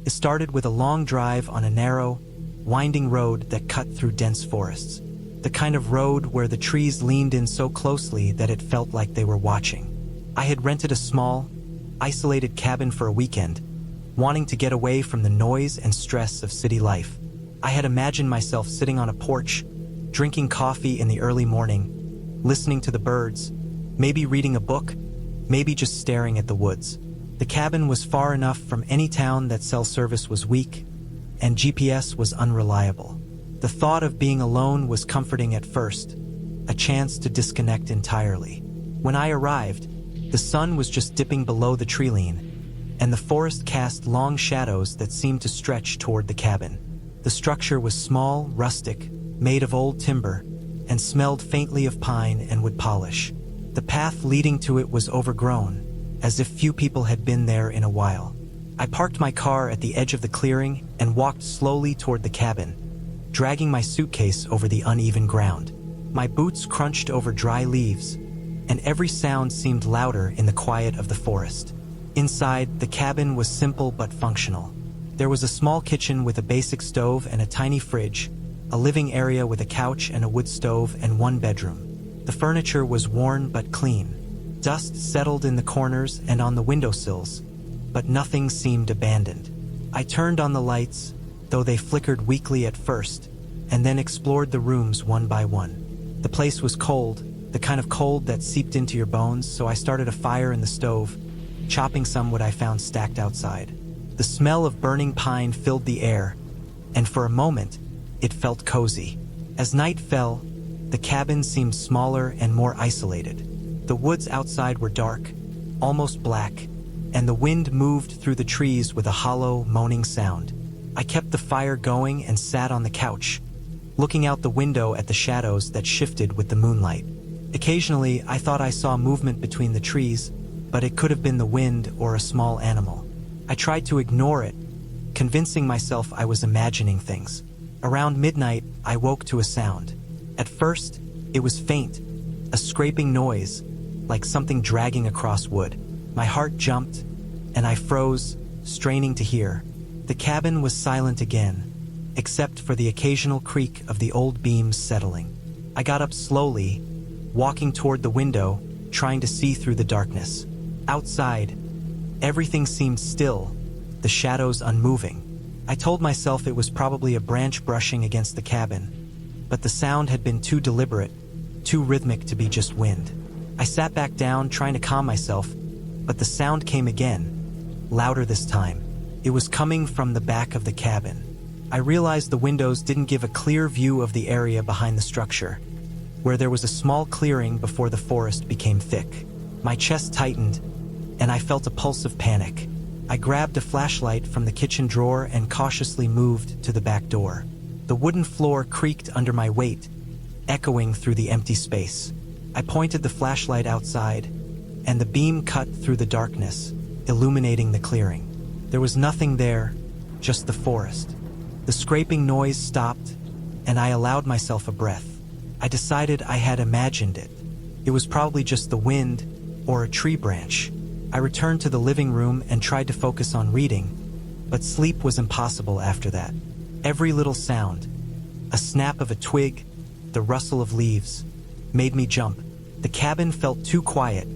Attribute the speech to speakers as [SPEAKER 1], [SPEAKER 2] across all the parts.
[SPEAKER 1] It started with a long drive on a narrow, winding road that cut through dense forests. The kind of road where the trees leaned in so closely that it felt like they were watching. I had rented a small, isolated cabin for a weekend, wanting to get away from the noise and stress of city life. I had imagined myself sitting on a porch, drinking coffee in the early morning, listening to the birds, maybe reading a book, maybe just staring at the woods. The cabin was far enough from any town that cell service was weak, and GPS was unreliable. The thought of being alone was comforting at first, a chance to disconnect entirely. When I arrived, the sun was just dipping below the treeline, and the forest cast long shadows that seemed to stretch toward the cabin. The structure was small, rustic, made of old timber, and smelled faintly of pine and wood polish. The path leading to it was overgrown, as if few people had been there in a while. I parked my car at the edge of the clearing and walked slowly toward the cabin, dragging my suitcase over the uneven ground. My boots crunched over dry leaves, and every sound seemed louder in the quiet of the forest. Inside, the cabin was simple but functional. There was a small kitchen with a basic stove and a tiny fridge, a living area with a couch and a wood stove, and one bedroom. The furniture was worn but clean. Dust settled in the corners and on the windowsills, but nothing seemed abandoned. I turned on the lights, though they flickered weakly at first, and then explored the rooms one by one. The place was cold, the kind of cold that seeped into your bones, so I started a fire in the stove, chopping some wood I found stacked outside. The smell of burning pine filled the air, and for a moment, it felt cozy. As night fell, the cabin seemed smaller and more isolated. The woods outside were dark, almost black, and the wind moved through the trees with a hollow, moaning sound. I kept the fire going and sat on the couch, looking out the window at the shadows that shifted with the moonlight. Occasionally, I thought I saw movement between the trees, but it could have been the wind or a small animal. I tried to ignore it, convincing myself I was imagining things. Around midnight, I woke to a sound. At first, it was faint, a scraping noise, like something dragging across wood. My heart jumped, and I froze, straining to hear. The cabin was silent again, except for the occasional creak of the old beams settling. I got up slowly, walking toward the window, trying to see through the darkness. Outside, everything seemed still, the shadows unmoving. I told myself it was probably a branch brushing against the cabin, but the sound had been too deliberate, too rhythmic to be just wind. I sat back down, trying to calm myself, but the sound came again, louder this time. It was coming from the back of the cabin. I realized the windows didn't give a clear view of the area behind the structure, where there was a small clearing before the forest became thick. My chest tightened, and I felt a pulse of panic. I grabbed a flashlight from the kitchen drawer and cautiously moved to the back door. The wooden floor creaked under my weight, echoing through the empty space. I pointed the flashlight outside, and the beam cut through the darkness, illuminating the clearing. There was nothing there, just the forest. The scraping noise stopped, and I allowed myself a breath. I decided I had imagined it. It was probably just the wind or a tree branch. I returned to the living room and tried to focus on reading, but sleep was impossible after that. Every little sound, a snap of a twig, the rustle of leaves, made me jump. The cabin felt too quiet,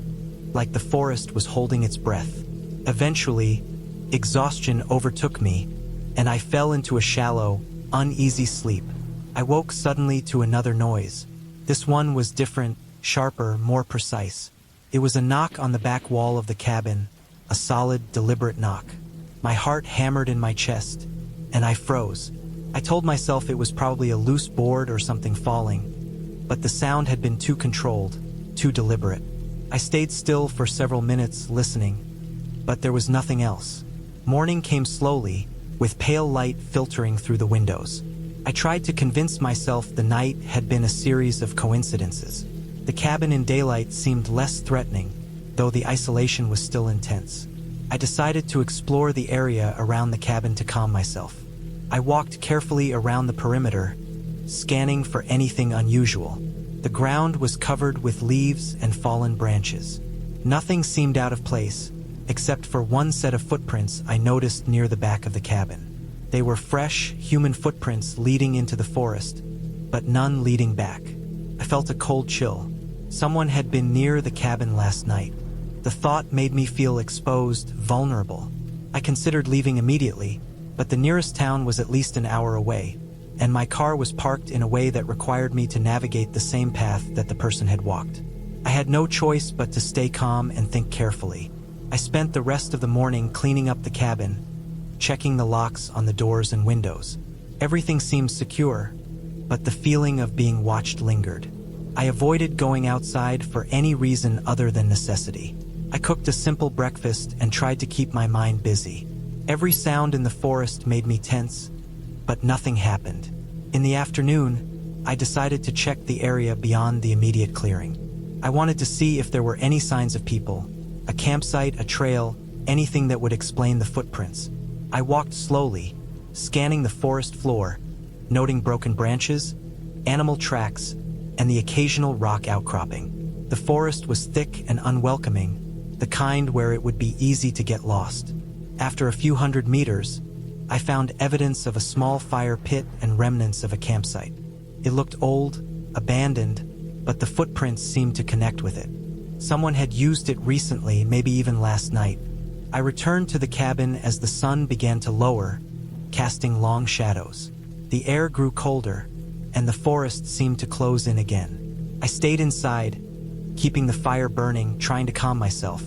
[SPEAKER 1] like the forest was holding its breath. Eventually, exhaustion overtook me, and I fell into a shallow, uneasy sleep. I woke suddenly to another noise. This one was different, sharper, more precise. It was a knock on the back wall of the cabin, a solid, deliberate knock. My heart hammered in my chest, and I froze. I told myself it was probably a loose board or something falling, but the sound had been too controlled, too deliberate. I stayed still for several minutes, listening, but there was nothing else. Morning came slowly, with pale light filtering through the windows. I tried to convince myself the night had been a series of coincidences. The cabin in daylight seemed less threatening, though the isolation was still intense. I decided to explore the area around the cabin to calm myself. I walked carefully around the perimeter, scanning for anything unusual. The ground was covered with leaves and fallen branches. Nothing seemed out of place, except for one set of footprints I noticed near the back of the cabin. They were fresh, human footprints leading into the forest, but none leading back. I felt a cold chill. Someone had been near the cabin last night. The thought made me feel exposed, vulnerable. I considered leaving immediately, but the nearest town was at least an hour away, and my car was parked in a way that required me to navigate the same path that the person had walked. I had no choice but to stay calm and think carefully. I spent the rest of the morning cleaning up the cabin, checking the locks on the doors and windows. Everything seemed secure, but the feeling of being watched lingered. I avoided going outside for any reason other than necessity. I cooked a simple breakfast and tried to keep my mind busy. Every sound in the forest made me tense, but nothing happened. In the afternoon, I decided to check the area beyond the immediate clearing. I wanted to see if there were any signs of people, a campsite, a trail, anything that would explain the footprints. I walked slowly, scanning the forest floor, noting broken branches, animal tracks, and the occasional rock outcropping. The forest was thick and unwelcoming, the kind where it would be easy to get lost. After a few hundred meters, I found evidence of a small fire pit and remnants of a campsite. It looked old, abandoned, but the footprints seemed to connect with it. Someone had used it recently, maybe even last night. I returned to the cabin as the sun began to lower, casting long shadows. The air grew colder, and the forest seemed to close in again. I stayed inside, keeping the fire burning, trying to calm myself.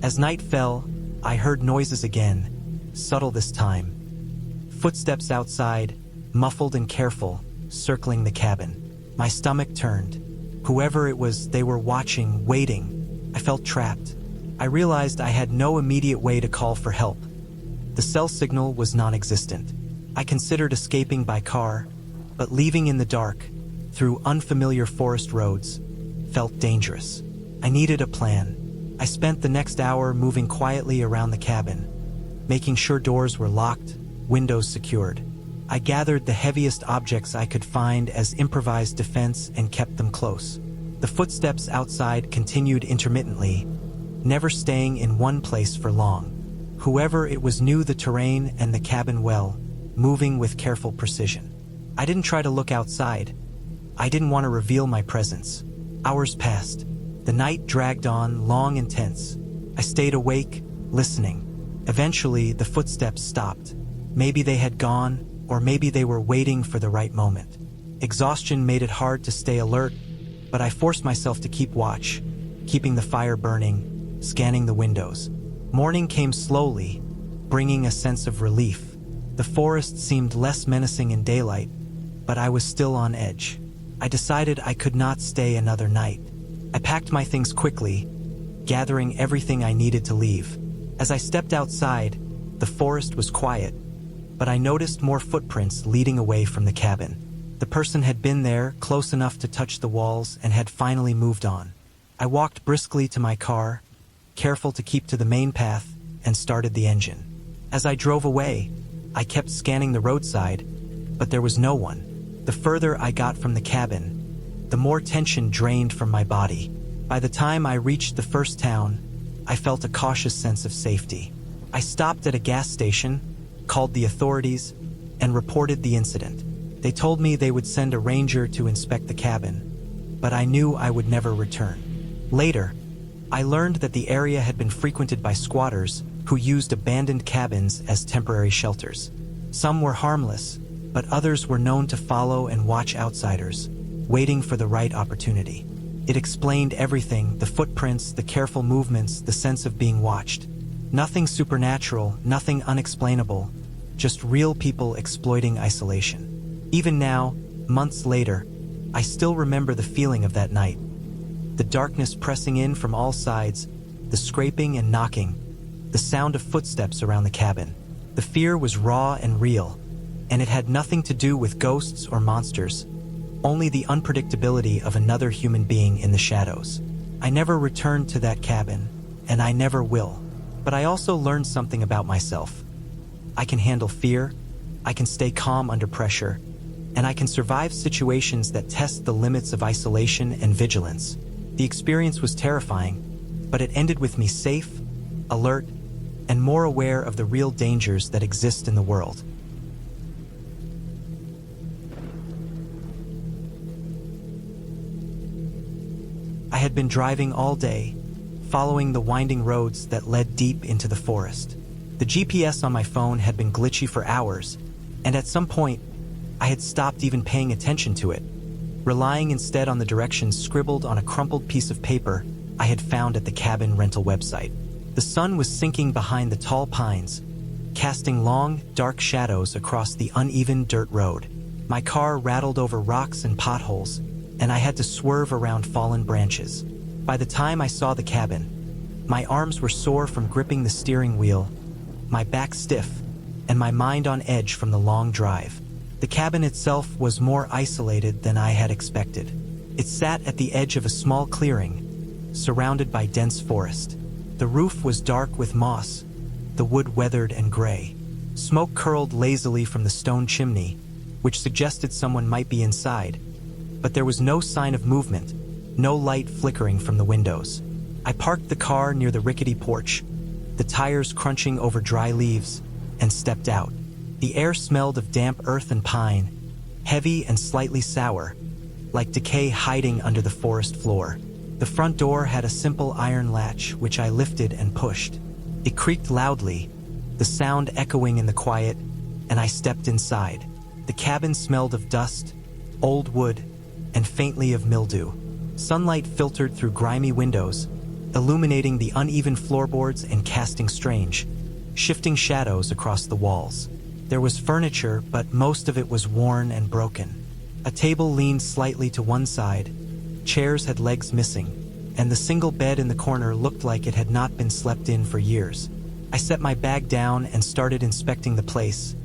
[SPEAKER 1] As night fell, I heard noises again, subtle this time. Footsteps outside, muffled and careful, circling the cabin. My stomach turned. Whoever it was, they were watching, waiting. I felt trapped. I realized I had no immediate way to call for help. The cell signal was non-existent. I considered escaping by car, but leaving in the dark, through unfamiliar forest roads, felt dangerous. I needed a plan. I spent the next hour moving quietly around the cabin, making sure doors were locked, windows secured. I gathered the heaviest objects I could find as improvised defense and kept them close. The footsteps outside continued intermittently, never staying in one place for long. Whoever it was knew the terrain and the cabin well, moving with careful precision. I didn't try to look outside. I didn't want to reveal my presence. Hours passed. The night dragged on, long and tense. I stayed awake, listening. Eventually, the footsteps stopped. Maybe they had gone, or maybe they were waiting for the right moment. Exhaustion made it hard to stay alert, but I forced myself to keep watch, keeping the fire burning, scanning the windows. Morning came slowly, bringing a sense of relief. The forest seemed less menacing in daylight, but I was still on edge. I decided I could not stay another night. I packed my things quickly, gathering everything I needed to leave. As I stepped outside, the forest was quiet, but I noticed more footprints leading away from the cabin. The person had been there, close enough to touch the walls, and had finally moved on. I walked briskly to my car, careful to keep to the main path, and started the engine. As I drove away, I kept scanning the roadside, but there was no one. The further I got from the cabin, the more tension drained from my body. By the time I reached the first town, I felt a cautious sense of safety. I stopped at a gas station, called the authorities, and reported the incident. They told me they would send a ranger to inspect the cabin, but I knew I would never return. Later, I learned that the area had been frequented by squatters who used abandoned cabins as temporary shelters. Some were harmless, but others were known to follow and watch outsiders, waiting for the right opportunity. It explained everything: the footprints, the careful movements, the sense of being watched. Nothing supernatural, nothing unexplainable, just real people exploiting isolation. Even now, months later, I still remember the feeling of that night. The darkness pressing in from all sides, the scraping and knocking, the sound of footsteps around the cabin. The fear was raw and real, and it had nothing to do with ghosts or monsters, only the unpredictability of another human being in the shadows. I never returned to that cabin, and I never will. But I also learned something about myself. I can handle fear, I can stay calm under pressure, and I can survive situations that test the limits of isolation and vigilance. The experience was terrifying, but it ended with me safe, alert, and more aware of the real dangers that exist in the world. I had been driving all day, following the winding roads that led deep into the forest. The GPS on my phone had been glitchy for hours, and at some point, I had stopped even paying attention to it, relying instead on the directions scribbled on a crumpled piece of paper I had found at the cabin rental website. The sun was sinking behind the tall pines, casting long, dark shadows across the uneven dirt road. My car rattled over rocks and potholes, and I had to swerve around fallen branches. By the time I saw the cabin, my arms were sore from gripping the steering wheel, my back stiff, and my mind on edge from the long drive. The cabin itself was more isolated than I had expected. It sat at the edge of a small clearing, surrounded by dense forest. The roof was dark with moss, the wood weathered and gray. Smoke curled lazily from the stone chimney, which suggested someone might be inside, but there was no sign of movement, no light flickering from the windows. I parked the car near the rickety porch, the tires crunching over dry leaves, and stepped out. The air smelled of damp earth and pine, heavy and slightly sour, like decay hiding under the forest floor. The front door had a simple iron latch, which I lifted and pushed. It creaked loudly, the sound echoing in the quiet, and I stepped inside. The cabin smelled of dust, old wood, and faintly of mildew. Sunlight filtered through grimy windows, illuminating the uneven floorboards and casting strange, shifting shadows across the walls. There was furniture, but most of it was worn and broken. A table leaned slightly to one side, chairs had legs missing, and the single bed in the corner looked like it had not been slept in for years. I set my bag down and started inspecting the place,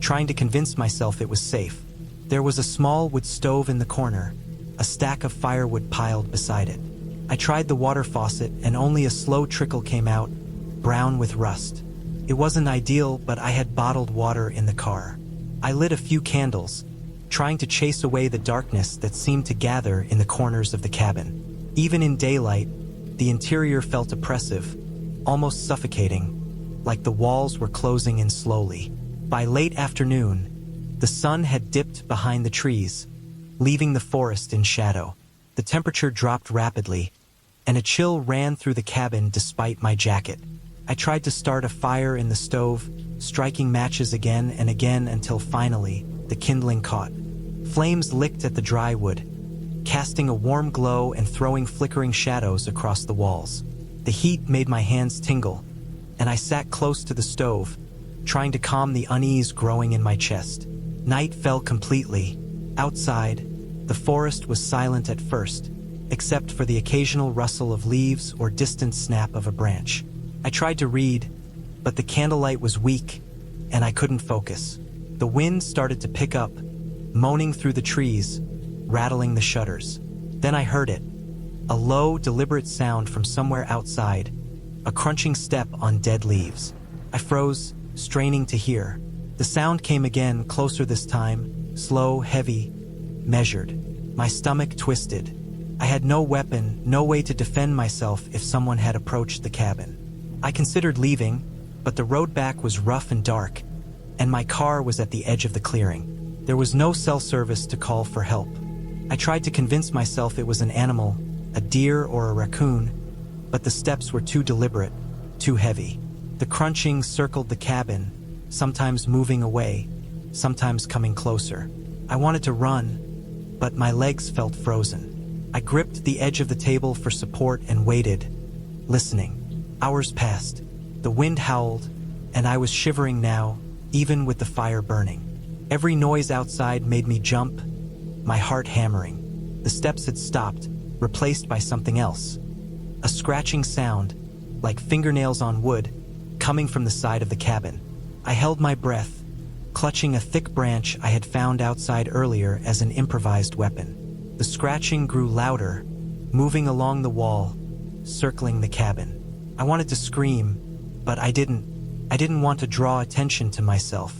[SPEAKER 1] trying to convince myself it was safe. There was a small wood stove in the corner, a stack of firewood piled beside it. I tried the water faucet and only a slow trickle came out, brown with rust. It wasn't ideal, but I had bottled water in the car. I lit a few candles, trying to chase away the darkness that seemed to gather in the corners of the cabin. Even in daylight, the interior felt oppressive, almost suffocating, like the walls were closing in slowly. By late afternoon, the sun had dipped behind the trees, leaving the forest in shadow. The temperature dropped rapidly, and a chill ran through the cabin despite my jacket. I tried to start a fire in the stove, striking matches again and again until finally the kindling caught. Flames licked at the dry wood, casting a warm glow and throwing flickering shadows across the walls. The heat made my hands tingle, and I sat close to the stove, trying to calm the unease growing in my chest. Night fell completely. Outside, the forest was silent at first, except for the occasional rustle of leaves or distant snap of a branch. I tried to read, but the candlelight was weak, and I couldn't focus. The wind started to pick up, moaning through the trees, rattling the shutters. Then I heard it, a low, deliberate sound from somewhere outside, a crunching step on dead leaves. I froze, straining to hear. The sound came again, closer this time, slow, heavy, measured. My stomach twisted. I had no weapon, no way to defend myself if someone had approached the cabin. I considered leaving, but the road back was rough and dark, and my car was at the edge of the clearing. There was no cell service to call for help. I tried to convince myself it was an animal, a deer or a raccoon, but the steps were too deliberate, too heavy. The crunching circled the cabin, sometimes moving away, sometimes coming closer. I wanted to run, but my legs felt frozen. I gripped the edge of the table for support and waited, listening. Hours passed. The wind howled, and I was shivering now, even with the fire burning. Every noise outside made me jump, my heart hammering. The steps had stopped, replaced by something else. A scratching sound, like fingernails on wood, coming from the side of the cabin. I held my breath, clutching a thick branch I had found outside earlier as an improvised weapon. The scratching grew louder, moving along the wall, circling the cabin. I wanted to scream, but I didn't. I didn't want to draw attention to myself.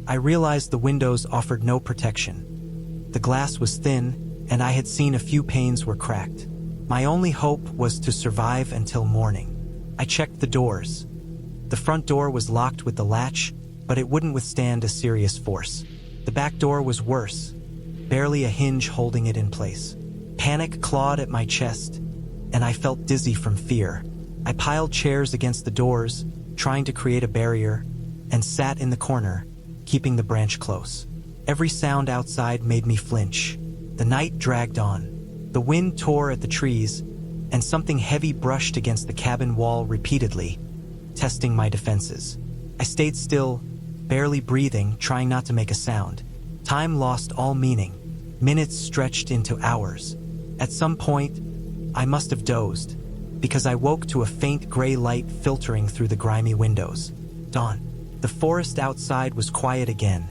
[SPEAKER 1] I realized the windows offered no protection. The glass was thin, and I had seen a few panes were cracked. My only hope was to survive until morning. I checked the doors. The front door was locked with the latch, but it wouldn't withstand a serious force. The back door was worse, barely a hinge holding it in place. Panic clawed at my chest, and I felt dizzy from fear. I piled chairs against the doors, trying to create a barrier, and sat in the corner, keeping the branch close. Every sound outside made me flinch. The night dragged on. The wind tore at the trees, and something heavy brushed against the cabin wall repeatedly, testing my defenses. I stayed still, barely breathing, trying not to make a sound. Time lost all meaning. Minutes stretched into hours. At some point, I must have dozed, because I woke to a faint gray light filtering through the grimy windows. Dawn. The forest outside was quiet again,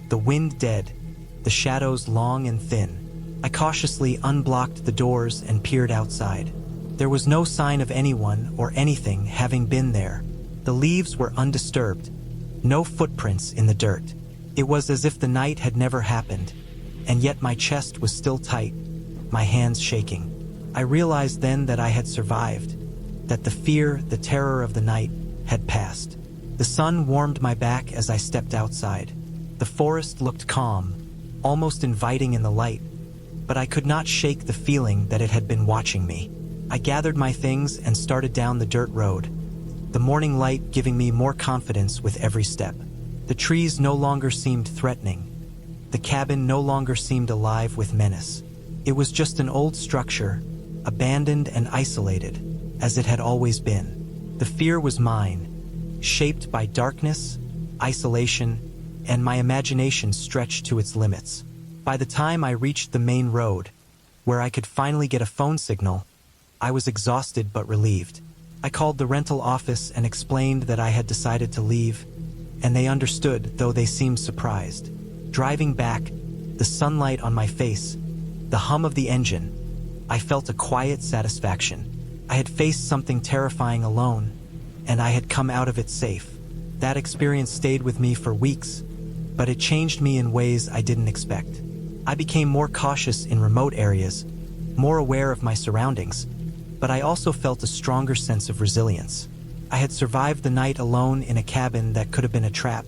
[SPEAKER 1] the wind dead, the shadows long and thin. I cautiously unblocked the doors and peered outside. There was no sign of anyone or anything having been there. The leaves were undisturbed, no footprints in the dirt. It was as if the night had never happened, and yet my chest was still tight, my hands shaking. I realized then that I had survived, that the fear, the terror of the night had passed. The sun warmed my back as I stepped outside. The forest looked calm, almost inviting in the light, but I could not shake the feeling that it had been watching me. I gathered my things and started down the dirt road, the morning light giving me more confidence with every step. The trees no longer seemed threatening. The cabin no longer seemed alive with menace. It was just an old structure, abandoned and isolated, as it had always been. The fear was mine, shaped by darkness, isolation, and my imagination stretched to its limits. By the time I reached the main road, where I could finally get a phone signal, I was exhausted but relieved. I called the rental office and explained that I had decided to leave, and they understood, though they seemed surprised. Driving back, the sunlight on my face, the hum of the engine, I felt a quiet satisfaction. I had faced something terrifying alone, and I had come out of it safe. That experience stayed with me for weeks, but it changed me in ways I didn't expect. I became more cautious in remote areas, more aware of my surroundings, but I also felt a stronger sense of resilience. I had survived the night alone in a cabin that could have been a trap,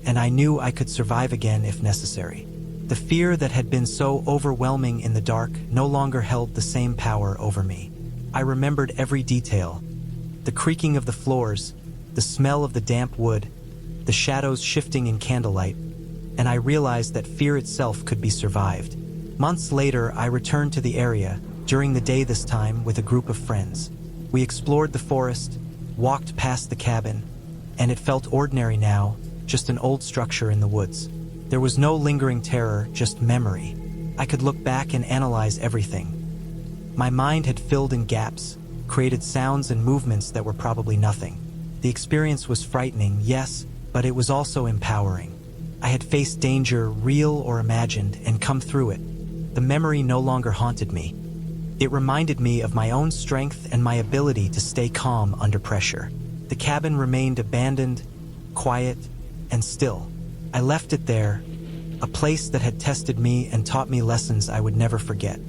[SPEAKER 1] and I knew I could survive again if necessary. The fear that had been so overwhelming in the dark no longer held the same power over me. I remembered every detail: the creaking of the floors, the smell of the damp wood, the shadows shifting in candlelight, and I realized that fear itself could be survived. Months later, I returned to the area, during the day this time, with a group of friends. We explored the forest, walked past the cabin, and it felt ordinary now, just an old structure in the woods. There was no lingering terror, just memory. I could look back and analyze everything. My mind had filled in gaps, created sounds and movements that were probably nothing. The experience was frightening, yes, but it was also empowering. I had faced danger, real or imagined, and come through it. The memory no longer haunted me. It reminded me of my own strength and my ability to stay calm under pressure. The cabin remained abandoned, quiet, and still. I left it there, a place that had tested me and taught me lessons I would never forget.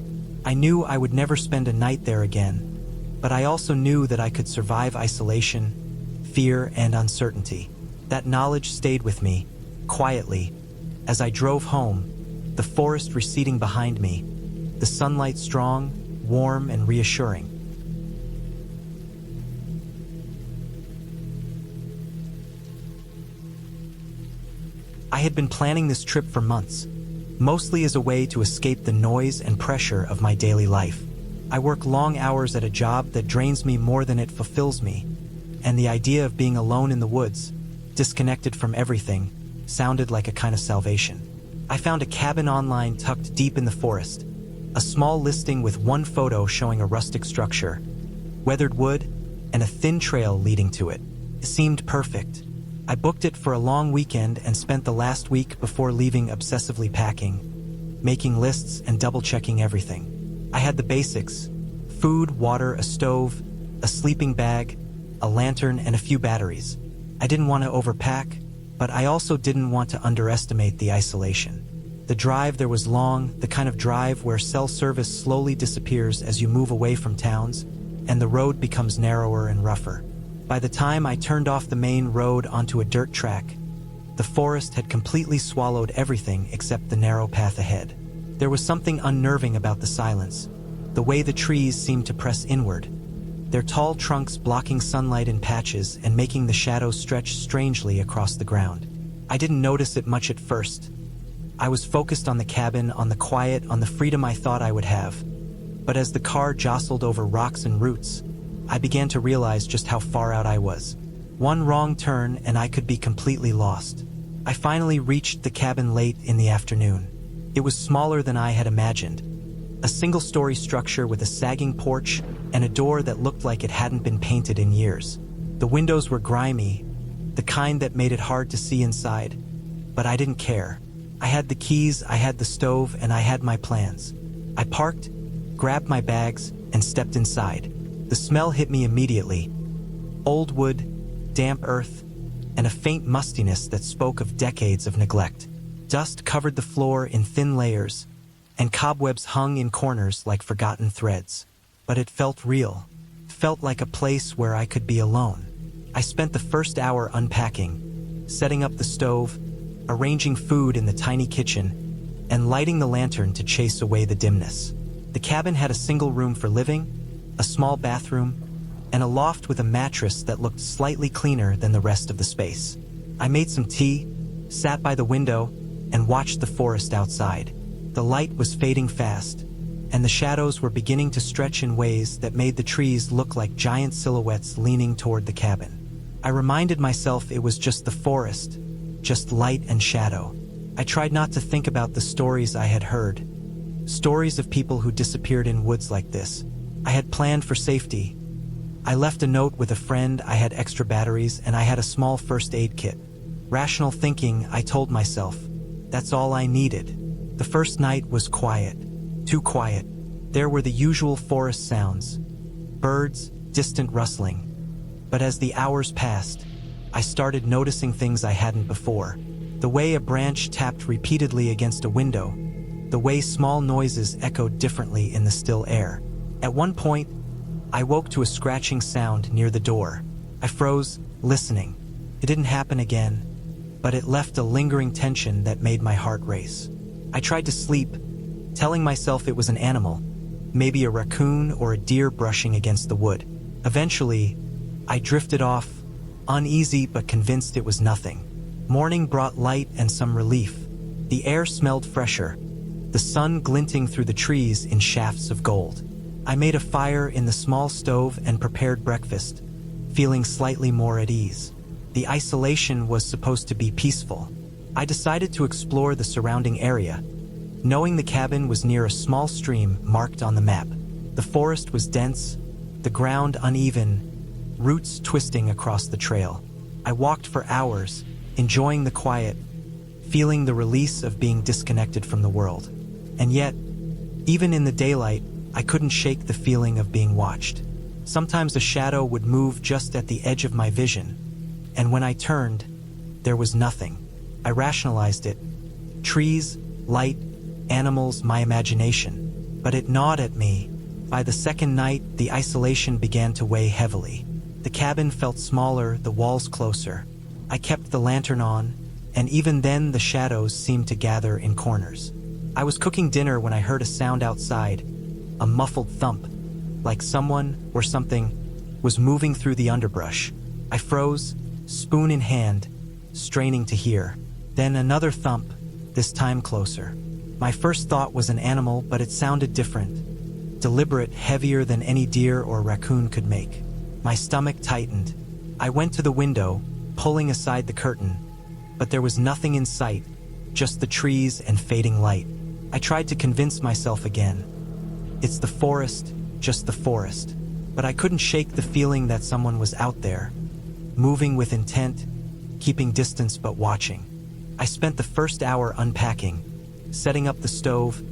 [SPEAKER 1] I knew I would never spend a night there again, but I also knew that I could survive isolation, fear, and uncertainty. That knowledge stayed with me, quietly, as I drove home, the forest receding behind me, the sunlight strong, warm, and reassuring. I had been planning this trip for months, mostly as a way to escape the noise and pressure of my daily life. I work long hours at a job that drains me more than it fulfills me, and the idea of being alone in the woods, disconnected from everything, sounded like a kind of salvation. I found a cabin online tucked deep in the forest, a small listing with one photo showing a rustic structure, weathered wood, and a thin trail leading to it. It seemed perfect. I booked it for a long weekend and spent the last week before leaving obsessively packing, making lists and double-checking everything. I had the basics: food, water, a stove, a sleeping bag, a lantern, and a few batteries. I didn't want to overpack, but I also didn't want to underestimate the isolation. The drive there was long, the kind of drive where cell service slowly disappears as you move away from towns, and the road becomes narrower and rougher. By the time I turned off the main road onto a dirt track, the forest had completely swallowed everything except the narrow path ahead. There was something unnerving about the silence, the way the trees seemed to press inward, their tall trunks blocking sunlight in patches and making the shadows stretch strangely across the ground. I didn't notice it much at first. I was focused on the cabin, on the quiet, on the freedom I thought I would have. But as the car jostled over rocks and roots, I began to realize just how far out I was. One wrong turn and I could be completely lost. I finally reached the cabin late in the afternoon. It was smaller than I had imagined. A single-story structure with a sagging porch and a door that looked like it hadn't been painted in years. The windows were grimy, the kind that made it hard to see inside. But I didn't care. I had the keys, I had the stove, and I had my plans. I parked, grabbed my bags, and stepped inside. The smell hit me immediately. Old wood, damp earth, and a faint mustiness that spoke of decades of neglect. Dust covered the floor in thin layers, and cobwebs hung in corners like forgotten threads. But it felt real. It felt like a place where I could be alone. I spent the first hour unpacking, setting up the stove, arranging food in the tiny kitchen, and lighting the lantern to chase away the dimness. The cabin had a single room for living, a small bathroom, and a loft with a mattress that looked slightly cleaner than the rest of the space. I made some tea, sat by the window, and watched the forest outside. The light was fading fast, and the shadows were beginning to stretch in ways that made the trees look like giant silhouettes leaning toward the cabin. I reminded myself it was just the forest, just light and shadow. I tried not to think about the stories I had heard. Stories of people who disappeared in woods like this. I had planned for safety. I left a note with a friend, I had extra batteries, and I had a small first aid kit. Rational thinking, I told myself, that's all I needed. The first night was quiet. Too quiet. There were the usual forest sounds. Birds, distant rustling. But as the hours passed, I started noticing things I hadn't before. The way a branch tapped repeatedly against a window. The way small noises echoed differently in the still air. At one point, I woke to a scratching sound near the door. I froze, listening. It didn't happen again, but it left a lingering tension that made my heart race. I tried to sleep, telling myself it was an animal, maybe a raccoon or a deer brushing against the wood. Eventually, I drifted off, uneasy but convinced it was nothing. Morning brought light and some relief. The air smelled fresher, the sun glinting through the trees in shafts of gold. I made a fire in the small stove and prepared breakfast, feeling slightly more at ease. The isolation was supposed to be peaceful. I decided to explore the surrounding area, knowing the cabin was near a small stream marked on the map. The forest was dense, the ground uneven, roots twisting across the trail. I walked for hours, enjoying the quiet, feeling the release of being disconnected from the world. And yet, even in the daylight, I couldn't shake the feeling of being watched. Sometimes a shadow would move just at the edge of my vision, and when I turned, there was nothing. I rationalized it. Trees, light, animals, my imagination. But it gnawed at me. By the second night, the isolation began to weigh heavily. The cabin felt smaller, the walls closer. I kept the lantern on, and even then the shadows seemed to gather in corners. I was cooking dinner when I heard a sound outside, a muffled thump, like someone or something was moving through the underbrush. I froze, spoon in hand, straining to hear. Then another thump, this time closer. My first thought was an animal, but it sounded different. Deliberate, heavier than any deer or raccoon could make. My stomach tightened. I went to the window, pulling aside the curtain, but there was nothing in sight, just the trees and fading light. I tried to convince myself again. It's the forest, just the forest. But I couldn't shake the feeling that someone was out there, moving with intent, keeping distance but watching. I spent the first hour unpacking, setting up the stove,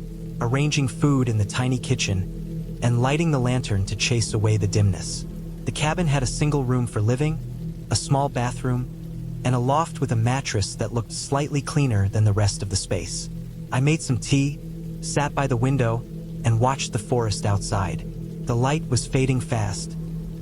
[SPEAKER 1] arranging food in the tiny kitchen, and lighting the lantern to chase away the dimness. The cabin had a single room for living, a small bathroom, and a loft with a mattress that looked slightly cleaner than the rest of the space. I made some tea, sat by the window, and watched the forest outside. The light was fading fast,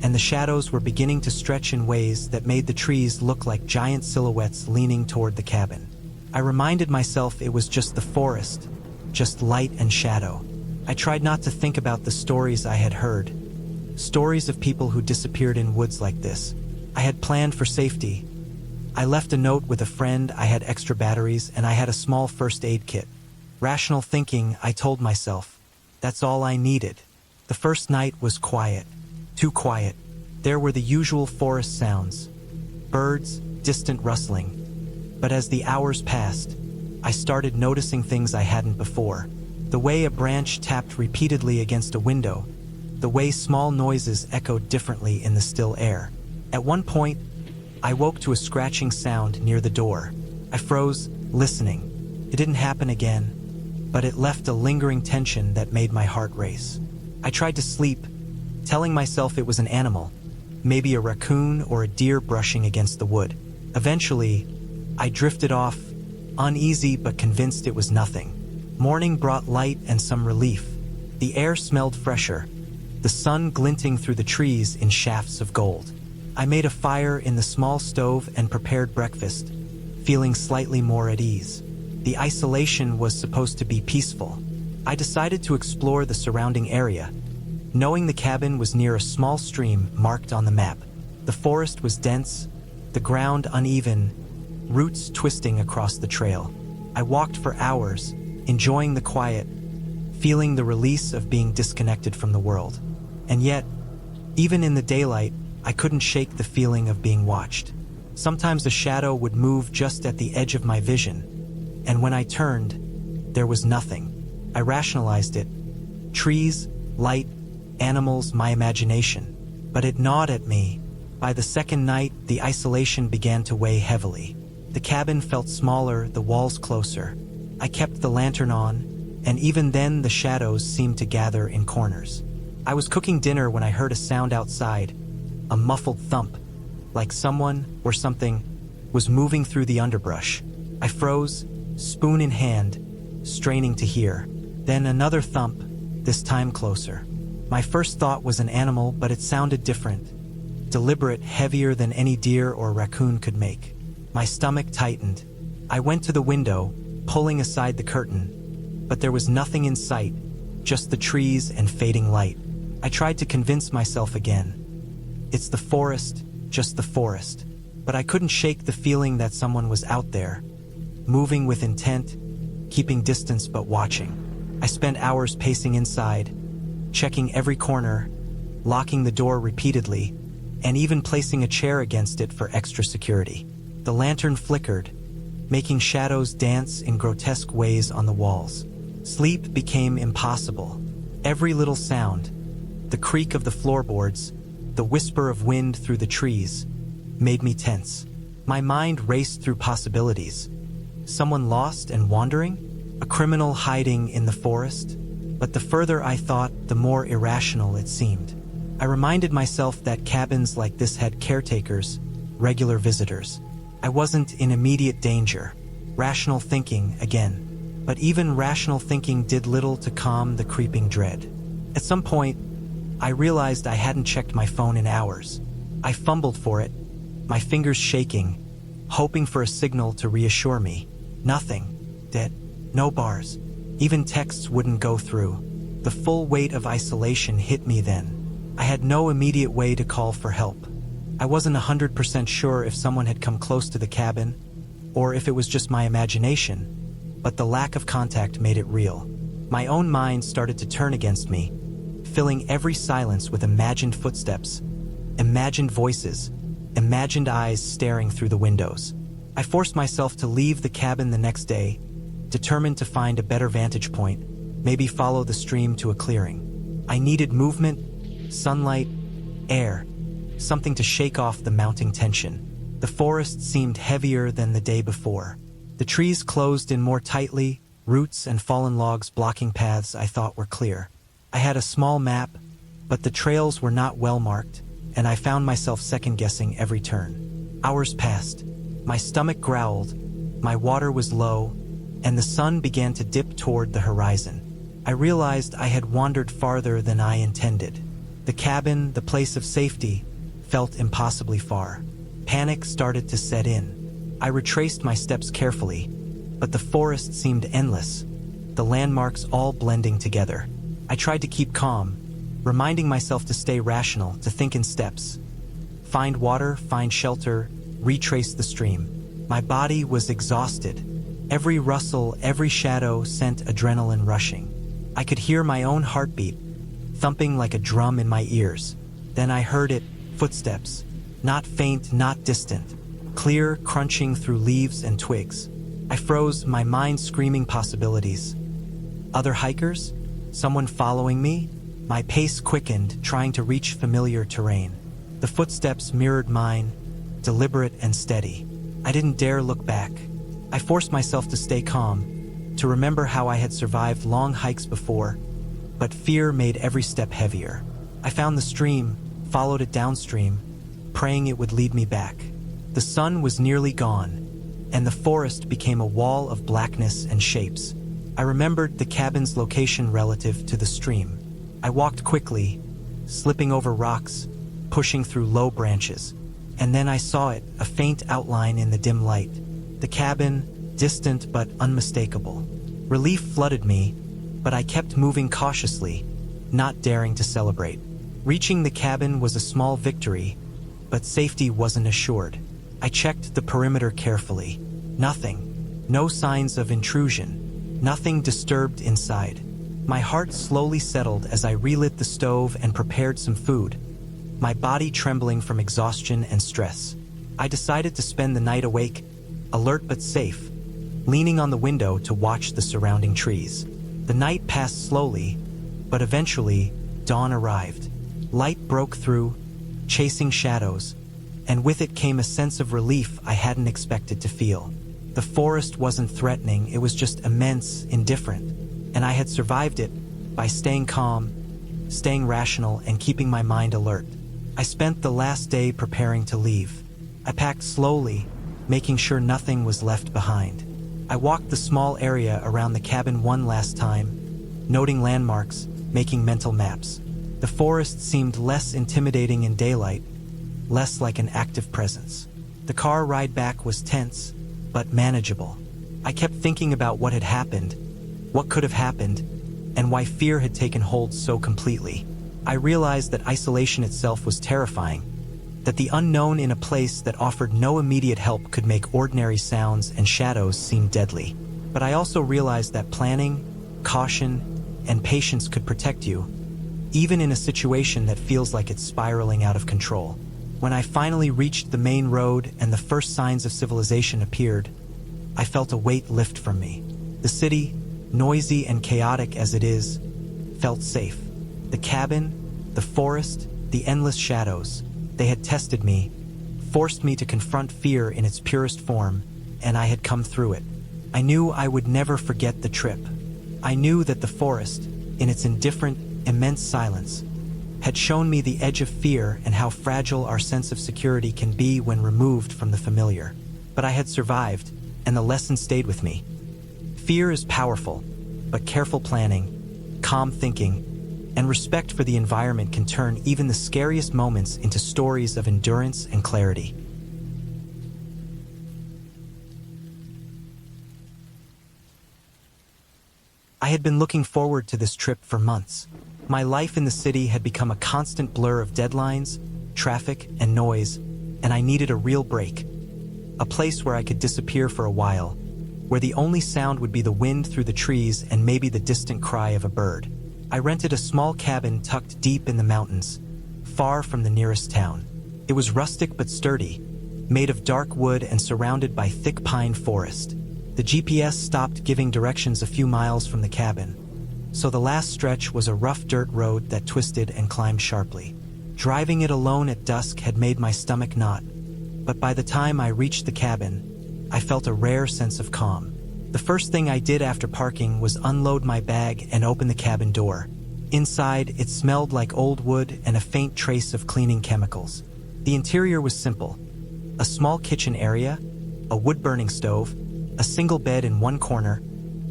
[SPEAKER 1] and the shadows were beginning to stretch in ways that made the trees look like giant silhouettes leaning toward the cabin. I reminded myself it was just the forest, just light and shadow. I tried not to think about the stories I had heard, stories of people who disappeared in woods like this. I had planned for safety. I left a note with a friend, I had extra batteries, and I had a small first aid kit. Rational thinking, I told myself, that's all I needed. The first night was quiet. Too quiet. There were the usual forest sounds. Birds, distant rustling. But as the hours passed, I started noticing things I hadn't before. The way a branch tapped repeatedly against a window. The way small noises echoed differently in the still air. At one point, I woke to a scratching sound near the door. I froze, listening. It didn't happen again, but it left a lingering tension that made my heart race. I tried to sleep, telling myself it was an animal, maybe a raccoon or a deer brushing against the wood. Eventually, I drifted off, uneasy but convinced it was nothing. Morning brought light and some relief. The air smelled fresher, the sun glinting through the trees in shafts of gold. I made a fire in the small stove and prepared breakfast, feeling slightly more at ease. The isolation was supposed to be peaceful. I decided to explore the surrounding area, knowing the cabin was near a small stream marked on the map. The forest was dense, the ground uneven, roots twisting across the trail. I walked for hours, enjoying the quiet, feeling the release of being disconnected from the world. And yet, even in the daylight, I couldn't shake the feeling of being watched. Sometimes a shadow would move just at the edge of my vision, and when I turned, there was nothing. I rationalized it. Trees, light, animals, my imagination. But it gnawed at me. By the second night, the isolation began to weigh heavily. The cabin felt smaller, the walls closer. I kept the lantern on, and even then the shadows seemed to gather in corners. I was cooking dinner when I heard a sound outside. A muffled thump, like someone or something was moving through the underbrush. I froze, spoon in hand, straining to hear. Then another thump, this time closer. My first thought was an animal, but it sounded different. Deliberate, heavier than any deer or raccoon could make. My stomach tightened. I went to the window, pulling aside the curtain, but there was nothing in sight, just the trees and fading light. I tried to convince myself again. It's the forest, just the forest. But I couldn't shake the feeling that someone was out there, moving with intent, keeping distance but watching. I spent hours pacing inside, checking every corner, locking the door repeatedly, and even placing a chair against it for extra security. The lantern flickered, making shadows dance in grotesque ways on the walls. Sleep became impossible. Every little sound, the creak of the floorboards, the whisper of wind through the trees, made me tense. My mind raced through possibilities. Someone lost and wandering? A criminal hiding in the forest? But the further I thought, the more irrational it seemed. I reminded myself that cabins like this had caretakers, regular visitors. I wasn't in immediate danger. Rational thinking, again. But even rational thinking did little to calm the creeping dread. At some point, I realized I hadn't checked my phone in hours. I fumbled for it, my fingers shaking, hoping for a signal to reassure me. Nothing. Dead. No bars. Even texts wouldn't go through. The full weight of isolation hit me then. I had no immediate way to call for help. I wasn't 100% sure if someone had come close to the cabin, or if it was just my imagination, but the lack of contact made it real. My own mind started to turn against me, filling every silence with imagined footsteps, imagined voices, imagined eyes staring through the windows. I forced myself to leave the cabin the next day, determined to find a better vantage point, maybe follow the stream to a clearing. I needed movement, sunlight, air, something to shake off the mounting tension. The forest seemed heavier than the day before. The trees closed in more tightly, roots and fallen logs blocking paths I thought were clear. I had a small map, but the trails were not well marked, and I found myself second-guessing every turn. Hours passed. My stomach growled, my water was low, and the sun began to dip toward the horizon. I realized I had wandered farther than I intended. The cabin, the place of safety, felt impossibly far. Panic started to set in. I retraced my steps carefully, but the forest seemed endless, the landmarks all blending together. I tried to keep calm, reminding myself to stay rational, to think in steps. Find water, find shelter, retrace the stream. My body was exhausted. Every rustle, every shadow sent adrenaline rushing. I could hear my own heartbeat, thumping like a drum in my ears. Then I heard it, footsteps. Not faint, not distant. Clear, crunching through leaves and twigs. I froze, my mind screaming possibilities. Other hikers? Someone following me? My pace quickened, trying to reach familiar terrain. The footsteps mirrored mine, deliberate and steady. I didn't dare look back. I forced myself to stay calm, to remember how I had survived long hikes before, but fear made every step heavier. I found the stream, followed it downstream, praying it would lead me back. The sun was nearly gone, and the forest became a wall of blackness and shapes. I remembered the cabin's location relative to the stream. I walked quickly, slipping over rocks, pushing through low branches. And then I saw it, a faint outline in the dim light. The cabin, distant but unmistakable. Relief flooded me, but I kept moving cautiously, not daring to celebrate. Reaching the cabin was a small victory, but safety wasn't assured. I checked the perimeter carefully. Nothing. No signs of intrusion. Nothing disturbed inside. My heart slowly settled as I relit the stove and prepared some food, my body trembling from exhaustion and stress. I decided to spend the night awake, alert but safe, leaning on the window to watch the surrounding trees. The night passed slowly, but eventually, dawn arrived. Light broke through, chasing shadows, and with it came a sense of relief I hadn't expected to feel. The forest wasn't threatening, it was just immense, indifferent, and I had survived it by staying calm, staying rational, and keeping my mind alert. I spent the last day preparing to leave. I packed slowly, making sure nothing was left behind. I walked the small area around the cabin one last time, noting landmarks, making mental maps. The forest seemed less intimidating in daylight, less like an active presence. The car ride back was tense, but manageable. I kept thinking about what had happened, what could have happened, and why fear had taken hold so completely. I realized that isolation itself was terrifying, that the unknown in a place that offered no immediate help could make ordinary sounds and shadows seem deadly. But I also realized that planning, caution, and patience could protect you, even in a situation that feels like it's spiraling out of control. When I finally reached the main road and the first signs of civilization appeared, I felt a weight lift from me. The city, noisy and chaotic as it is, felt safe. The cabin, the forest, the endless shadows, they had tested me, forced me to confront fear in its purest form, and I had come through it. I knew I would never forget the trip. I knew that the forest, in its indifferent, immense silence, had shown me the edge of fear and how fragile our sense of security can be when removed from the familiar. But I had survived, and the lesson stayed with me. Fear is powerful, but careful planning, calm thinking, and respect for the environment can turn even the scariest moments into stories of endurance and clarity. I had been looking forward to this trip for months. My life in the city had become a constant blur of deadlines, traffic, and noise, and I needed a real break. A place where I could disappear for a while, where the only sound would be the wind through the trees and maybe the distant cry of a bird. I rented a small cabin tucked deep in the mountains, far from the nearest town. It was rustic but sturdy, made of dark wood and surrounded by thick pine forest. The GPS stopped giving directions a few miles from the cabin, so the last stretch was a rough dirt road that twisted and climbed sharply. Driving it alone at dusk had made my stomach knot, but by the time I reached the cabin, I felt a rare sense of calm. The first thing I did after parking was unload my bag and open the cabin door. Inside, it smelled like old wood and a faint trace of cleaning chemicals. The interior was simple. A small kitchen area, a wood-burning stove, a single bed in one corner,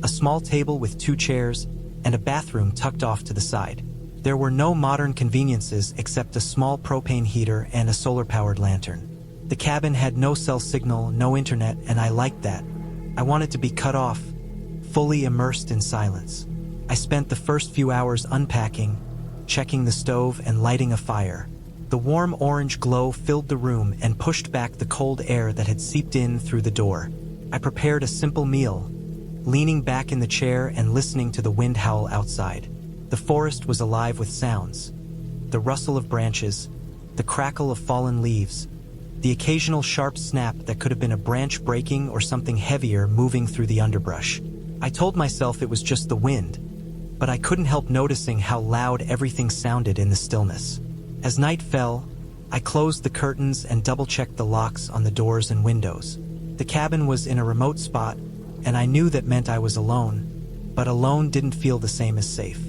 [SPEAKER 1] a small table with 2 chairs, and a bathroom tucked off to the side. There were no modern conveniences except a small propane heater and a solar-powered lantern. The cabin had no cell signal, no internet, and I liked that. I wanted to be cut off, fully immersed in silence. I spent the first few hours unpacking, checking the stove and lighting a fire. The warm orange glow filled the room and pushed back the cold air that had seeped in through the door. I prepared a simple meal, leaning back in the chair and listening to the wind howl outside. The forest was alive with sounds. The rustle of branches, the crackle of fallen leaves, the occasional sharp snap that could have been a branch breaking or something heavier moving through the underbrush. I told myself it was just the wind, but I couldn't help noticing how loud everything sounded in the stillness. As night fell, I closed the curtains and double-checked the locks on the doors and windows. The cabin was in a remote spot, and I knew that meant I was alone, but alone didn't feel the same as safe.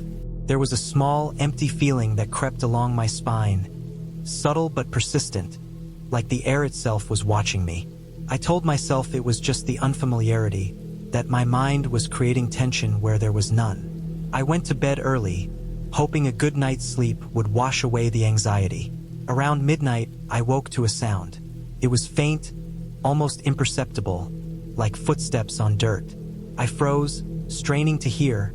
[SPEAKER 1] There was a small, empty feeling that crept along my spine, subtle but persistent, like the air itself was watching me. I told myself it was just the unfamiliarity, that my mind was creating tension where there was none. I went to bed early, hoping a good night's sleep would wash away the anxiety. Around midnight, I woke to a sound. It was faint, almost imperceptible, like footsteps on dirt. I froze, straining to hear,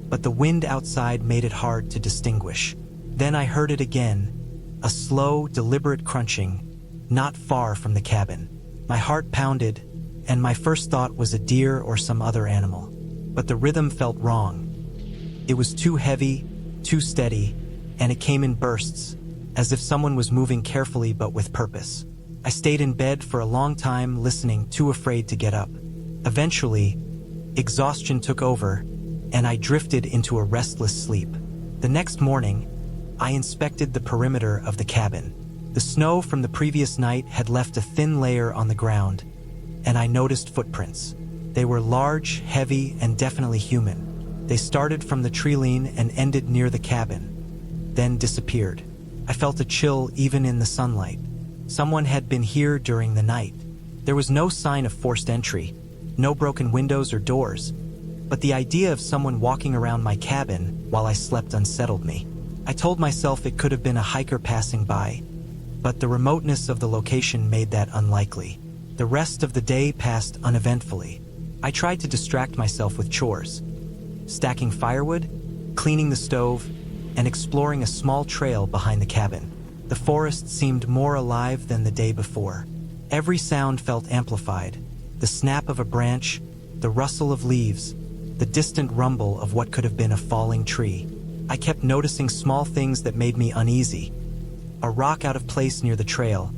[SPEAKER 1] but the wind outside made it hard to distinguish. Then I heard it again, a slow, deliberate crunching, not far from the cabin. My heart pounded, and my first thought was a deer or some other animal. But the rhythm felt wrong. It was too heavy, too steady, and it came in bursts, as if someone was moving carefully but with purpose. I stayed in bed for a long time, listening, too afraid to get up. Eventually, exhaustion took over, and I drifted into a restless sleep. The next morning, I inspected the perimeter of the cabin. The snow from the previous night had left a thin layer on the ground, and I noticed footprints. They were large, heavy, and definitely human. They started from the tree-line and ended near the cabin, then disappeared. I felt a chill even in the sunlight. Someone had been here during the night. There was no sign of forced entry, no broken windows or doors, but the idea of someone walking around my cabin while I slept unsettled me. I told myself it could have been a hiker passing by, but the remoteness of the location made that unlikely. The rest of the day passed uneventfully. I tried to distract myself with chores, stacking firewood, cleaning the stove, and exploring a small trail behind the cabin. The forest seemed more alive than the day before. Every sound felt amplified: the snap of a branch, the rustle of leaves, the distant rumble of what could have been a falling tree. I kept noticing small things that made me uneasy. A rock out of place near the trail,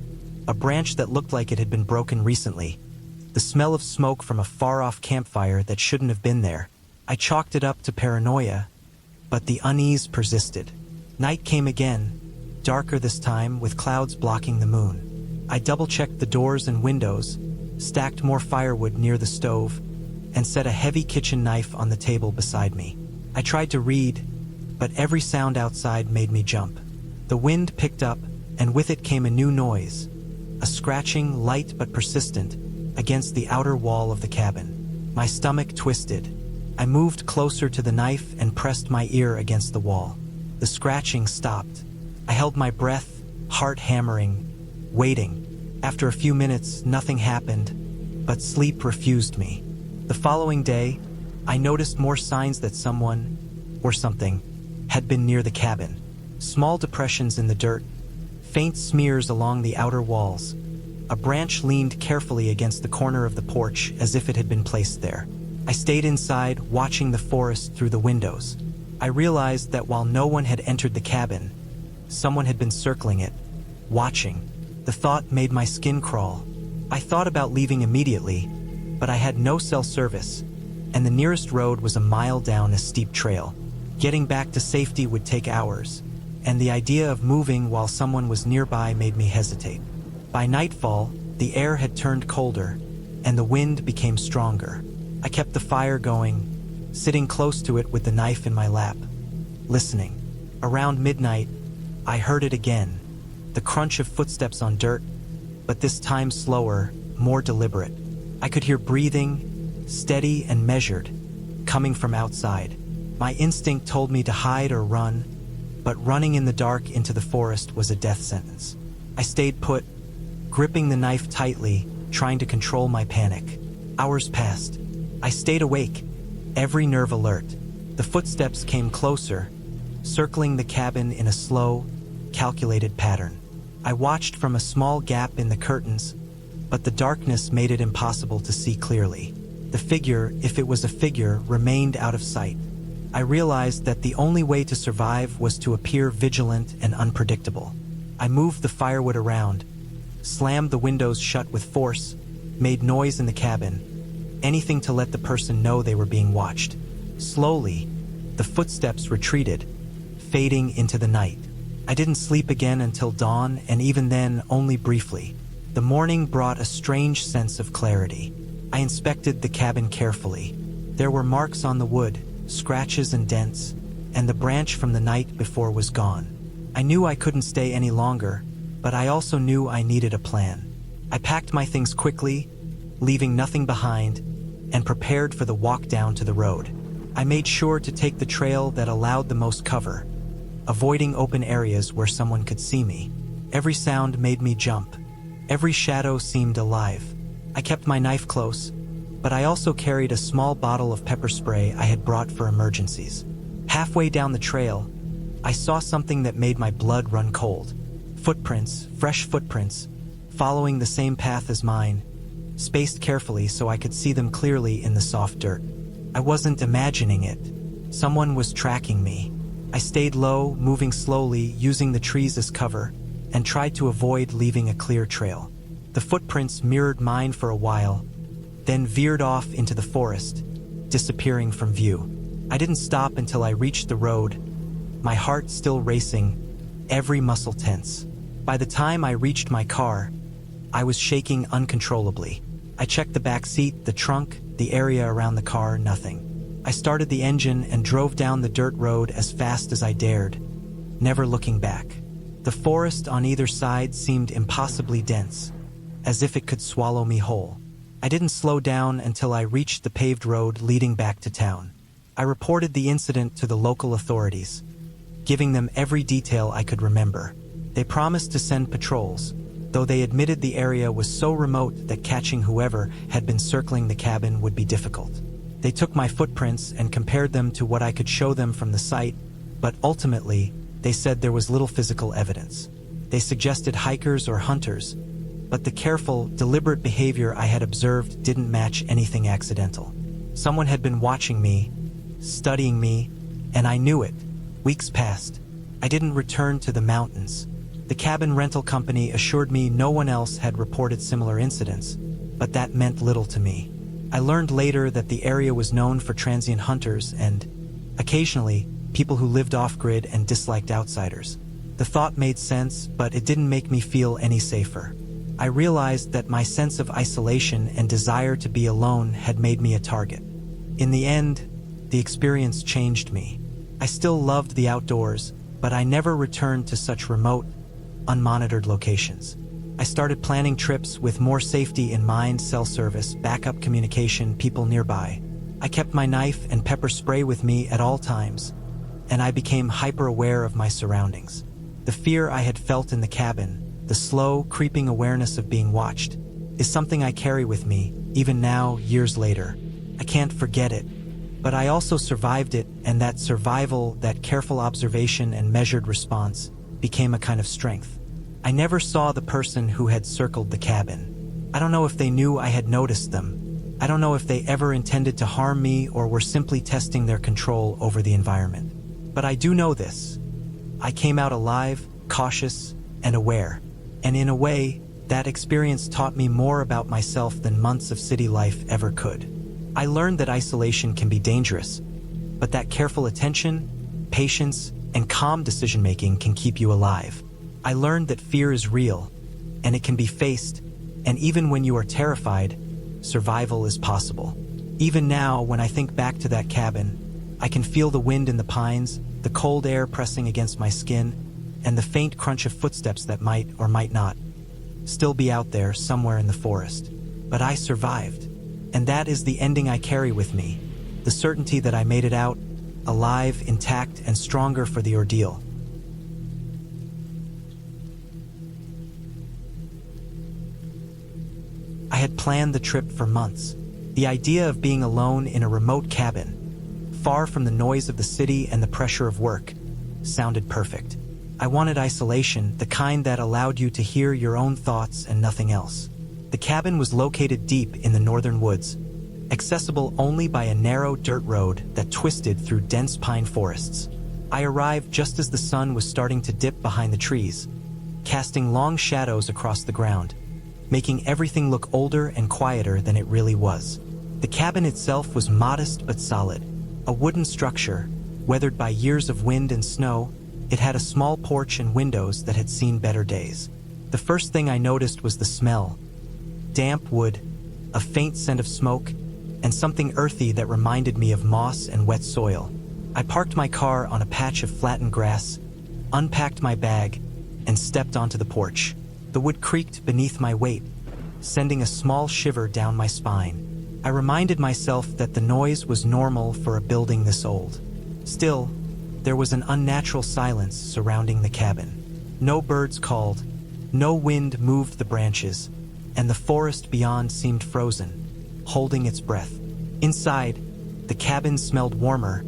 [SPEAKER 1] a branch that looked like it had been broken recently, the smell of smoke from a far-off campfire that shouldn't have been there. I chalked it up to paranoia, but the unease persisted. Night came again, darker this time, with clouds blocking the moon. I double-checked the doors and windows, stacked more firewood near the stove, and set a heavy kitchen knife on the table beside me. I tried to read, but every sound outside made me jump. The wind picked up, and with it came a new noise, a scratching, light but persistent, against the outer wall of the cabin. My stomach twisted. I moved closer to the knife and pressed my ear against the wall. The scratching stopped. I held my breath, heart hammering, waiting. After a few minutes, nothing happened, but sleep refused me. The following day, I noticed more signs that someone, or something, had been near the cabin. Small depressions in the dirt, faint smears along the outer walls. A branch leaned carefully against the corner of the porch as if it had been placed there. I stayed inside, watching the forest through the windows. I realized that while no one had entered the cabin, someone had been circling it, watching. The thought made my skin crawl. I thought about leaving immediately, but I had no cell service, and the nearest road was a mile down a steep trail. Getting back to safety would take hours, and the idea of moving while someone was nearby made me hesitate. By nightfall, the air had turned colder, and the wind became stronger. I kept the fire going, sitting close to it with the knife in my lap, listening. Around midnight, I heard it again, the crunch of footsteps on dirt, but this time slower, more deliberate. I could hear breathing, steady and measured, coming from outside. My instinct told me to hide or run, but running in the dark into the forest was a death sentence. I stayed put, gripping the knife tightly, trying to control my panic. Hours passed. I stayed awake, every nerve alert. The footsteps came closer, circling the cabin in a slow, calculated pattern. I watched from a small gap in the curtains, but the darkness made it impossible to see clearly. The figure, if it was a figure, remained out of sight. I realized that the only way to survive was to appear vigilant and unpredictable. I moved the firewood around, slammed the windows shut with force, made noise in the cabin, anything to let the person know they were being watched. Slowly, the footsteps retreated, fading into the night. I didn't sleep again until dawn, and even then, only briefly. The morning brought a strange sense of clarity. I inspected the cabin carefully. There were marks on the wood, scratches and dents, and the branch from the night before was gone. I knew I couldn't stay any longer, but I also knew I needed a plan. I packed my things quickly, leaving nothing behind, and prepared for the walk down to the road. I made sure to take the trail that allowed the most cover, avoiding open areas where someone could see me. Every sound made me jump. Every shadow seemed alive. I kept my knife close, but I also carried a small bottle of pepper spray I had brought for emergencies. Halfway down the trail, I saw something that made my blood run cold. Footprints, fresh footprints, following the same path as mine, spaced carefully so I could see them clearly in the soft dirt. I wasn't imagining it. Someone was tracking me. I stayed low, moving slowly, using the trees as cover, and tried to avoid leaving a clear trail. The footprints mirrored mine for a while, then veered off into the forest, disappearing from view. I didn't stop until I reached the road, my heart still racing, every muscle tense. By the time I reached my car, I was shaking uncontrollably. I checked the back seat, the trunk, the area around the car, nothing. I started the engine and drove down the dirt road as fast as I dared, never looking back. The forest on either side seemed impossibly dense, as if it could swallow me whole. I didn't slow down until I reached the paved road leading back to town. I reported the incident to the local authorities, giving them every detail I could remember. They promised to send patrols, though they admitted the area was so remote that catching whoever had been circling the cabin would be difficult. They took my footprints and compared them to what I could show them from the site, but ultimately, they said there was little physical evidence. They suggested hikers or hunters, but the careful, deliberate behavior I had observed didn't match anything accidental. Someone had been watching me, studying me, and I knew it. Weeks passed. I didn't return to the mountains. The cabin rental company assured me no one else had reported similar incidents, but that meant little to me. I learned later that the area was known for transient hunters and, occasionally, people who lived off-grid and disliked outsiders. The thought made sense, but it didn't make me feel any safer. I realized that my sense of isolation and desire to be alone had made me a target. In the end, the experience changed me. I still loved the outdoors, but I never returned to such remote, unmonitored locations. I started planning trips with more safety in mind: cell service, backup communication, people nearby. I kept my knife and pepper spray with me at all times, and I became hyper-aware of my surroundings. The fear I had felt in the cabin, the slow, creeping awareness of being watched, is something I carry with me, even now, years later. I can't forget it, but I also survived it, and that survival, that careful observation and measured response, became a kind of strength. I never saw the person who had circled the cabin. I don't know if they knew I had noticed them. I don't know if they ever intended to harm me or were simply testing their control over the environment. But I do know this. I came out alive, cautious, and aware. And in a way, that experience taught me more about myself than months of city life ever could. I learned that isolation can be dangerous, but that careful attention, patience, and calm decision-making can keep you alive. I learned that fear is real, and it can be faced, and even when you are terrified, survival is possible. Even now, when I think back to that cabin, I can feel the wind in the pines, the cold air pressing against my skin, and the faint crunch of footsteps that might or might not still be out there somewhere in the forest. But I survived, and that is the ending I carry with me, the certainty that I made it out, alive, intact, and stronger for the ordeal. had planned the trip for months. The idea of being alone in a remote cabin, far from the noise of the city and the pressure of work, sounded perfect. I wanted isolation, the kind that allowed you to hear your own thoughts and nothing else. The cabin was located deep in the northern woods, accessible only by a narrow dirt road that twisted through dense pine forests. I arrived just as the sun was starting to dip behind the trees, casting long shadows across the ground, making everything look older and quieter than it really was. The cabin itself was modest but solid, a wooden structure, weathered by years of wind and snow. It had a small porch and windows that had seen better days. The first thing I noticed was the smell. Damp wood, a faint scent of smoke, and something earthy that reminded me of moss and wet soil. I parked my car on a patch of flattened grass, unpacked my bag, and stepped onto the porch. The wood creaked beneath my weight, sending a small shiver down my spine. I reminded myself that the noise was normal for a building this old. Still, there was an unnatural silence surrounding the cabin. No birds called, no wind moved the branches, and the forest beyond seemed frozen, holding its breath. Inside, the cabin smelled warmer,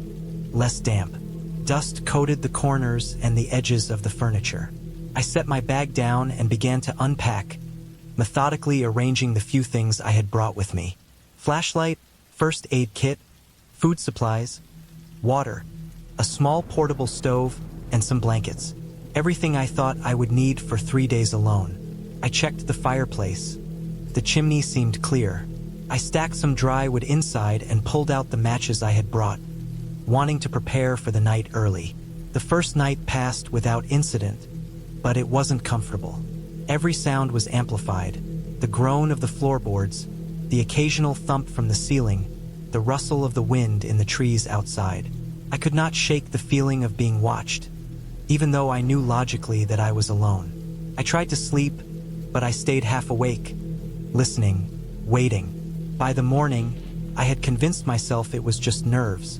[SPEAKER 1] less damp. Dust coated the corners and the edges of the furniture. I set my bag down and began to unpack, methodically arranging the few things I had brought with me. Flashlight, first aid kit, food supplies, water, a small portable stove, and some blankets. Everything I thought I would need for 3 days alone. I checked the fireplace. The chimney seemed clear. I stacked some dry wood inside and pulled out the matches I had brought, wanting to prepare for the night early. The first night passed without incident, but it wasn't comfortable. Every sound was amplified: the groan of the floorboards, the occasional thump from the ceiling, the rustle of the wind in the trees outside. I could not shake the feeling of being watched, even though I knew logically that I was alone. I tried to sleep, but I stayed half awake, listening, waiting. By the morning, I had convinced myself it was just nerves,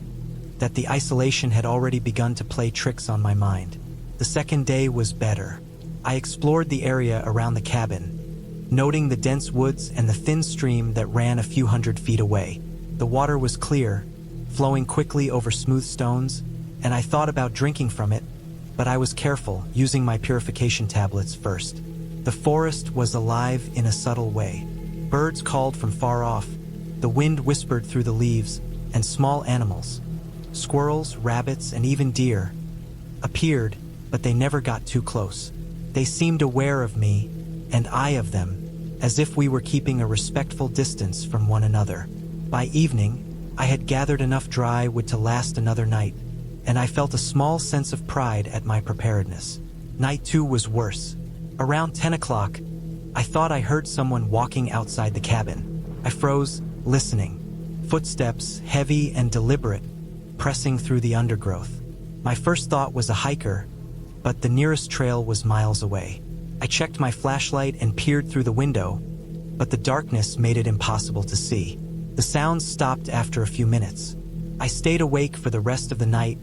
[SPEAKER 1] that the isolation had already begun to play tricks on my mind. The second day was better. I explored the area around the cabin, noting the dense woods and the thin stream that ran a few hundred feet away. The water was clear, flowing quickly over smooth stones, and I thought about drinking from it, but I was careful, using my purification tablets first. The forest was alive in a subtle way. Birds called from far off, the wind whispered through the leaves, and small animals, squirrels, rabbits, and even deer, appeared, but they never got too close. They seemed aware of me, and I of them, as if we were keeping a respectful distance from one another. By evening, I had gathered enough dry wood to last another night, and I felt a small sense of pride at my preparedness. Night 2 was worse. Around 10 o'clock, I thought I heard someone walking outside the cabin. I froze, listening. Footsteps, heavy and deliberate, pressing through the undergrowth. My first thought was a hiker, but the nearest trail was miles away. I checked my flashlight and peered through the window, but the darkness made it impossible to see. The sounds stopped after a few minutes. I stayed awake for the rest of the night,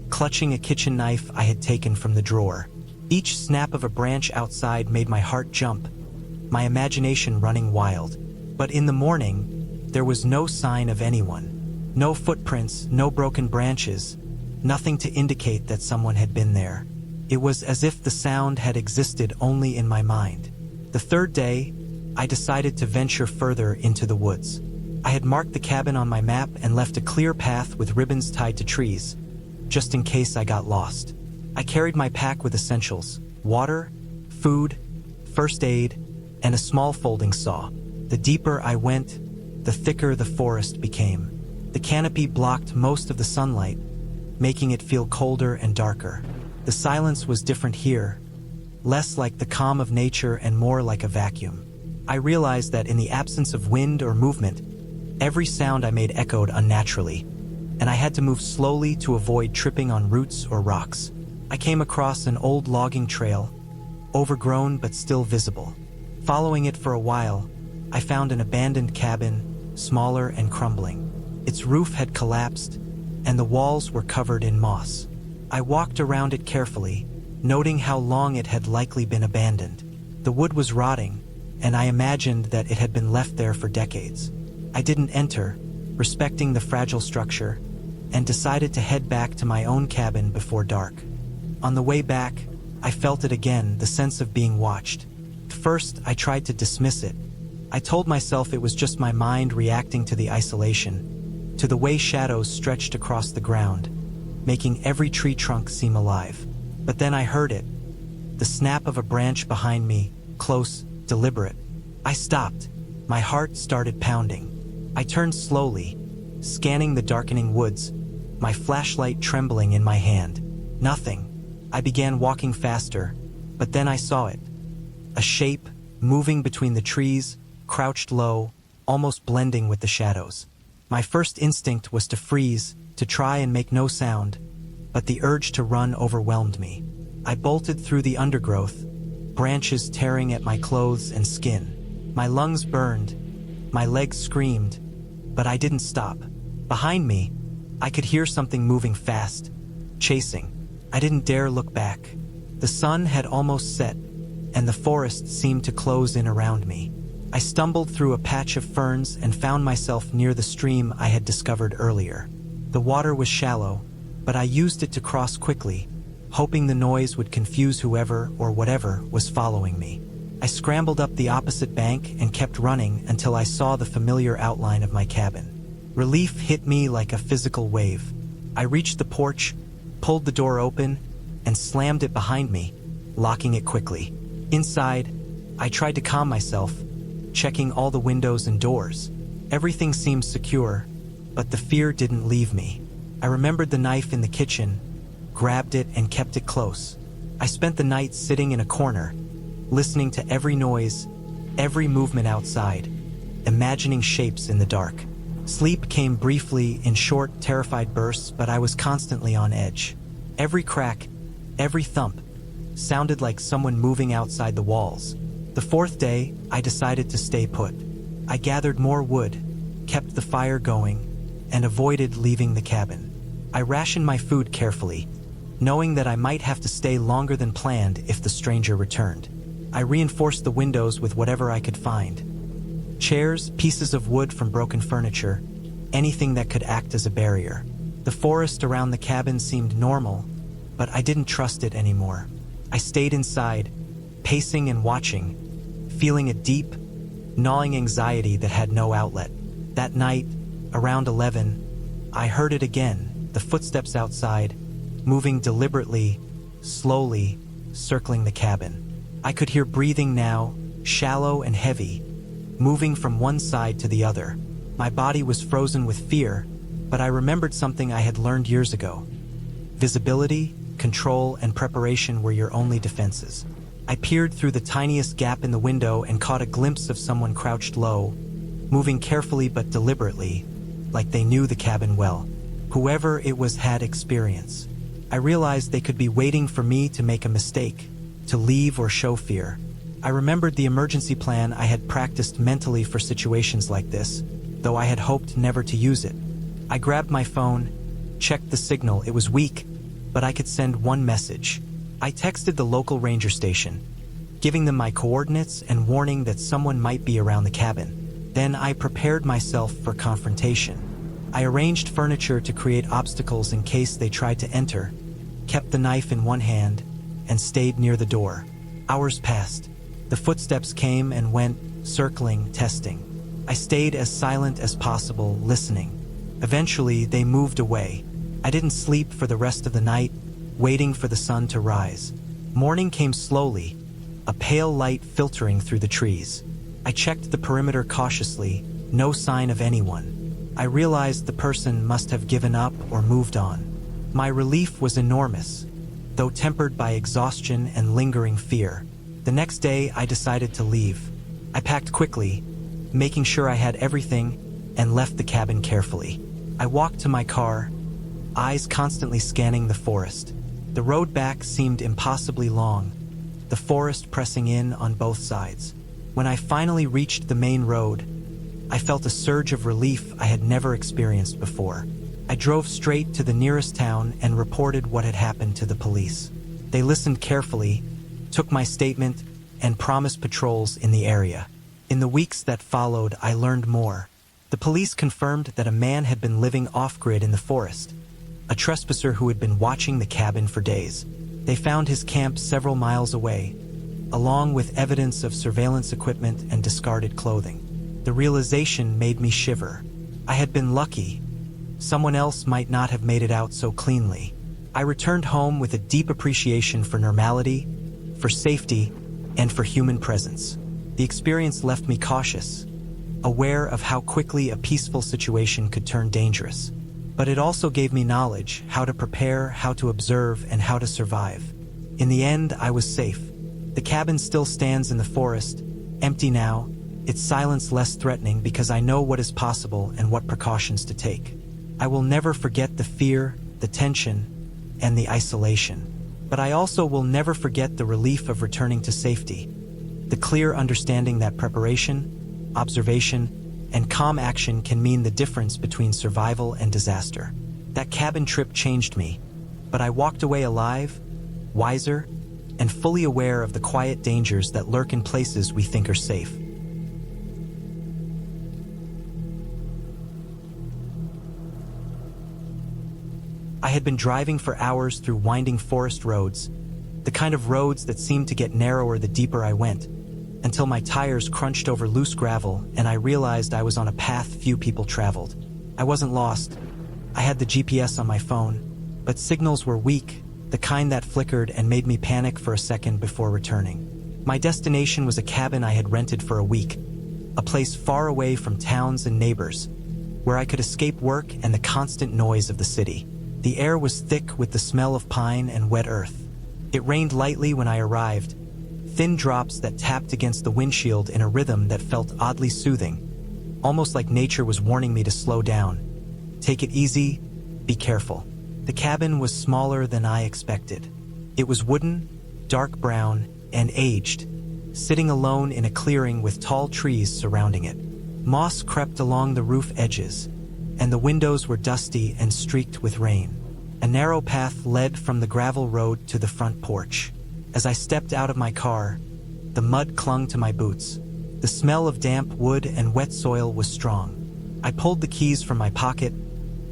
[SPEAKER 1] clutching a kitchen knife I had taken from the drawer. Each snap of a branch outside made my heart jump, my imagination running wild. But in the morning, there was no sign of anyone. No footprints, no broken branches, nothing to indicate that someone had been there. It was as if the sound had existed only in my mind. The third day, I decided to venture further into the woods. I had marked the cabin on my map and left a clear path with ribbons tied to trees, just in case I got lost. I carried my pack with essentials: water, food, first aid, and a small folding saw. The deeper I went, the thicker the forest became. The canopy blocked most of the sunlight, making it feel colder and darker. The silence was different here, less like the calm of nature and more like a vacuum. I realized that in the absence of wind or movement, every sound I made echoed unnaturally, and I had to move slowly to avoid tripping on roots or rocks. I came across an old logging trail, overgrown but still visible. Following it for a while, I found an abandoned cabin, smaller and crumbling. Its roof had collapsed, and the walls were covered in moss. I walked around it carefully, noting how long it had likely been abandoned. The wood was rotting, and I imagined that it had been left there for decades. I didn't enter, respecting the fragile structure, and decided to head back to my own cabin before dark. On the way back, I felt it again, the sense of being watched. At first, I tried to dismiss it. I told myself it was just my mind reacting to the isolation, to the way shadows stretched across the ground, making every tree trunk seem alive. But then I heard it, the snap of a branch behind me, close, deliberate. I stopped. My heart started pounding. I turned slowly, scanning the darkening woods, my flashlight trembling in my hand. Nothing. I began walking faster, but then I saw it. A shape, moving between the trees, crouched low, almost blending with the shadows. My first instinct was to freeze, to try and make no sound, but the urge to run overwhelmed me. I bolted through the undergrowth, branches tearing at my clothes and skin. My lungs burned, my legs screamed, but I didn't stop. Behind me, I could hear something moving fast, chasing. I didn't dare look back. The sun had almost set, and the forest seemed to close in around me. I stumbled through a patch of ferns and found myself near the stream I had discovered earlier. The water was shallow, but I used it to cross quickly, hoping the noise would confuse whoever or whatever was following me. I scrambled up the opposite bank and kept running until I saw the familiar outline of my cabin. Relief hit me like a physical wave. I reached the porch, pulled the door open, and slammed it behind me, locking it quickly. Inside, I tried to calm myself, checking all the windows and doors. Everything seemed secure, but the fear didn't leave me. I remembered the knife in the kitchen, grabbed it and kept it close. I spent the night sitting in a corner, listening to every noise, every movement outside, imagining shapes in the dark. Sleep came briefly in short, terrified bursts, but I was constantly on edge. Every crack, every thump, sounded like someone moving outside the walls. The fourth day, I decided to stay put. I gathered more wood, kept the fire going, and avoided leaving the cabin. I rationed my food carefully, knowing that I might have to stay longer than planned if the stranger returned. I reinforced the windows with whatever I could find. Chairs, pieces of wood from broken furniture, anything that could act as a barrier. The forest around the cabin seemed normal, but I didn't trust it anymore. I stayed inside, pacing and watching, feeling a deep, gnawing anxiety that had no outlet. That night, around 11, I heard it again, the footsteps outside, moving deliberately, slowly, circling the cabin. I could hear breathing now, shallow and heavy, moving from one side to the other. My body was frozen with fear, but I remembered something I had learned years ago. Visibility, control, and preparation were your only defenses. I peered through the tiniest gap in the window and caught a glimpse of someone crouched low, moving carefully but deliberately, like they knew the cabin well. Whoever it was had experience. I realized they could be waiting for me to make a mistake, to leave or show fear. I remembered the emergency plan I had practiced mentally for situations like this, though I had hoped never to use it. I grabbed my phone, checked the signal. It was weak, but I could send one message. I texted the local ranger station, giving them my coordinates and warning that someone might be around the cabin. Then I prepared myself for confrontation. I arranged furniture to create obstacles in case they tried to enter, kept the knife in one hand, and stayed near the door. Hours passed. The footsteps came and went, circling, testing. I stayed as silent as possible, listening. Eventually, they moved away. I didn't sleep for the rest of the night, waiting for the sun to rise. Morning came slowly, a pale light filtering through the trees. I checked the perimeter cautiously, no sign of anyone. I realized the person must have given up or moved on. My relief was enormous, though tempered by exhaustion and lingering fear. The next day, I decided to leave. I packed quickly, making sure I had everything, and left the cabin carefully. I walked to my car, eyes constantly scanning the forest. The road back seemed impossibly long, the forest pressing in on both sides. When I finally reached the main road, I felt a surge of relief I had never experienced before. I drove straight to the nearest town and reported what had happened to the police. They listened carefully, took my statement, and promised patrols in the area. In the weeks that followed, I learned more. The police confirmed that a man had been living off-grid in the forest, a trespasser who had been watching the cabin for days. They found his camp several miles away, along with evidence of surveillance equipment and discarded clothing. The realization made me shiver. I had been lucky. Someone else might not have made it out so cleanly. I returned home with a deep appreciation for normality, for safety, and for human presence. The experience left me cautious, aware of how quickly a peaceful situation could turn dangerous. But it also gave me knowledge, how to prepare, how to observe, and how to survive. In the end, I was safe. The cabin still stands in the forest, empty now, its silence less threatening because I know what is possible and what precautions to take. I will never forget the fear, the tension, and the isolation. But I also will never forget the relief of returning to safety, the clear understanding that preparation, observation, and calm action can mean the difference between survival and disaster. That cabin trip changed me, but I walked away alive, wiser, and fully aware of the quiet dangers that lurk in places we think are safe. I had been driving for hours through winding forest roads, the kind of roads that seemed to get narrower the deeper I went, until my tires crunched over loose gravel and I realized I was on a path few people traveled. I wasn't lost. I had the GPS on my phone, but signals were weak, the kind that flickered and made me panic for a second before returning. My destination was a cabin I had rented for a week, a place far away from towns and neighbors, where I could escape work and the constant noise of the city. The air was thick with the smell of pine and wet earth. It rained lightly when I arrived, thin drops that tapped against the windshield in a rhythm that felt oddly soothing, almost like nature was warning me to slow down. Take it easy, be careful. The cabin was smaller than I expected. It was wooden, dark brown, and aged, sitting alone in a clearing with tall trees surrounding it. Moss crept along the roof edges, and the windows were dusty and streaked with rain. A narrow path led from the gravel road to the front porch. As I stepped out of my car, the mud clung to my boots. The smell of damp wood and wet soil was strong. I pulled the keys from my pocket,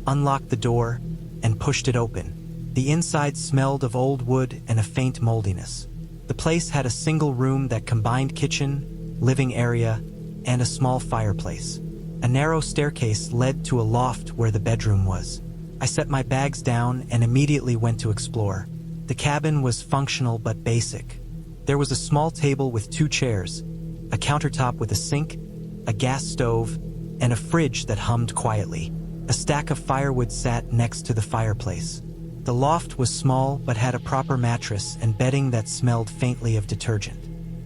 [SPEAKER 1] unlocked the door, and pushed it open. The inside smelled of old wood and a faint moldiness. The place had a single room that combined kitchen, living area, and a small fireplace. A narrow staircase led to a loft where the bedroom was. I set my bags down and immediately went to explore. The cabin was functional but basic. There was a small table with 2 chairs, a countertop with a sink, a gas stove, and a fridge that hummed quietly. A stack of firewood sat next to the fireplace. The loft was small but had a proper mattress and bedding that smelled faintly of detergent.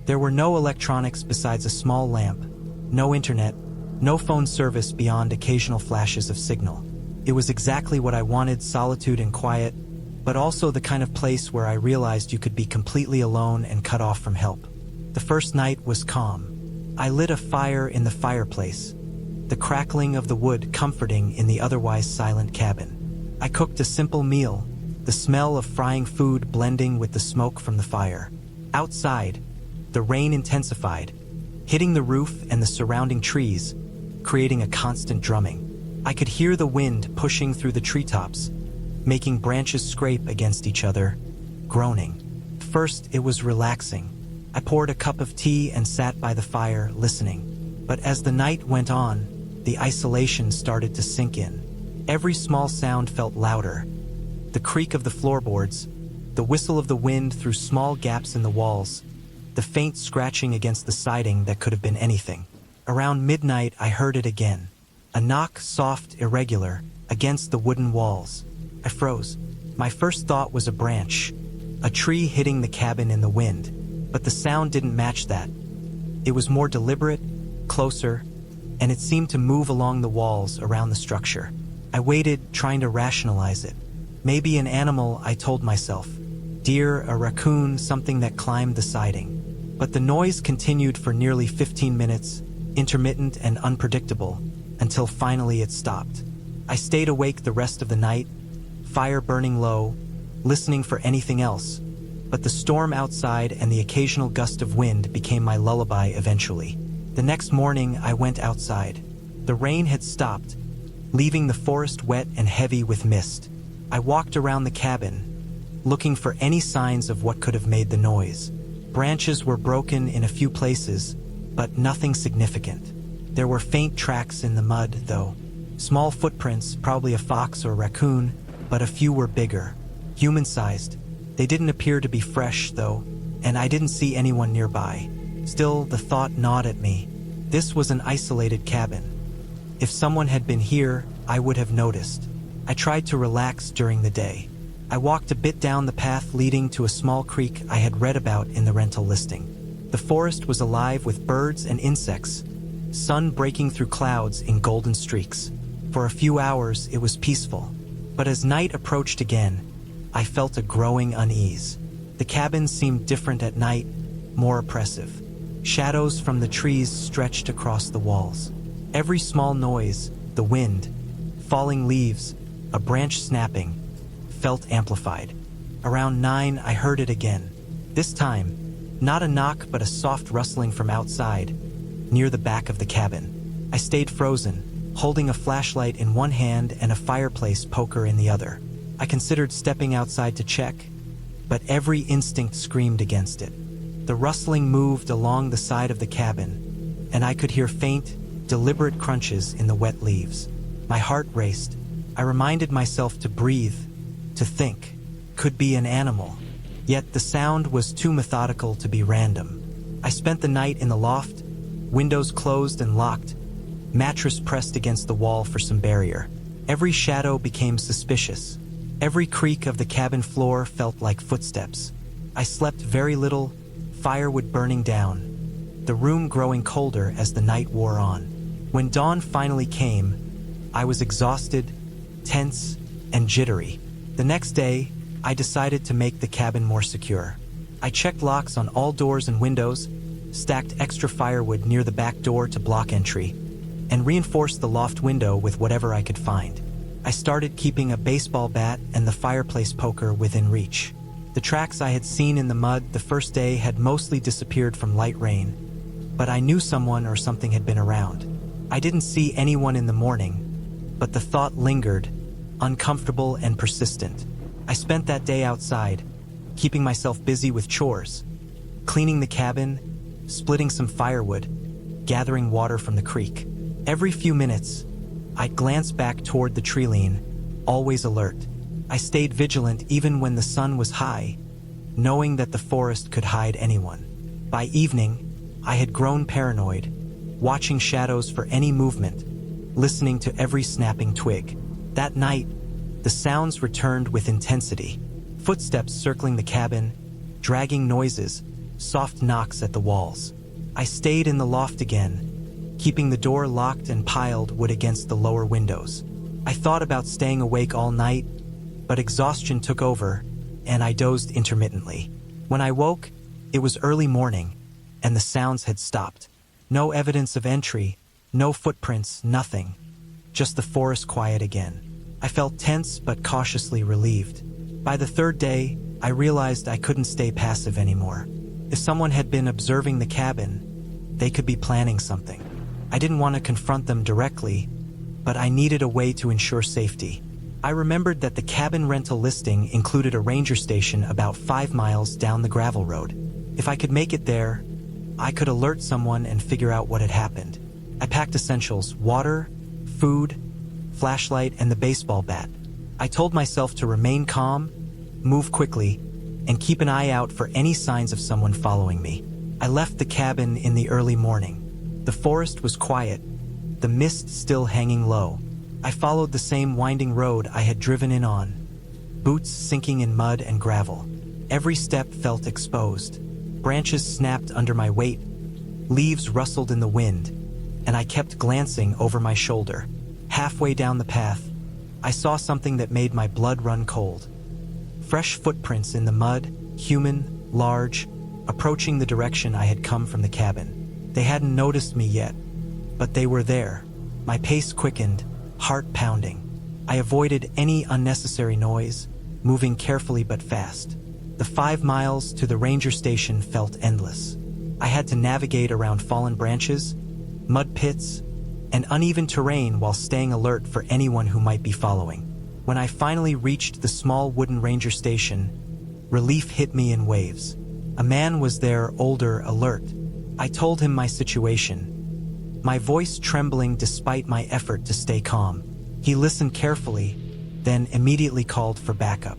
[SPEAKER 1] There were no electronics besides a small lamp, no internet, no phone service beyond occasional flashes of signal. It was exactly what I wanted, solitude and quiet, but also the kind of place where I realized you could be completely alone and cut off from help. The first night was calm. I lit a fire in the fireplace, the crackling of the wood comforting in the otherwise silent cabin. I cooked a simple meal, the smell of frying food blending with the smoke from the fire. Outside, the rain intensified, hitting the roof and the surrounding trees, creating a constant drumming. I could hear the wind pushing through the treetops, making branches scrape against each other, groaning. First, it was relaxing. I poured a cup of tea and sat by the fire, listening. But as the night went on, the isolation started to sink in. Every small sound felt louder. The creak of the floorboards, the whistle of the wind through small gaps in the walls, the faint scratching against the siding that could have been anything. Around midnight, I heard it again. A knock, soft, irregular, against the wooden walls. I froze. My first thought was a branch, a tree hitting the cabin in the wind, but the sound didn't match that. It was more deliberate, closer, and it seemed to move along the walls around the structure. I waited, trying to rationalize it. Maybe an animal, I told myself. Deer, a raccoon, something that climbed the siding. But the noise continued for nearly 15 minutes, intermittent and unpredictable, until finally it stopped. I stayed awake the rest of the night, fire burning low, listening for anything else, but the storm outside and the occasional gust of wind became my lullaby eventually. The next morning, I went outside. The rain had stopped, leaving the forest wet and heavy with mist. I walked around the cabin, looking for any signs of what could have made the noise. Branches were broken in a few places, but nothing significant. There were faint tracks in the mud, though. Small footprints, probably a fox or raccoon, but a few were bigger, human-sized. They didn't appear to be fresh, though, and I didn't see anyone nearby. Still, the thought gnawed at me. This was an isolated cabin. If someone had been here, I would have noticed. I tried to relax during the day. I walked a bit down the path leading to a small creek I had read about in the rental listing. The forest was alive with birds and insects, sun breaking through clouds in golden streaks. For a few hours, it was peaceful. But as night approached again, I felt a growing unease. The cabin seemed different at night, more oppressive. Shadows from the trees stretched across the walls. Every small noise, the wind, falling leaves, a branch snapping, felt amplified. Around 9, I heard it again. This time, not a knock but a soft rustling from outside, near the back of the cabin. I stayed frozen, holding a flashlight in one hand and a fireplace poker in the other. I considered stepping outside to check, but every instinct screamed against it. The rustling moved along the side of the cabin, and I could hear faint, deliberate crunches in the wet leaves. My heart raced. I reminded myself to breathe, to think. Could be an animal. Yet the sound was too methodical to be random. I spent the night in the loft, windows closed and locked, mattress pressed against the wall for some barrier. Every shadow became suspicious. Every creak of the cabin floor felt like footsteps. I slept very little, firewood burning down, the room growing colder as the night wore on. When dawn finally came, I was exhausted, tense, and jittery. The next day, I decided to make the cabin more secure. I checked locks on all doors and windows, stacked extra firewood near the back door to block entry, and reinforced the loft window with whatever I could find. I started keeping a baseball bat and the fireplace poker within reach. The tracks I had seen in the mud the first day had mostly disappeared from light rain, but I knew someone or something had been around. I didn't see anyone in the morning, but the thought lingered, uncomfortable and persistent. I spent that day outside, keeping myself busy with chores, cleaning the cabin, splitting some firewood, gathering water from the creek. Every few minutes, I'd glance back toward the treeline, always alert. I stayed vigilant even when the sun was high, knowing that the forest could hide anyone. By evening, I had grown paranoid, watching shadows for any movement, listening to every snapping twig. That night, the sounds returned with intensity. Footsteps circling the cabin, dragging noises, soft knocks at the walls. I stayed in the loft again, keeping the door locked and piled wood against the lower windows. I thought about staying awake all night, but exhaustion took over, and I dozed intermittently. When I woke, it was early morning, and the sounds had stopped. No evidence of entry, no footprints, nothing. Just the forest quiet again. I felt tense but cautiously relieved. By the third day, I realized I couldn't stay passive anymore. If someone had been observing the cabin, they could be planning something. I didn't want to confront them directly, but I needed a way to ensure safety. I remembered that the cabin rental listing included a ranger station about 5 miles down the gravel road. If I could make it there, I could alert someone and figure out what had happened. I packed essentials: water, food, flashlight, and the baseball bat. I told myself to remain calm, move quickly, and keep an eye out for any signs of someone following me. I left the cabin in the early morning. The forest was quiet, the mist still hanging low. I followed the same winding road I had driven in on, boots sinking in mud and gravel. Every step felt exposed. Branches snapped under my weight, leaves rustled in the wind, and I kept glancing over my shoulder. Halfway down the path, I saw something that made my blood run cold. Fresh footprints in the mud, human, large, approaching the direction I had come from the cabin. They hadn't noticed me yet, but they were there. My pace quickened, heart pounding. I avoided any unnecessary noise, moving carefully but fast. The 5 miles to the ranger station felt endless. I had to navigate around fallen branches, mud pits, and uneven terrain while staying alert for anyone who might be following. When I finally reached the small wooden ranger station, relief hit me in waves. A man was there, older, alert. I told him my situation, my voice trembling despite my effort to stay calm. He listened carefully, then immediately called for backup.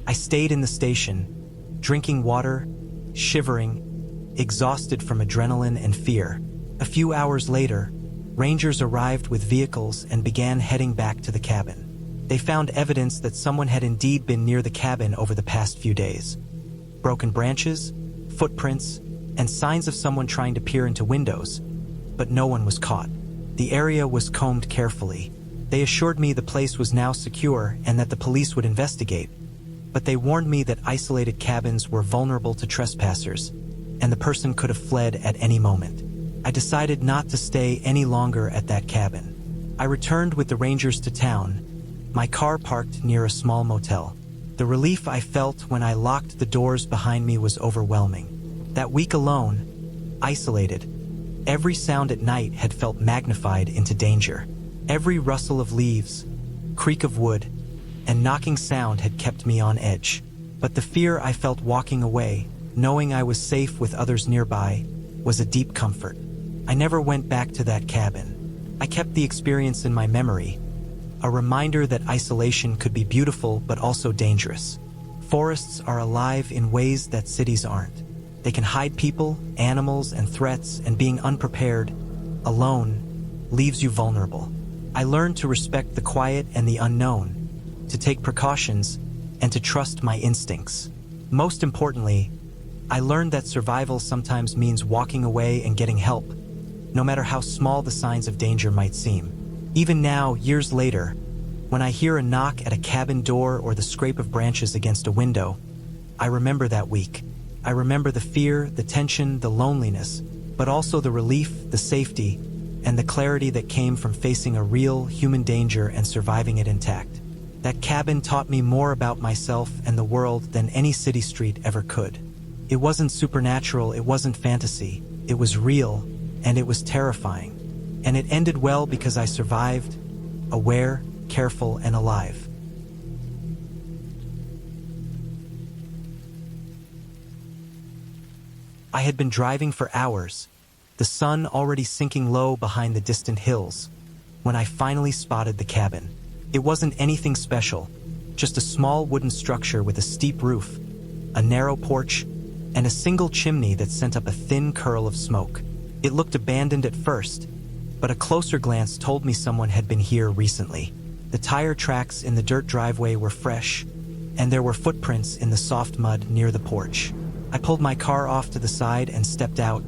[SPEAKER 1] I stayed in the station, drinking water, shivering, exhausted from adrenaline and fear. A few hours later, rangers arrived with vehicles and began heading back to the cabin. They found evidence that someone had indeed been near the cabin over the past few days. Broken branches, footprints, and signs of someone trying to peer into windows, but no one was caught. The area was combed carefully. They assured me the place was now secure and that the police would investigate, but they warned me that isolated cabins were vulnerable to trespassers, and the person could have fled at any moment. I decided not to stay any longer at that cabin. I returned with the rangers to town, my car parked near a small motel. The relief I felt when I locked the doors behind me was overwhelming. That week alone, isolated, every sound at night had felt magnified into danger. Every rustle of leaves, creak of wood, and knocking sound had kept me on edge. But the fear I felt walking away, knowing I was safe with others nearby, was a deep comfort. I never went back to that cabin. I kept the experience in my memory, a reminder that isolation could be beautiful but also dangerous. Forests are alive in ways that cities aren't. They can hide people, animals, and threats, and being unprepared, alone, leaves you vulnerable. I learned to respect the quiet and the unknown, to take precautions, and to trust my instincts. Most importantly, I learned that survival sometimes means walking away and getting help, no matter how small the signs of danger might seem. Even now, years later, when I hear a knock at a cabin door or the scrape of branches against a window, I remember that week. I remember the fear, the tension, the loneliness, but also the relief, the safety, and the clarity that came from facing a real human danger and surviving it intact. That cabin taught me more about myself and the world than any city street ever could. It wasn't supernatural, it wasn't fantasy, it was real, and it was terrifying. And it ended well because I survived, aware, careful, and alive. I had been driving for hours, the sun already sinking low behind the distant hills, when I finally spotted the cabin. It wasn't anything special, just a small wooden structure with a steep roof, a narrow porch, and a single chimney that sent up a thin curl of smoke. It looked abandoned at first, but a closer glance told me someone had been here recently. The tire tracks in the dirt driveway were fresh, and there were footprints in the soft mud near the porch. I pulled my car off to the side and stepped out,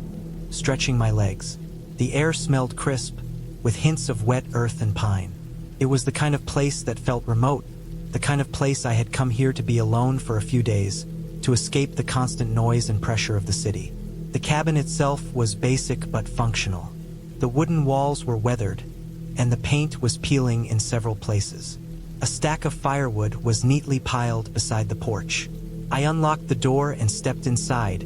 [SPEAKER 1] stretching my legs. The air smelled crisp, with hints of wet earth and pine. It was the kind of place that felt remote, the kind of place I had come here to be alone for a few days, to escape the constant noise and pressure of the city. The cabin itself was basic but functional. The wooden walls were weathered, and the paint was peeling in several places. A stack of firewood was neatly piled beside the porch. I unlocked the door and stepped inside,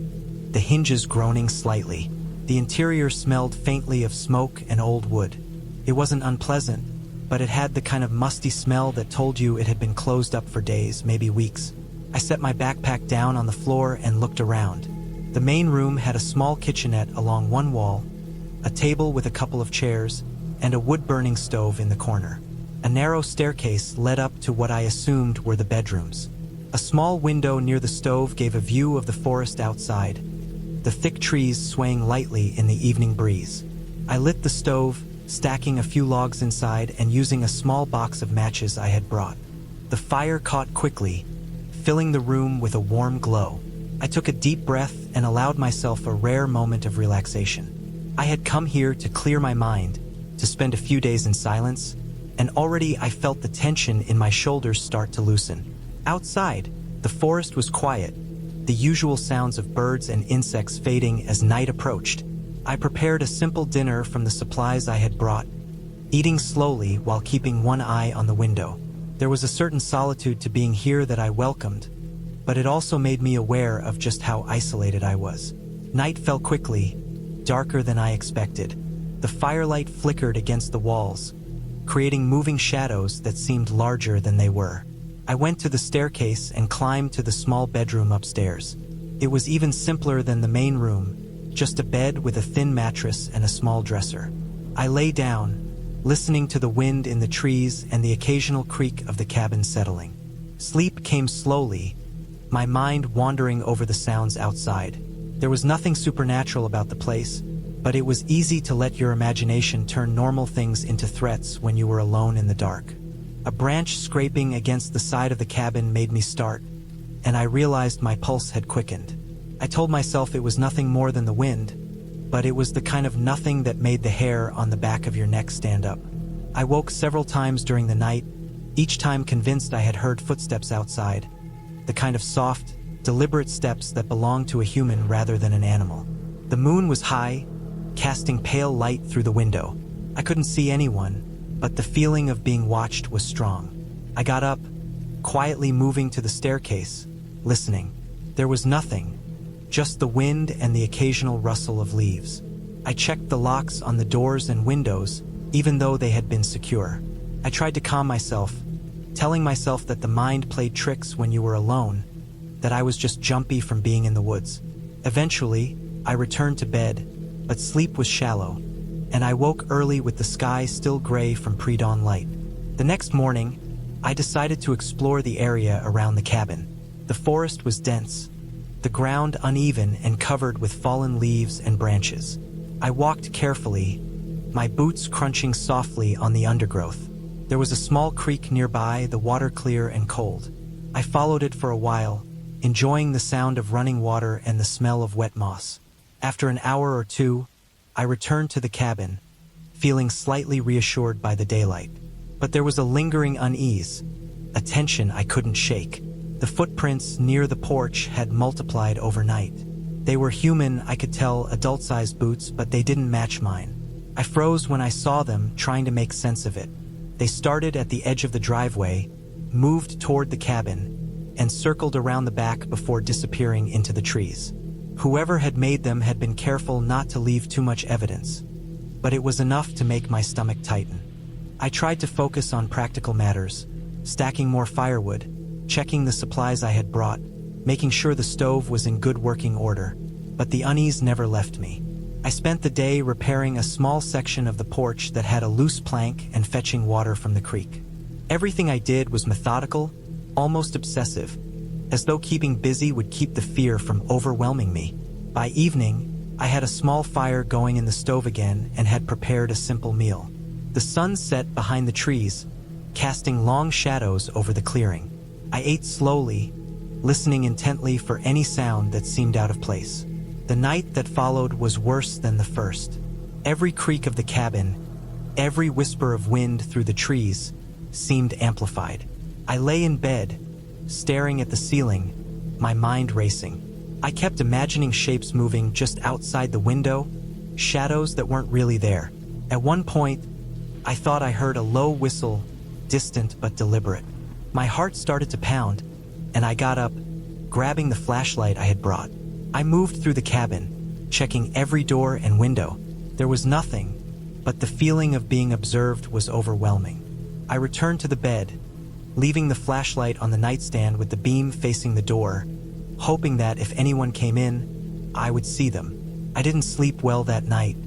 [SPEAKER 1] the hinges groaning slightly. The interior smelled faintly of smoke and old wood. It wasn't unpleasant, but it had the kind of musty smell that told you it had been closed up for days, maybe weeks. I set my backpack down on the floor and looked around. The main room had a small kitchenette along one wall, a table with a couple of chairs, and a wood-burning stove in the corner. A narrow staircase led up to what I assumed were the bedrooms. A small window near the stove gave a view of the forest outside, the thick trees swaying lightly in the evening breeze. I lit the stove, stacking a few logs inside and using a small box of matches I had brought. The fire caught quickly, filling the room with a warm glow. I took a deep breath and allowed myself a rare moment of relaxation. I had come here to clear my mind, to spend a few days in silence, and already I felt the tension in my shoulders start to loosen. Outside, the forest was quiet, the usual sounds of birds and insects fading as night approached. I prepared a simple dinner from the supplies I had brought, eating slowly while keeping one eye on the window. There was a certain solitude to being here that I welcomed, but it also made me aware of just how isolated I was. Night fell quickly, darker than I expected. The firelight flickered against the walls, creating moving shadows that seemed larger than they were. I went to the staircase and climbed to the small bedroom upstairs. It was even simpler than the main room, just a bed with a thin mattress and a small dresser. I lay down, listening to the wind in the trees and the occasional creak of the cabin settling. Sleep came slowly, my mind wandering over the sounds outside. There was nothing supernatural about the place, but it was easy to let your imagination turn normal things into threats when you were alone in the dark. A branch scraping against the side of the cabin made me start, and I realized my pulse had quickened. I told myself it was nothing more than the wind, but it was the kind of nothing that made the hair on the back of your neck stand up. I woke several times during the night, each time convinced I had heard footsteps outside, the kind of soft, deliberate steps that belong to a human rather than an animal. The moon was high, casting pale light through the window. I couldn't see anyone, but the feeling of being watched was strong. I got up, quietly moving to the staircase, listening. There was nothing, just the wind and the occasional rustle of leaves. I checked the locks on the doors and windows, even though they had been secure. I tried to calm myself, telling myself that the mind played tricks when you were alone, that I was just jumpy from being in the woods. Eventually, I returned to bed, but sleep was shallow, and I woke early with the sky still gray from pre-dawn light. The next morning, I decided to explore the area around the cabin. The forest was dense, the ground uneven and covered with fallen leaves and branches. I walked carefully, my boots crunching softly on the undergrowth. There was a small creek nearby, the water clear and cold. I followed it for a while, enjoying the sound of running water and the smell of wet moss. After an hour or two, I returned to the cabin, feeling slightly reassured by the daylight. But there was a lingering unease, a tension I couldn't shake. The footprints near the porch had multiplied overnight. They were human, I could tell, adult-sized boots, but they didn't match mine. I froze when I saw them, trying to make sense of it. They started at the edge of the driveway, moved toward the cabin, and circled around the back before disappearing into the trees. Whoever had made them had been careful not to leave too much evidence, but it was enough to make my stomach tighten. I tried to focus on practical matters, stacking more firewood, checking the supplies I had brought, making sure the stove was in good working order, but the unease never left me. I spent the day repairing a small section of the porch that had a loose plank and fetching water from the creek. Everything I did was methodical, almost obsessive, as though keeping busy would keep the fear from overwhelming me. By evening, I had a small fire going in the stove again and had prepared a simple meal. The sun set behind the trees, casting long shadows over the clearing. I ate slowly, listening intently for any sound that seemed out of place. The night that followed was worse than the first. Every creak of the cabin, every whisper of wind through the trees, seemed amplified. I lay in bed, staring at the ceiling, my mind racing. I kept imagining shapes moving just outside the window, shadows that weren't really there. At one point, I thought I heard a low whistle, distant but deliberate. My heart started to pound, and I got up, grabbing the flashlight I had brought. I moved through the cabin, checking every door and window. There was nothing, but the feeling of being observed was overwhelming. I returned to the bed, leaving the flashlight on the nightstand with the beam facing the door, hoping that if anyone came in, I would see them. I didn't sleep well that night.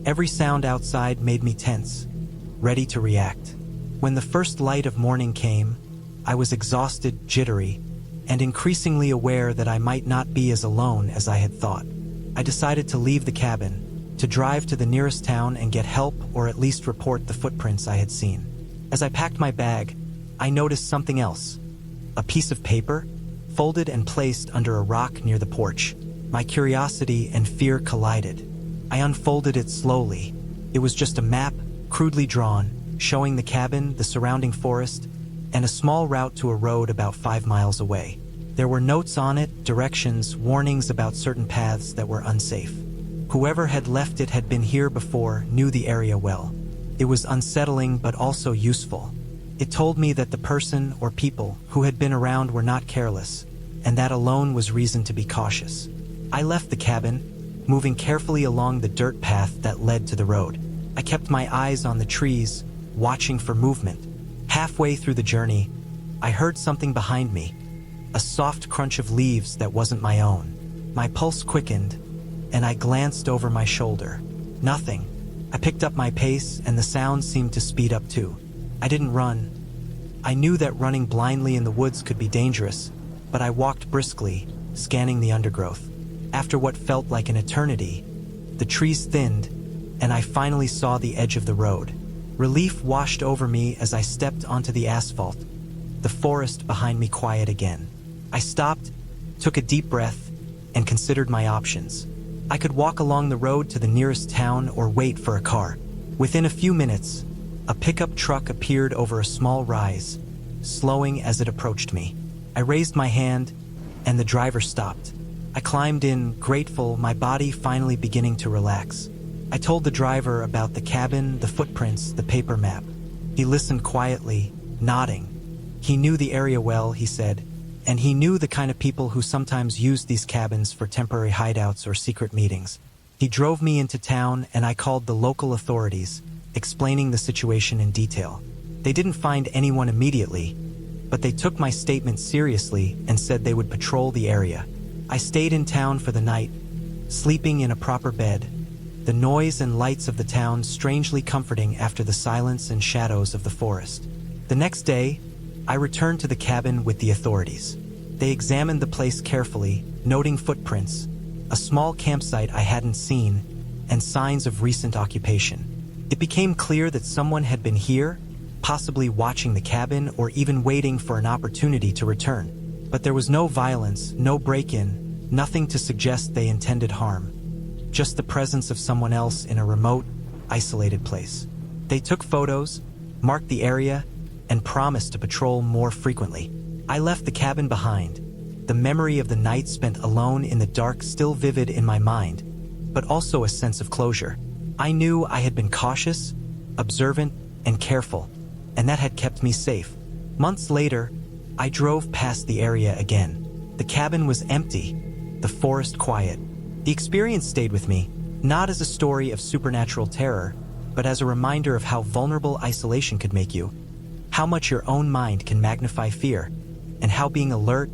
[SPEAKER 1] Every sound outside made me tense, ready to react. When the first light of morning came, I was exhausted, jittery, and increasingly aware that I might not be as alone as I had thought. I decided to leave the cabin, to drive to the nearest town and get help or at least report the footprints I had seen. As I packed my bag, I noticed something else. A piece of paper, folded and placed under a rock near the porch. My curiosity and fear collided. I unfolded it slowly. It was just a map, crudely drawn, showing the cabin, the surrounding forest, and a small route to a road about 5 miles away. There were notes on it, directions, warnings about certain paths that were unsafe. Whoever had left it had been here before, knew the area well. It was unsettling but also useful. It told me that the person or people who had been around were not careless, and that alone was reason to be cautious. I left the cabin, moving carefully along the dirt path that led to the road. I kept my eyes on the trees, watching for movement. Halfway through the journey, I heard something behind me, a soft crunch of leaves that wasn't my own. My pulse quickened, and I glanced over my shoulder. Nothing. I picked up my pace, and the sound seemed to speed up too. I didn't run. I knew that running blindly in the woods could be dangerous, but I walked briskly, scanning the undergrowth. After what felt like an eternity, the trees thinned, and I finally saw the edge of the road. Relief washed over me as I stepped onto the asphalt, the forest behind me quiet again. I stopped, took a deep breath, and considered my options. I could walk along the road to the nearest town or wait for a car. Within a few minutes, a pickup truck appeared over a small rise, slowing as it approached me. I raised my hand, and the driver stopped. I climbed in, grateful, my body finally beginning to relax. I told the driver about the cabin, the footprints, the paper map. He listened quietly, nodding. He knew the area well, he said, and he knew the kind of people who sometimes used these cabins for temporary hideouts or secret meetings. He drove me into town, and I called the local authorities, explaining the situation in detail. They didn't find anyone immediately, but they took my statement seriously and said they would patrol the area. I stayed in town for the night, sleeping in a proper bed, the noise and lights of the town strangely comforting after the silence and shadows of the forest. The next day, I returned to the cabin with the authorities. They examined the place carefully, noting footprints, a small campsite I hadn't seen, and signs of recent occupation. It became clear that someone had been here, possibly watching the cabin or even waiting for an opportunity to return. But there was no violence, no break-in, nothing to suggest they intended harm. Just the presence of someone else in a remote, isolated place. They took photos, marked the area, and promised to patrol more frequently. I left the cabin behind, the memory of the night spent alone in the dark still vivid in my mind, but also a sense of closure. I knew I had been cautious, observant, and careful, and that had kept me safe. Months later, I drove past the area again. The cabin was empty, the forest quiet. The experience stayed with me, not as a story of supernatural terror, but as a reminder of how vulnerable isolation could make you, how much your own mind can magnify fear, and how being alert,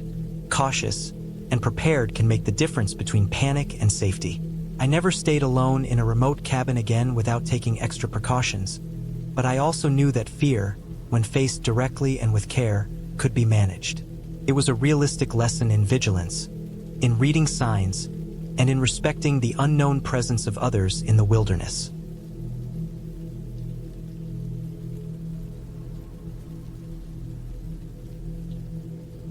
[SPEAKER 1] cautious, and prepared can make the difference between panic and safety. I never stayed alone in a remote cabin again without taking extra precautions, but I also knew that fear, when faced directly and with care, could be managed. It was a realistic lesson in vigilance, in reading signs, and in respecting the unknown presence of others in the wilderness.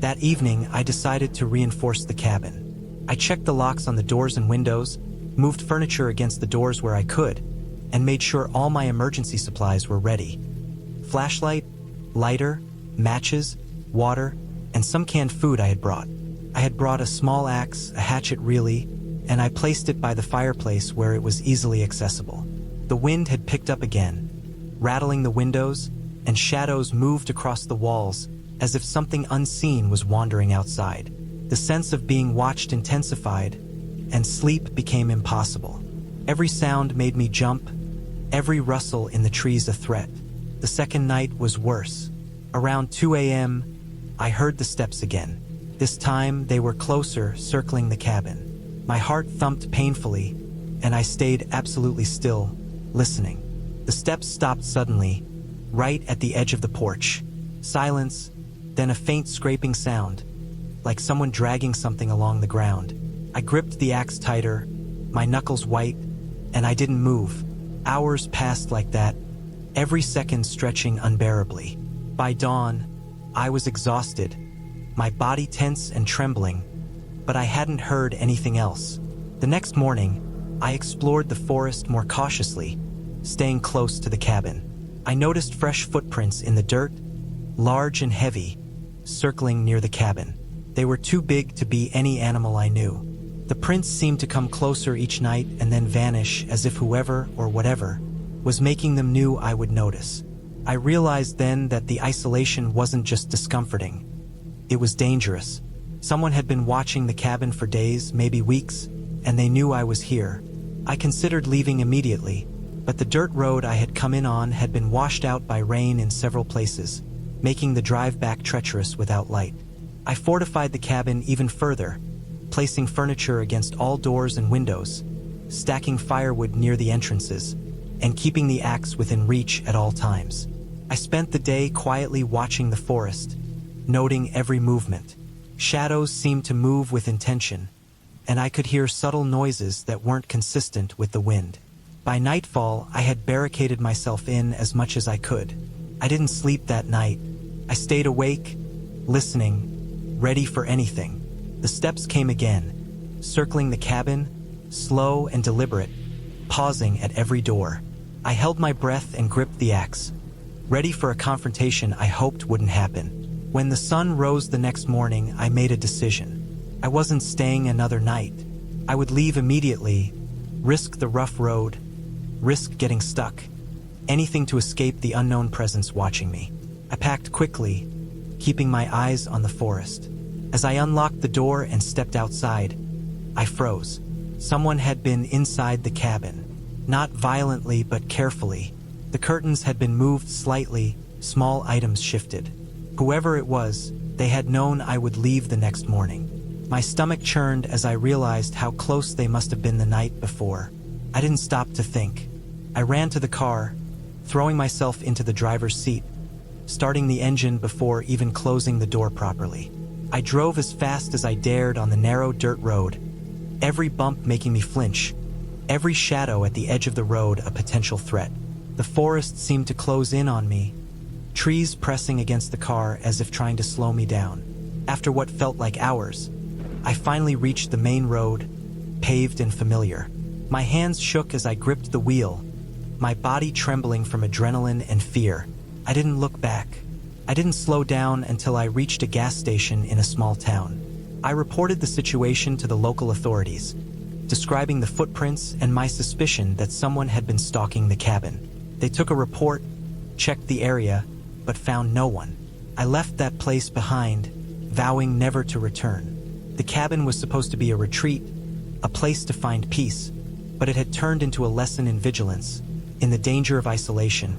[SPEAKER 1] That evening, I decided to reinforce the cabin. I checked the locks on the doors and windows, moved furniture against the doors where I could, and made sure all my emergency supplies were ready. Flashlight, lighter, matches, water, and some canned food I had brought. I had brought a small axe, a hatchet really, and I placed it by the fireplace where it was easily accessible. The wind had picked up again, rattling the windows, and shadows moved across the walls as if something unseen was wandering outside. The sense of being watched intensified, and sleep became impossible. Every sound made me jump, every rustle in the trees a threat. The second night was worse. Around 2 a.m., I heard the steps again. This time, they were closer, circling the cabin. My heart thumped painfully, and I stayed absolutely still, listening. The steps stopped suddenly, right at the edge of the porch. Silence, then a faint scraping sound, like someone dragging something along the ground. I gripped the axe tighter, my knuckles white, and I didn't move. Hours passed like that, every second stretching unbearably. By dawn, I was exhausted, my body tense and trembling, but I hadn't heard anything else. The next morning, I explored the forest more cautiously, staying close to the cabin. I noticed fresh footprints in the dirt, large and heavy, circling near the cabin. They were too big to be any animal I knew. The prints seemed to come closer each night and then vanish as if whoever or whatever was making them knew I would notice. I realized then that the isolation wasn't just discomforting. It was dangerous. Someone had been watching the cabin for days, maybe weeks, and they knew I was here. I considered leaving immediately, but the dirt road I had come in on had been washed out by rain in several places, making the drive back treacherous without light. I fortified the cabin even further, placing furniture against all doors and windows, stacking firewood near the entrances, and keeping the axe within reach at all times. I spent the day quietly watching the forest, noting every movement. Shadows seemed to move with intention, and I could hear subtle noises that weren't consistent with the wind. By nightfall, I had barricaded myself in as much as I could. I didn't sleep that night. I stayed awake, listening, ready for anything. The steps came again, circling the cabin, slow and deliberate, pausing at every door. I held my breath and gripped the axe, ready for a confrontation I hoped wouldn't happen. When the sun rose the next morning, I made a decision. I wasn't staying another night. I would leave immediately, risk the rough road, risk getting stuck, anything to escape the unknown presence watching me. I packed quickly, keeping my eyes on the forest. As I unlocked the door and stepped outside, I froze. Someone had been inside the cabin. Not violently, but carefully. The curtains had been moved slightly, small items shifted. Whoever it was, they had known I would leave the next morning. My stomach churned as I realized how close they must have been the night before. I didn't stop to think. I ran to the car, throwing myself into the driver's seat, starting the engine before even closing the door properly. I drove as fast as I dared on the narrow dirt road, every bump making me flinch, every shadow at the edge of the road a potential threat. The forest seemed to close in on me, trees pressing against the car as if trying to slow me down. After what felt like hours, I finally reached the main road, paved and familiar. My hands shook as I gripped the wheel, my body trembling from adrenaline and fear. I didn't look back. I didn't slow down until I reached a gas station in a small town. I reported the situation to the local authorities, describing the footprints and my suspicion that someone had been stalking the cabin. They took a report, checked the area, but found no one. I left that place behind, vowing never to return. The cabin was supposed to be a retreat, a place to find peace, but it had turned into a lesson in vigilance, in the danger of isolation,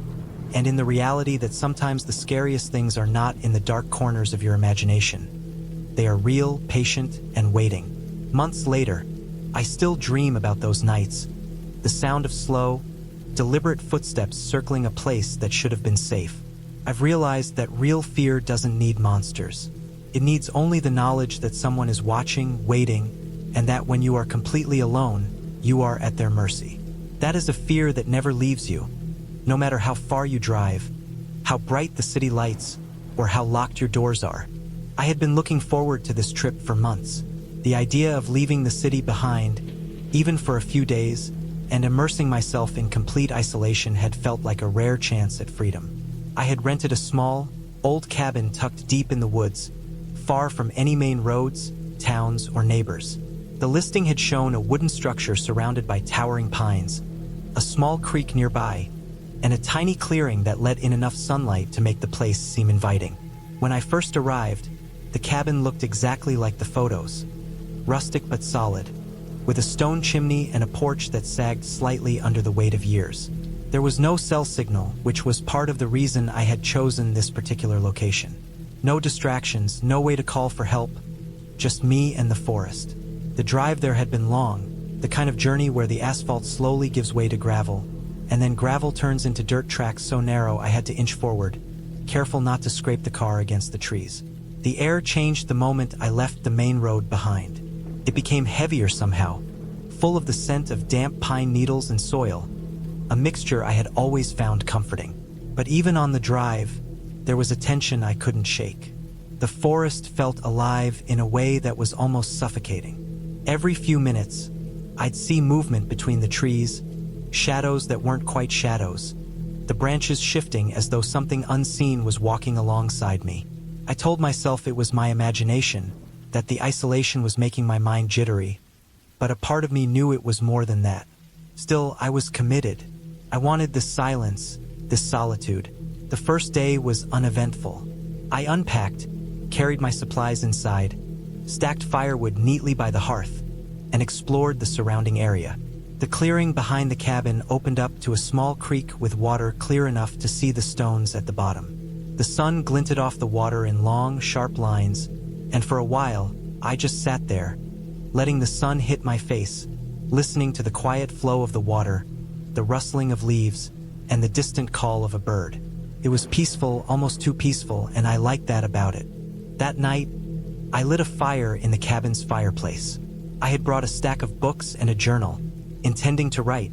[SPEAKER 1] and in the reality that sometimes the scariest things are not in the dark corners of your imagination. They are real, patient, and waiting. Months later, I still dream about those nights, the sound of slow, deliberate footsteps circling a place that should have been safe. I've realized that real fear doesn't need monsters. It needs only the knowledge that someone is watching, waiting, and that when you are completely alone, you are at their mercy. That is a fear that never leaves you, no matter how far you drive, how bright the city lights, or how locked your doors are. I had been looking forward to this trip for months. The idea of leaving the city behind, even for a few days, and immersing myself in complete isolation had felt like a rare chance at freedom. I had rented a small, old cabin tucked deep in the woods, far from any main roads, towns, or neighbors. The listing had shown a wooden structure surrounded by towering pines, a small creek nearby, and a tiny clearing that let in enough sunlight to make the place seem inviting. When I first arrived, the cabin looked exactly like the photos, rustic but solid, with a stone chimney and a porch that sagged slightly under the weight of years. There was no cell signal, which was part of the reason I had chosen this particular location. No distractions, no way to call for help, just me and the forest. The drive there had been long, the kind of journey where the asphalt slowly gives way to gravel, and then gravel turns into dirt tracks so narrow I had to inch forward, careful not to scrape the car against the trees. The air changed the moment I left the main road behind. It became heavier somehow, full of the scent of damp pine needles and soil, a mixture I had always found comforting. But even on the drive, there was a tension I couldn't shake. The forest felt alive in a way that was almost suffocating. Every few minutes, I'd see movement between the trees, shadows that weren't quite shadows, the branches shifting as though something unseen was walking alongside me. I told myself it was my imagination, that the isolation was making my mind jittery, but a part of me knew it was more than that. Still, I was committed. I wanted this silence, this solitude. The first day was uneventful. I unpacked, carried my supplies inside, stacked firewood neatly by the hearth, and explored the surrounding area. The clearing behind the cabin opened up to a small creek with water clear enough to see the stones at the bottom. The sun glinted off the water in long, sharp lines, and for a while, I just sat there, letting the sun hit my face, listening to the quiet flow of the water, the rustling of leaves, and the distant call of a bird. It was peaceful, almost too peaceful, and I liked that about it. That night, I lit a fire in the cabin's fireplace. I had brought a stack of books and a journal, intending to write,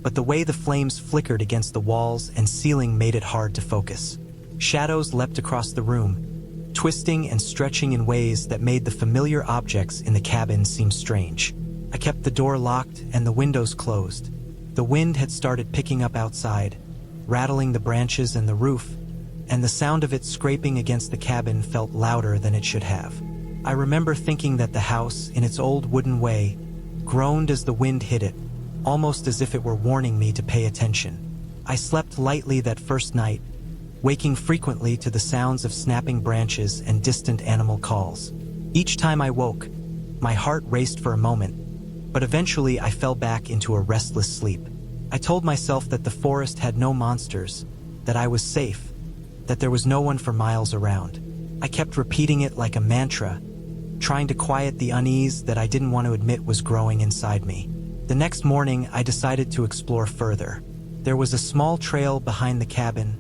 [SPEAKER 1] but the way the flames flickered against the walls and ceiling made it hard to focus. Shadows leapt across the room, twisting and stretching in ways that made the familiar objects in the cabin seem strange. I kept the door locked and the windows closed. The wind had started picking up outside, rattling the branches and the roof, and the sound of it scraping against the cabin felt louder than it should have. I remember thinking that the house, in its old wooden way, groaned as the wind hit it, almost as if it were warning me to pay attention. I slept lightly that first night, waking frequently to the sounds of snapping branches and distant animal calls. Each time I woke, my heart raced for a moment, but eventually I fell back into a restless sleep. I told myself that the forest had no monsters, that I was safe, that there was no one for miles around. I kept repeating it like a mantra, trying to quiet the unease that I didn't want to admit was growing inside me. The next morning, I decided to explore further. There was a small trail behind the cabin,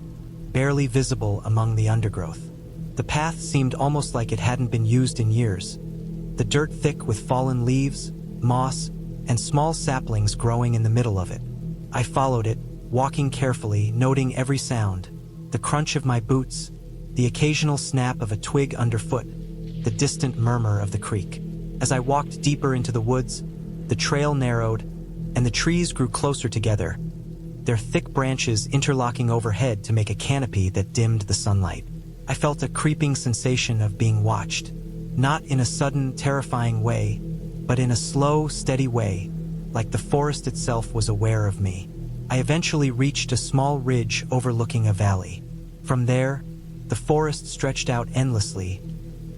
[SPEAKER 1] barely visible among the undergrowth. The path seemed almost like it hadn't been used in years, the dirt thick with fallen leaves, moss, and small saplings growing in the middle of it. I followed it, walking carefully, noting every sound, the crunch of my boots, the occasional snap of a twig underfoot, the distant murmur of the creek. As I walked deeper into the woods, the trail narrowed, and the trees grew closer together, their thick branches interlocking overhead to make a canopy that dimmed the sunlight. I felt a creeping sensation of being watched, not in a sudden, terrifying way, but in a slow, steady way, like the forest itself was aware of me. I eventually reached a small ridge overlooking a valley. From there, the forest stretched out endlessly,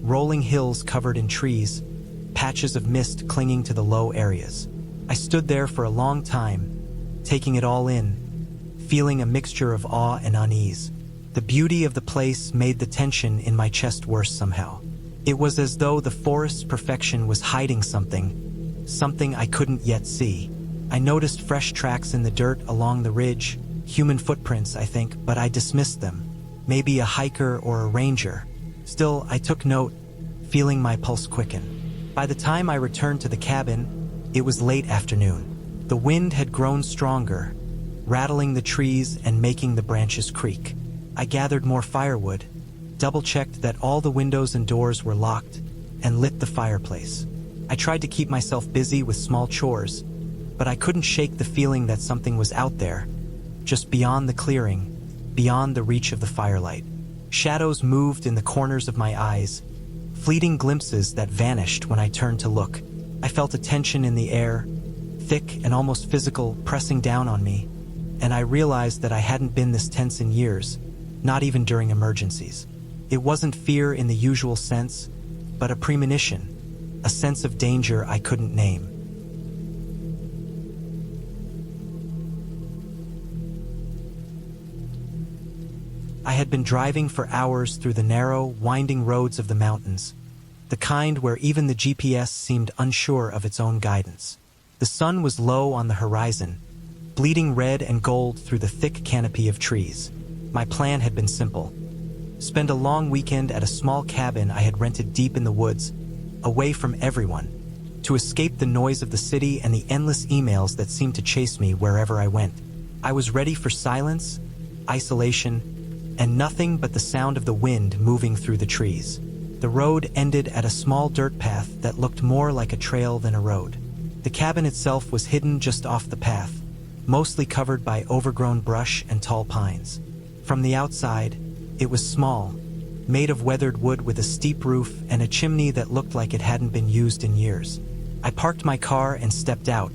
[SPEAKER 1] rolling hills covered in trees, patches of mist clinging to the low areas. I stood there for a long time, taking it all in, feeling a mixture of awe and unease. The beauty of the place made the tension in my chest worse somehow. It was as though the forest's perfection was hiding something I couldn't yet see. I noticed fresh tracks in the dirt along the ridge, human footprints, I think, but I dismissed them. Maybe a hiker or a ranger. Still, I took note, feeling my pulse quicken. By the time I returned to the cabin, it was late afternoon. The wind had grown stronger, rattling the trees and making the branches creak. I gathered more firewood, double-checked that all the windows and doors were locked, and lit the fireplace. I tried to keep myself busy with small chores, but I couldn't shake the feeling that something was out there, just beyond the clearing, beyond the reach of the firelight. Shadows moved in the corners of my eyes, fleeting glimpses that vanished when I turned to look. I felt a tension in the air, thick and almost physical, pressing down on me, and I realized that I hadn't been this tense in years, not even during emergencies. It wasn't fear in the usual sense, but a premonition, a sense of danger I couldn't name. I had been driving for hours through the narrow, winding roads of the mountains, the kind where even the GPS seemed unsure of its own guidance. The sun was low on the horizon, bleeding red and gold through the thick canopy of trees. My plan had been simple. Spend a long weekend at a small cabin I had rented deep in the woods, away from everyone, to escape the noise of the city and the endless emails that seemed to chase me wherever I went. I was ready for silence, isolation, and nothing but the sound of the wind moving through the trees. The road ended at a small dirt path that looked more like a trail than a road. The cabin itself was hidden just off the path, mostly covered by overgrown brush and tall pines. From the outside, it was small, made of weathered wood with a steep roof and a chimney that looked like it hadn't been used in years. I parked my car and stepped out,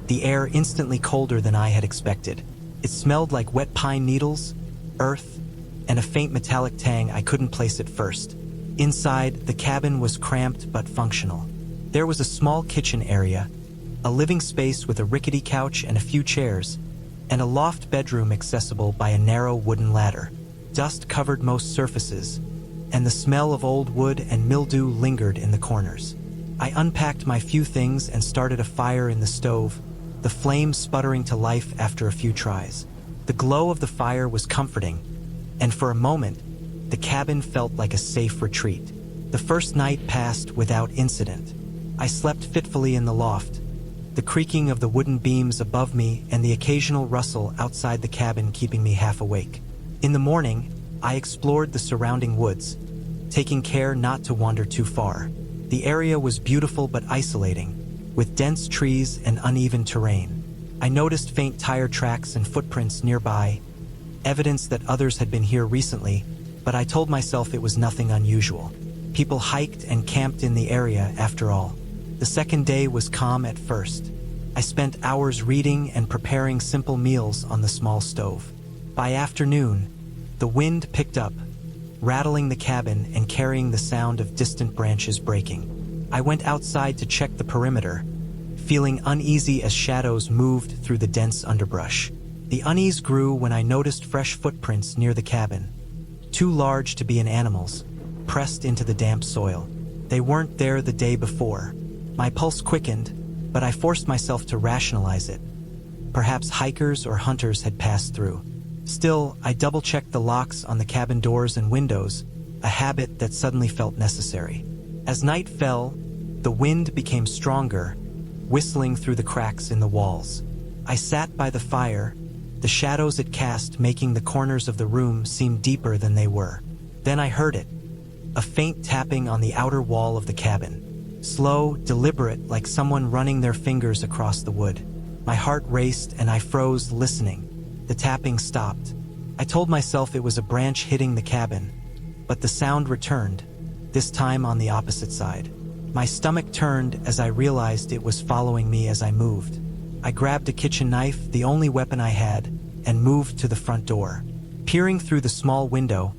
[SPEAKER 1] the air instantly colder than I had expected. It smelled like wet pine needles, earth, and a faint metallic tang I couldn't place at first. Inside, the cabin was cramped but functional. There was a small kitchen area, a living space with a rickety couch and a few chairs, and a loft bedroom accessible by a narrow wooden ladder. Dust covered most surfaces, and the smell of old wood and mildew lingered in the corners. I unpacked my few things and started a fire in the stove, the flames sputtering to life after a few tries. The glow of the fire was comforting, and for a moment, the cabin felt like a safe retreat. The first night passed without incident. I slept fitfully in the loft, the creaking of the wooden beams above me and the occasional rustle outside the cabin keeping me half awake. In the morning, I explored the surrounding woods, taking care not to wander too far. The area was beautiful but isolating, with dense trees and uneven terrain. I noticed faint tire tracks and footprints nearby, evidence that others had been here recently, but I told myself it was nothing unusual. People hiked and camped in the area after all. The second day was calm at first. I spent hours reading and preparing simple meals on the small stove. By afternoon, the wind picked up, rattling the cabin and carrying the sound of distant branches breaking. I went outside to check the perimeter, feeling uneasy as shadows moved through the dense underbrush. The unease grew when I noticed fresh footprints near the cabin, too large to be an animal's, pressed into the damp soil. They weren't there the day before. My pulse quickened, but I forced myself to rationalize it. Perhaps hikers or hunters had passed through. Still, I double-checked the locks on the cabin doors and windows, a habit that suddenly felt necessary. As night fell, the wind became stronger, whistling through the cracks in the walls. I sat by the fire, the shadows it cast making the corners of the room seem deeper than they were. Then I heard it, a faint tapping on the outer wall of the cabin. Slow, deliberate, like someone running their fingers across the wood. My heart raced and I froze, listening. The tapping stopped. I told myself it was a branch hitting the cabin, but the sound returned, this time on the opposite side. My stomach turned as I realized it was following me as I moved. I grabbed a kitchen knife, the only weapon I had, and moved to the front door. Peering through the small window,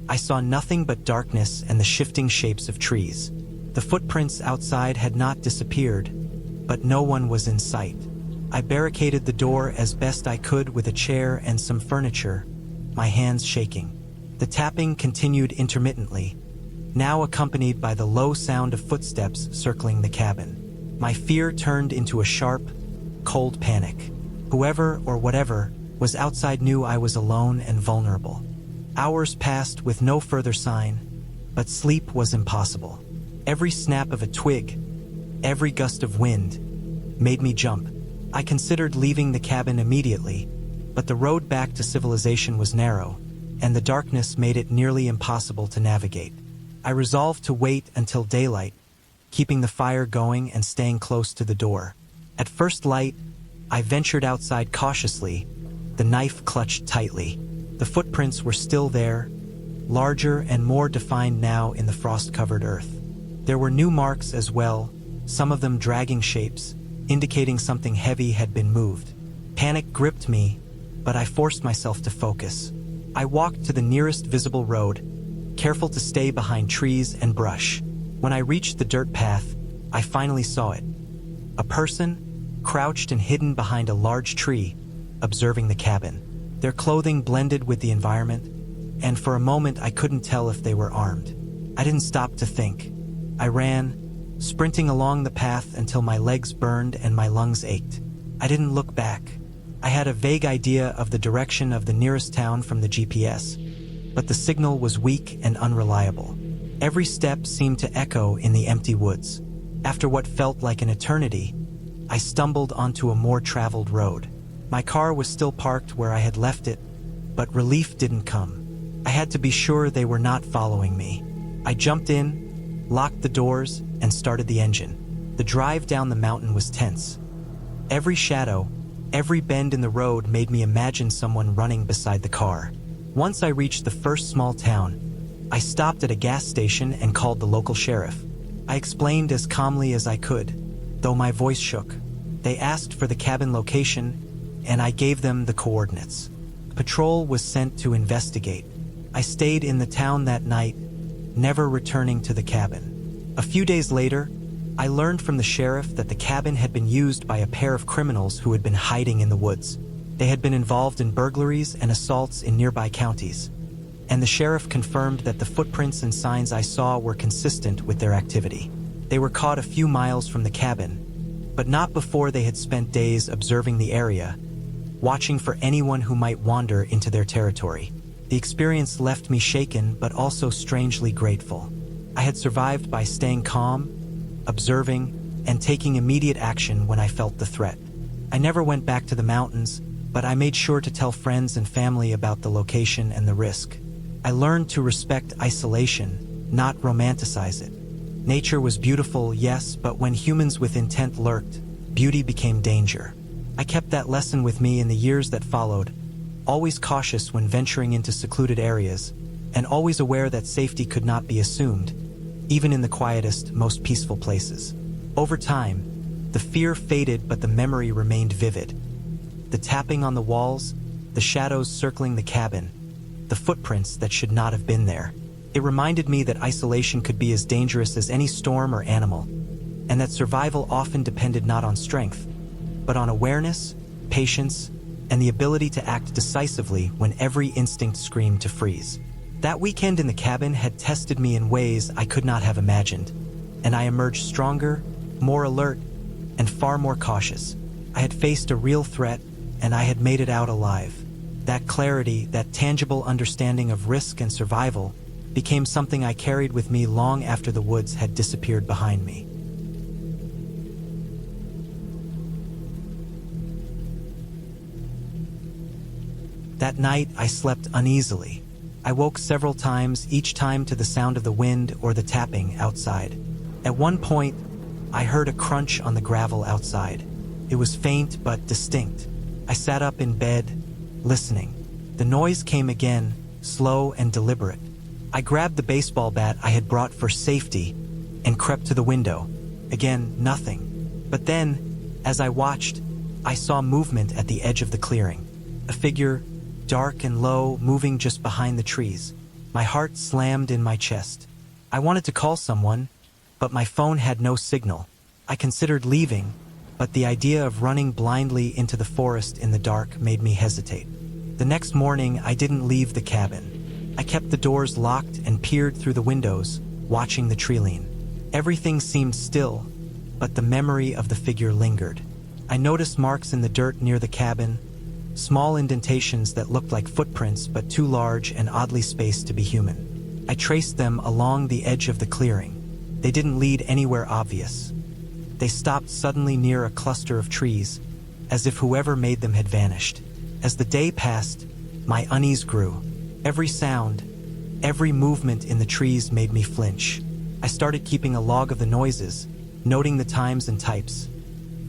[SPEAKER 1] I saw nothing but darkness and the shifting shapes of trees. The footprints outside had not disappeared, but no one was in sight. I barricaded the door as best I could with a chair and some furniture, my hands shaking. The tapping continued intermittently, now accompanied by the low sound of footsteps circling the cabin. My fear turned into a sharp, cold panic. Whoever or whatever was outside knew I was alone and vulnerable. Hours passed with no further sign, but sleep was impossible. Every snap of a twig, every gust of wind, made me jump. I considered leaving the cabin immediately, but the road back to civilization was narrow, and the darkness made it nearly impossible to navigate. I resolved to wait until daylight, keeping the fire going and staying close to the door. At first light, I ventured outside cautiously, the knife clutched tightly. The footprints were still there, larger and more defined now in the frost-covered earth. There were new marks as well, some of them dragging shapes, indicating something heavy had been moved. Panic gripped me, but I forced myself to focus. I walked to the nearest visible road, careful to stay behind trees and brush. When I reached the dirt path, I finally saw it. A person, crouched and hidden behind a large tree, observing the cabin. Their clothing blended with the environment, and for a moment I couldn't tell if they were armed. I didn't stop to think. I ran, sprinting along the path until my legs burned and my lungs ached. I didn't look back. I had a vague idea of the direction of the nearest town from the GPS, but the signal was weak and unreliable. Every step seemed to echo in the empty woods. After what felt like an eternity, I stumbled onto a more traveled road. My car was still parked where I had left it, but relief didn't come. I had to be sure they were not following me. I jumped in, locked the doors, and started the engine. The drive down the mountain was tense. Every shadow, every bend in the road made me imagine someone running beside the car. Once I reached the first small town, I stopped at a gas station and called the local sheriff. I explained as calmly as I could, though my voice shook. They asked for the cabin location, and I gave them the coordinates. Patrol was sent to investigate. I stayed in the town that night, never returning to the cabin. A few days later, I learned from the sheriff that the cabin had been used by a pair of criminals who had been hiding in the woods. They had been involved in burglaries and assaults in nearby counties, and the sheriff confirmed that the footprints and signs I saw were consistent with their activity. They were caught a few miles from the cabin, but not before they had spent days observing the area, watching for anyone who might wander into their territory. The experience left me shaken but also strangely grateful. I had survived by staying calm, observing, and taking immediate action when I felt the threat. I never went back to the mountains, but I made sure to tell friends and family about the location and the risk. I learned to respect isolation, not romanticize it. Nature was beautiful, yes, but when humans with intent lurked, beauty became danger. I kept that lesson with me in the years that followed, always cautious when venturing into secluded areas, and always aware that safety could not be assumed, even in the quietest, most peaceful places. Over time, the fear faded but the memory remained vivid. The tapping on the walls, the shadows circling the cabin, the footprints that should not have been there. It reminded me that isolation could be as dangerous as any storm or animal, and that survival often depended not on strength, but on awareness, patience, and the ability to act decisively when every instinct screamed to freeze. That weekend in the cabin had tested me in ways I could not have imagined, and I emerged stronger, more alert, and far more cautious. I had faced a real threat, and I had made it out alive. That clarity, that tangible understanding of risk and survival, became something I carried with me long after the woods had disappeared behind me. That night, I slept uneasily. I woke several times, each time to the sound of the wind or the tapping outside. At one point, I heard a crunch on the gravel outside. It was faint but distinct. I sat up in bed, listening. The noise came again, slow and deliberate. I grabbed the baseball bat I had brought for safety and crept to the window. Again, nothing. But then, as I watched, I saw movement at the edge of the clearing. A figure, dark and low, moving just behind the trees. My heart slammed in my chest. I wanted to call someone, but my phone had no signal. I considered leaving, but the idea of running blindly into the forest in the dark made me hesitate. The next morning, I didn't leave the cabin. I kept the doors locked and peered through the windows, watching the treeline. Everything seemed still, but the memory of the figure lingered. I noticed marks in the dirt near the cabin, small indentations that looked like footprints but too large and oddly spaced to be human. I traced them along the edge of the clearing. They didn't lead anywhere obvious. They stopped suddenly near a cluster of trees, as if whoever made them had vanished. As the day passed, my unease grew. Every sound, every movement in the trees made me flinch. I started keeping a log of the noises, noting the times and types.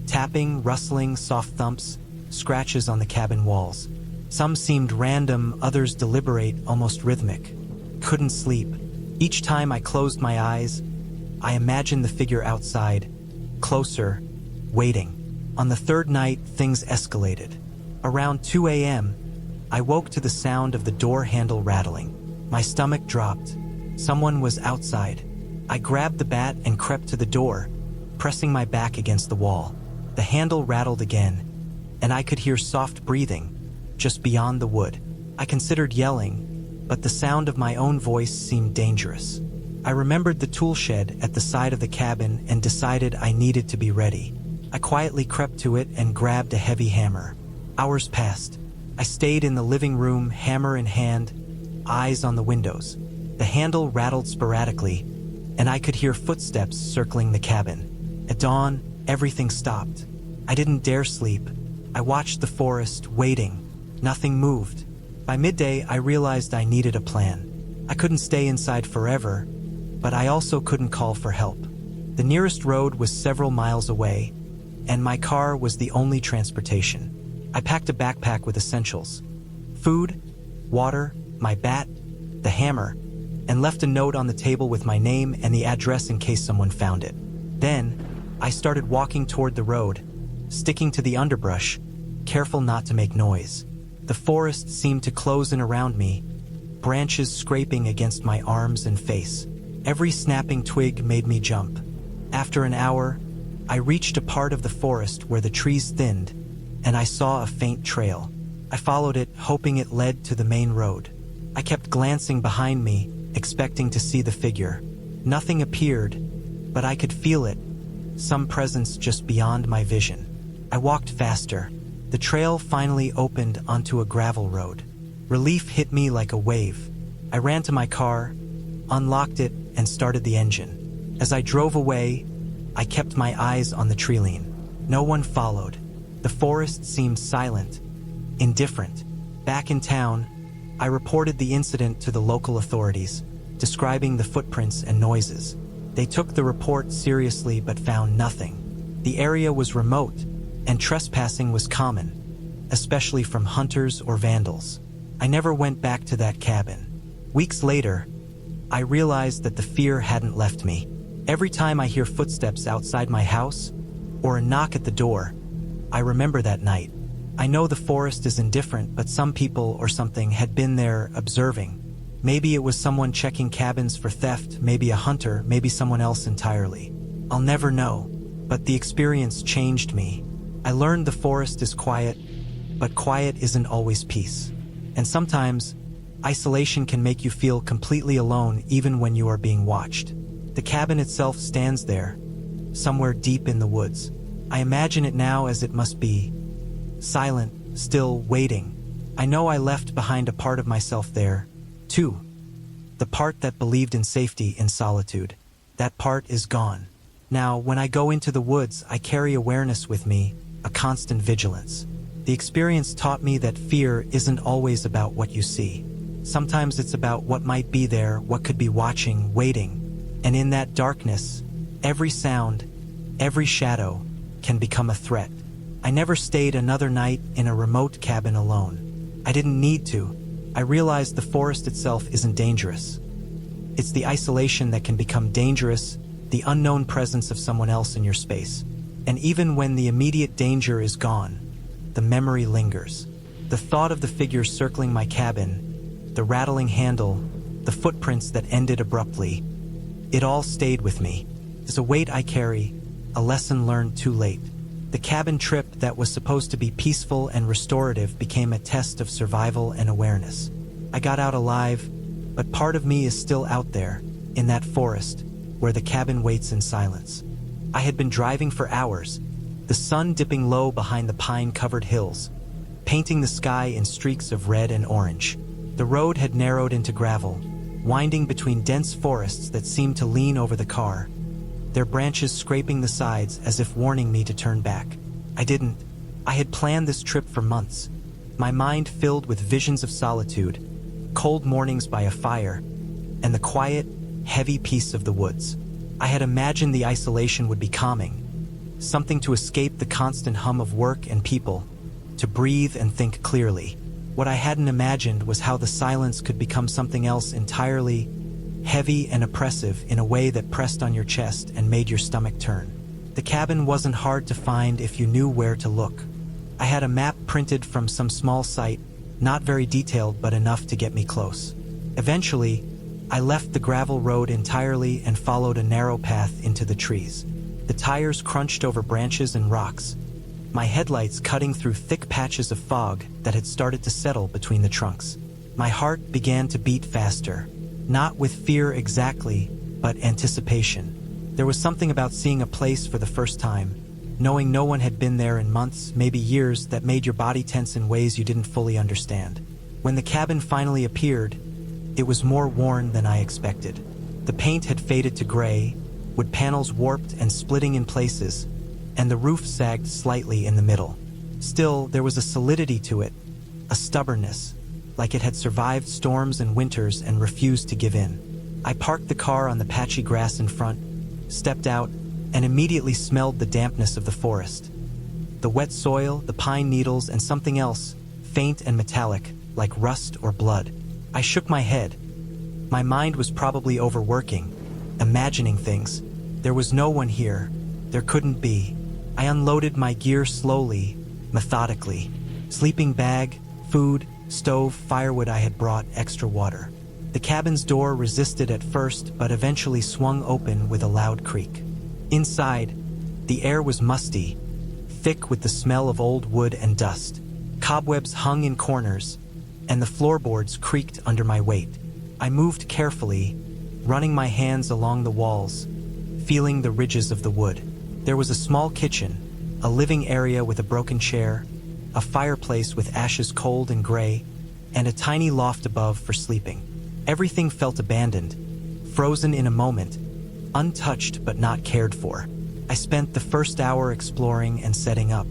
[SPEAKER 1] Tapping, rustling, soft thumps, scratches on the cabin walls. Some seemed random, others deliberate, almost rhythmic. Couldn't sleep. Each time I closed my eyes, I imagined the figure outside, closer, waiting. On the third night, things escalated. Around 2 a.m., I woke to the sound of the door handle rattling. My stomach dropped. Someone was outside. I grabbed the bat and crept to the door, pressing my back against the wall. The handle rattled again, and I could hear soft breathing just beyond the wood. I considered yelling, but the sound of my own voice seemed dangerous. I remembered the tool shed at the side of the cabin and decided I needed to be ready. I quietly crept to it and grabbed a heavy hammer. Hours passed. I stayed in the living room, hammer in hand, eyes on the windows. The handle rattled sporadically, and I could hear footsteps circling the cabin. At dawn, everything stopped. I didn't dare sleep. I watched the forest, waiting. Nothing moved. By midday, I realized I needed a plan. I couldn't stay inside forever, but I also couldn't call for help. The nearest road was several miles away, and my car was the only transportation. I packed a backpack with essentials: food, water, my bat, the hammer, and left a note on the table with my name and the address in case someone found it. Then, I started walking toward the road, sticking to the underbrush, careful not to make noise. The forest seemed to close in around me, branches scraping against my arms and face. Every snapping twig made me jump. After an hour, I reached a part of the forest where the trees thinned, and I saw a faint trail. I followed it, hoping it led to the main road. I kept glancing behind me, expecting to see the figure. Nothing appeared, but I could feel it, some presence just beyond my vision. I walked faster. The trail finally opened onto a gravel road. Relief hit me like a wave. I ran to my car, unlocked it, and started the engine. As I drove away, I kept my eyes on the treeline. No one followed. The forest seemed silent, indifferent. Back in town, I reported the incident to the local authorities, describing the footprints and noises. They took the report seriously but found nothing. The area was remote, and trespassing was common, especially from hunters or vandals. I never went back to that cabin. Weeks later, I realized that the fear hadn't left me. Every time I hear footsteps outside my house or a knock at the door, I remember that night. I know the forest is indifferent, but some people or something had been there observing. Maybe it was someone checking cabins for theft, maybe a hunter, maybe someone else entirely. I'll never know, but the experience changed me. I learned the forest is quiet, but quiet isn't always peace. And sometimes, isolation can make you feel completely alone even when you are being watched. The cabin itself stands there, somewhere deep in the woods. I imagine it now as it must be, silent, still waiting. I know I left behind a part of myself there, too. The part that believed in safety in solitude. That part is gone. Now, when I go into the woods, I carry awareness with me, a constant vigilance. The experience taught me that fear isn't always about what you see. Sometimes it's about what might be there, what could be watching, waiting. And in that darkness, every sound, every shadow can become a threat. I never stayed another night in a remote cabin alone. I didn't need to. I realized the forest itself isn't dangerous. It's the isolation that can become dangerous, the unknown presence of someone else in your space. And even when the immediate danger is gone, the memory lingers. The thought of the figures circling my cabin, the rattling handle, the footprints that ended abruptly, it all stayed with me. It's a weight I carry, a lesson learned too late. The cabin trip that was supposed to be peaceful and restorative became a test of survival and awareness. I got out alive, but part of me is still out there, in that forest, where the cabin waits in silence. I had been driving for hours, the sun dipping low behind the pine-covered hills, painting the sky in streaks of red and orange. The road had narrowed into gravel, winding between dense forests that seemed to lean over the car, their branches scraping the sides as if warning me to turn back. I didn't. I had planned this trip for months, my mind filled with visions of solitude, cold mornings by a fire, and the quiet, heavy peace of the woods. I had imagined the isolation would be calming, something to escape the constant hum of work and people, to breathe and think clearly. What I hadn't imagined was how the silence could become something else entirely, heavy and oppressive in a way that pressed on your chest and made your stomach turn. The cabin wasn't hard to find if you knew where to look. I had a map printed from some small site, not very detailed but enough to get me close. Eventually, I left the gravel road entirely and followed a narrow path into the trees. The tires crunched over branches and rocks, my headlights cutting through thick patches of fog that had started to settle between the trunks. My heart began to beat faster, not with fear exactly, but anticipation. There was something about seeing a place for the first time, knowing no one had been there in months, maybe years, that made your body tense in ways you didn't fully understand. When the cabin finally appeared, it was more worn than I expected. The paint had faded to gray, wood panels warped and splitting in places, and the roof sagged slightly in the middle. Still, there was a solidity to it, a stubbornness, like it had survived storms and winters and refused to give in. I parked the car on the patchy grass in front, stepped out, and immediately smelled the dampness of the forest. The wet soil, the pine needles, and something else, faint and metallic, like rust or blood. I shook my head. My mind was probably overworking, imagining things. There was no one here. There couldn't be. I unloaded my gear slowly, methodically. Sleeping bag, food, stove, firewood. I had brought extra water. The cabin's door resisted at first, but eventually swung open with a loud creak. Inside, the air was musty, thick with the smell of old wood and dust. Cobwebs hung in corners, and the floorboards creaked under my weight. I moved carefully, running my hands along the walls, feeling the ridges of the wood. There was a small kitchen, a living area with a broken chair, a fireplace with ashes cold and gray, and a tiny loft above for sleeping. Everything felt abandoned, frozen in a moment, untouched but not cared for. I spent the first hour exploring and setting up.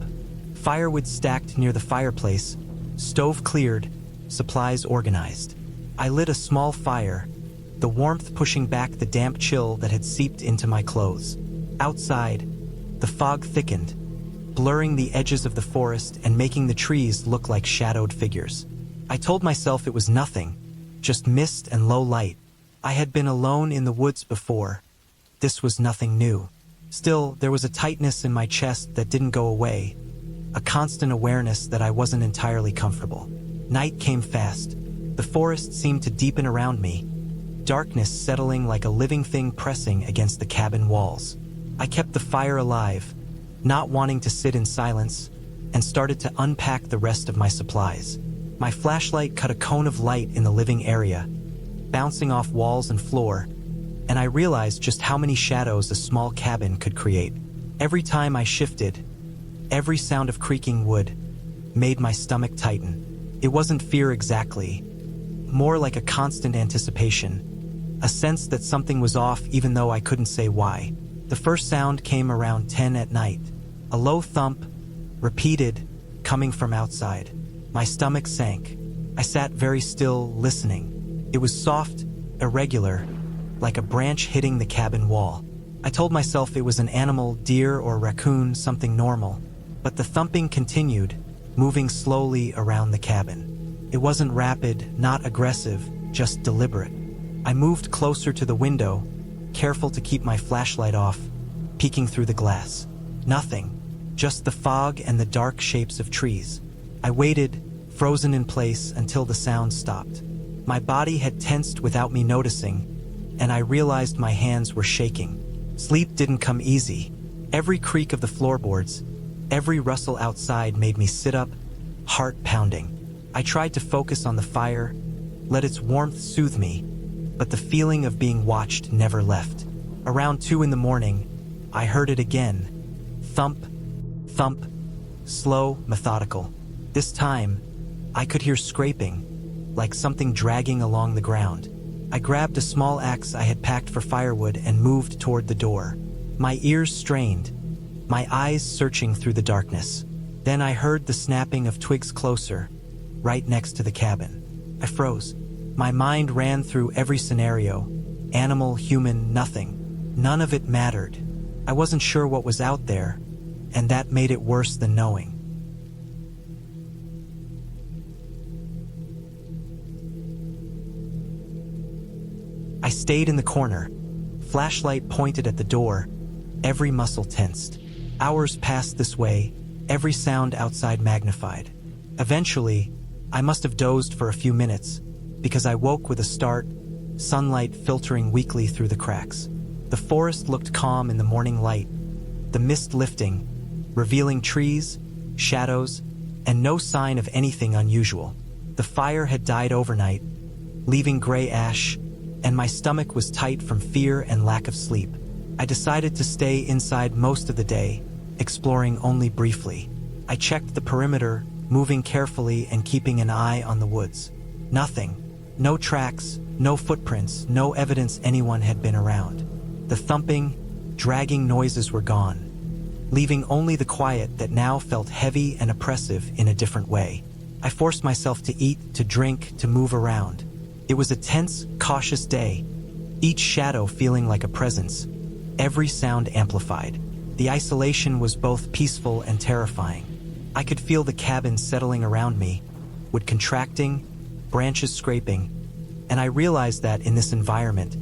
[SPEAKER 1] Firewood stacked near the fireplace, stove cleared, supplies organized. I lit a small fire, the warmth pushing back the damp chill that had seeped into my clothes. Outside, the fog thickened, blurring the edges of the forest and making the trees look like shadowed figures. I told myself it was nothing, just mist and low light. I had been alone in the woods before. This was nothing new. Still, there was a tightness in my chest that didn't go away, a constant awareness that I wasn't entirely comfortable. Night came fast. The forest seemed to deepen around me, darkness settling like a living thing pressing against the cabin walls. I kept the fire alive, not wanting to sit in silence, and started to unpack the rest of my supplies. My flashlight cut a cone of light in the living area, bouncing off walls and floor, and I realized just how many shadows a small cabin could create. Every time I shifted, every sound of creaking wood made my stomach tighten. It wasn't fear exactly, more like a constant anticipation, a sense that something was off even though I couldn't say why. The first sound came around 10 at night, a low thump, repeated, coming from outside. My stomach sank. I sat very still, listening. It was soft, irregular, like a branch hitting the cabin wall. I told myself it was an animal, deer or raccoon, something normal. But the thumping continued, moving slowly around the cabin. It wasn't rapid, not aggressive, just deliberate. I moved closer to the window, careful to keep my flashlight off, peeking through the glass. Nothing, just the fog and the dark shapes of trees. I waited, frozen in place, until the sound stopped. My body had tensed without me noticing, and I realized my hands were shaking. Sleep didn't come easy. Every creak of the floorboards, every rustle outside made me sit up, heart pounding. I tried to focus on the fire, let its warmth soothe me, but the feeling of being watched never left. Around 2 in the morning, I heard it again. Thump, thump, slow, methodical. This time, I could hear scraping, like something dragging along the ground. I grabbed a small axe I had packed for firewood and moved toward the door. My ears strained, my eyes searching through the darkness. Then I heard the snapping of twigs closer, right next to the cabin. I froze. My mind ran through every scenario. Animal, human, nothing. None of it mattered. I wasn't sure what was out there, and that made it worse than knowing. I stayed in the corner, flashlight pointed at the door, every muscle tensed. Hours passed this way, every sound outside magnified. Eventually, I must have dozed for a few minutes, because I woke with a start, sunlight filtering weakly through the cracks. The forest looked calm in the morning light, the mist lifting, revealing trees, shadows, and no sign of anything unusual. The fire had died overnight, leaving gray ash, and my stomach was tight from fear and lack of sleep. I decided to stay inside most of the day, exploring only briefly. I checked the perimeter, moving carefully and keeping an eye on the woods. Nothing. No tracks, no footprints, no evidence anyone had been around. The thumping, dragging noises were gone, leaving only the quiet that now felt heavy and oppressive in a different way. I forced myself to eat, to drink, to move around. It was a tense, cautious day, each shadow feeling like a presence, every sound amplified. The isolation was both peaceful and terrifying. I could feel the cabin settling around me, wood contracting, branches scraping, and I realized that in this environment,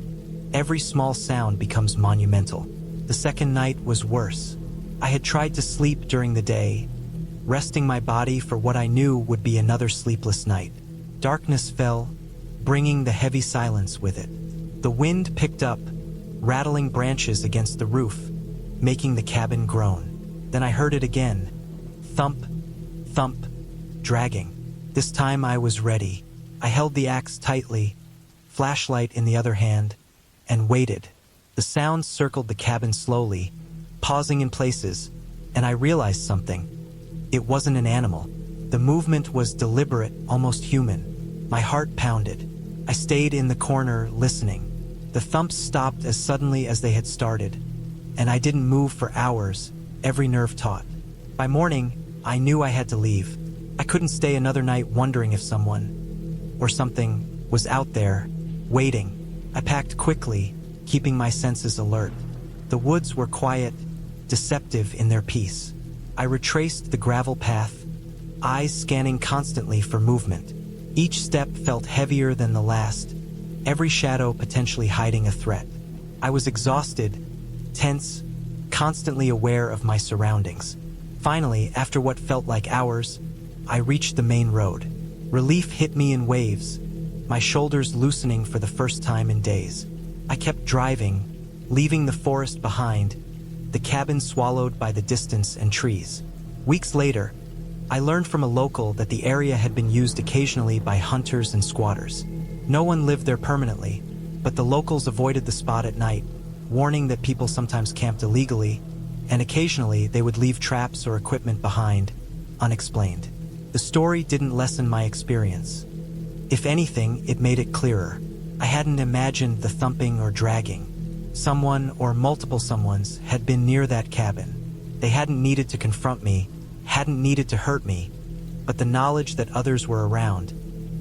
[SPEAKER 1] every small sound becomes monumental. The second night was worse. I had tried to sleep during the day, resting my body for what I knew would be another sleepless night. Darkness fell, bringing the heavy silence with it. The wind picked up, rattling branches against the roof, making the cabin groan. Then I heard it again. Thump, thump, dragging. This time I was ready. I held the axe tightly, flashlight in the other hand, and waited. The sound circled the cabin slowly, pausing in places, and I realized something. It wasn't an animal. The movement was deliberate, almost human. My heart pounded. I stayed in the corner, listening. The thumps stopped as suddenly as they had started, and I didn't move for hours, every nerve taut. By morning, I knew I had to leave. I couldn't stay another night wondering if someone, or something, was out there, waiting. I packed quickly, keeping my senses alert. The woods were quiet, deceptive in their peace. I retraced the gravel path, eyes scanning constantly for movement. Each step felt heavier than the last, every shadow potentially hiding a threat. I was exhausted, tense, constantly aware of my surroundings. Finally, after what felt like hours, I reached the main road. Relief hit me in waves, my shoulders loosening for the first time in days. I kept driving, leaving the forest behind, the cabin swallowed by the distance and trees. Weeks later, I learned from a local that the area had been used occasionally by hunters and squatters. No one lived there permanently, but the locals avoided the spot at night, warning that people sometimes camped illegally, and occasionally they would leave traps or equipment behind, unexplained. The story didn't lessen my experience. If anything, it made it clearer. I hadn't imagined the thumping or dragging. Someone or multiple someones had been near that cabin. They hadn't needed to confront me, hadn't needed to hurt me, but the knowledge that others were around,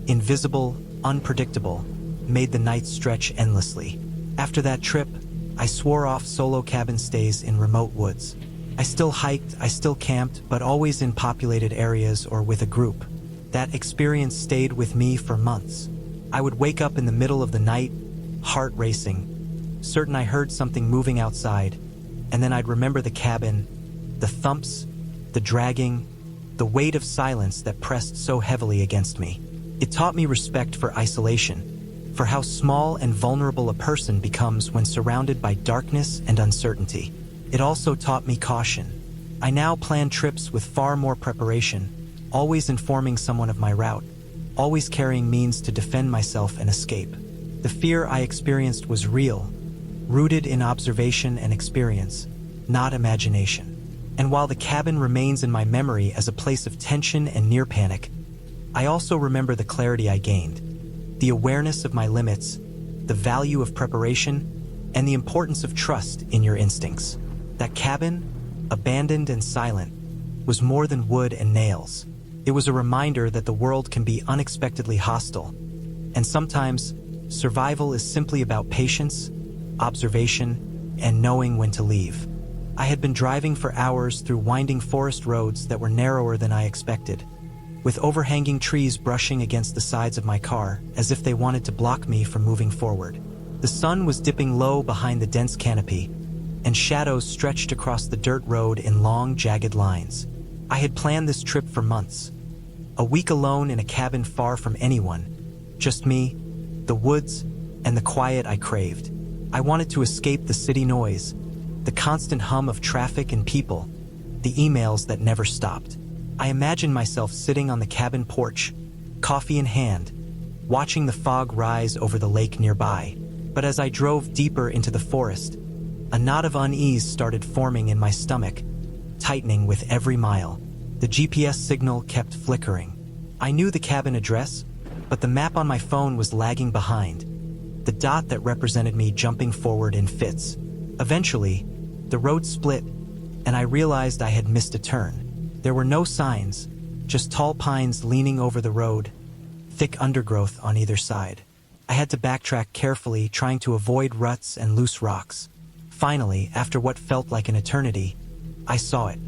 [SPEAKER 1] invisible, unpredictable, made the night stretch endlessly. After that trip, I swore off solo cabin stays in remote woods. I still hiked, I still camped, but always in populated areas or with a group. That experience stayed with me for months. I would wake up in the middle of the night, heart racing, certain I heard something moving outside, and then I'd remember the cabin, the thumps, the dragging, the weight of silence that pressed so heavily against me. It taught me respect for isolation, for how small and vulnerable a person becomes when surrounded by darkness and uncertainty. It also taught me caution. I now plan trips with far more preparation, always informing someone of my route, always carrying means to defend myself and escape. The fear I experienced was real, rooted in observation and experience, not imagination. And while the cabin remains in my memory as a place of tension and near panic, I also remember the clarity I gained, the awareness of my limits, the value of preparation, and the importance of trust in your instincts. That cabin, abandoned and silent, was more than wood and nails. It was a reminder that the world can be unexpectedly hostile, and sometimes survival is simply about patience, observation, and knowing when to leave. I had been driving for hours through winding forest roads that were narrower than I expected, with overhanging trees brushing against the sides of my car as if they wanted to block me from moving forward. The sun was dipping low behind the dense canopy, and shadows stretched across the dirt road in long, jagged lines. I had planned this trip for months. A week alone in a cabin far from anyone, just me, the woods, and the quiet I craved. I wanted to escape the city noise, the constant hum of traffic and people, the emails that never stopped. I imagined myself sitting on the cabin porch, coffee in hand, watching the fog rise over the lake nearby. But as I drove deeper into the forest, a knot of unease started forming in my stomach, tightening with every mile. The GPS signal kept flickering. I knew the cabin address, but the map on my phone was lagging behind, the dot that represented me jumping forward in fits. Eventually, the road split, and I realized I had missed a turn. There were no signs, just tall pines leaning over the road, thick undergrowth on either side. I had to backtrack carefully, trying to avoid ruts and loose rocks. Finally, after what felt like an eternity, I saw it.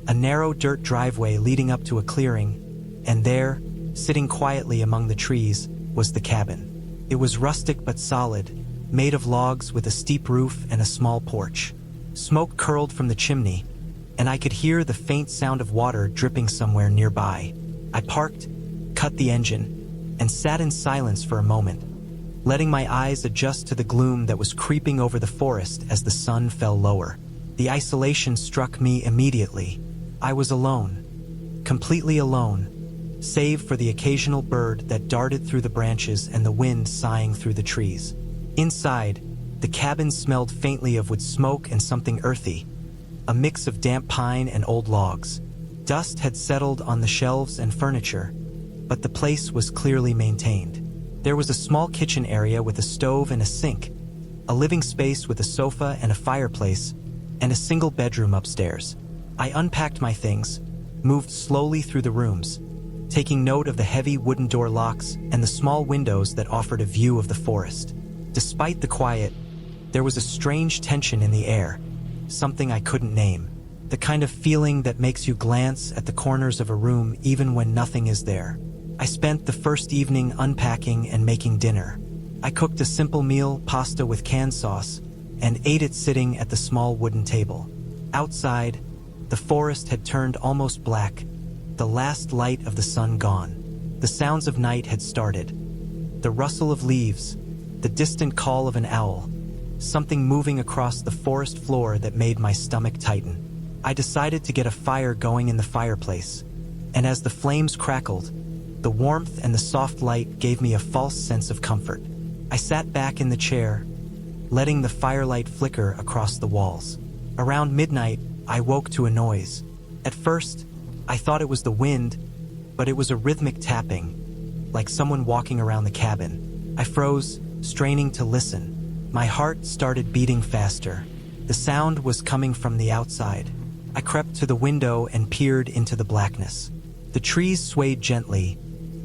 [SPEAKER 1] A narrow dirt driveway leading up to a clearing, and there, sitting quietly among the trees, was the cabin. It was rustic but solid, made of logs with a steep roof and a small porch. Smoke curled from the chimney, and I could hear the faint sound of water dripping somewhere nearby. I parked, cut the engine, and sat in silence for a moment, letting my eyes adjust to the gloom that was creeping over the forest as the sun fell lower. The isolation struck me immediately. I was alone, completely alone, save for the occasional bird that darted through the branches and the wind sighing through the trees. Inside, the cabin smelled faintly of wood smoke and something earthy, a mix of damp pine and old logs. Dust had settled on the shelves and furniture, but the place was clearly maintained. There was a small kitchen area with a stove and a sink, a living space with a sofa and a fireplace, and a single bedroom upstairs. I unpacked my things, moved slowly through the rooms, taking note of the heavy wooden door locks and the small windows that offered a view of the forest. Despite the quiet, there was a strange tension in the air, something I couldn't name, the kind of feeling that makes you glance at the corners of a room even when nothing is there. I spent the first evening unpacking and making dinner. I cooked a simple meal, pasta with canned sauce, and ate it sitting at the small wooden table. Outside, the forest had turned almost black, the last light of the sun gone. The sounds of night had started. The rustle of leaves, the distant call of an owl, something moving across the forest floor that made my stomach tighten. I decided to get a fire going in the fireplace, and as the flames crackled, the warmth and the soft light gave me a false sense of comfort. I sat back in the chair, letting the firelight flicker across the walls. Around midnight, I woke to a noise. At first, I thought it was the wind, but it was a rhythmic tapping, like someone walking around the cabin. I froze, straining to listen. My heart started beating faster. The sound was coming from the outside. I crept to the window and peered into the blackness. The trees swayed gently,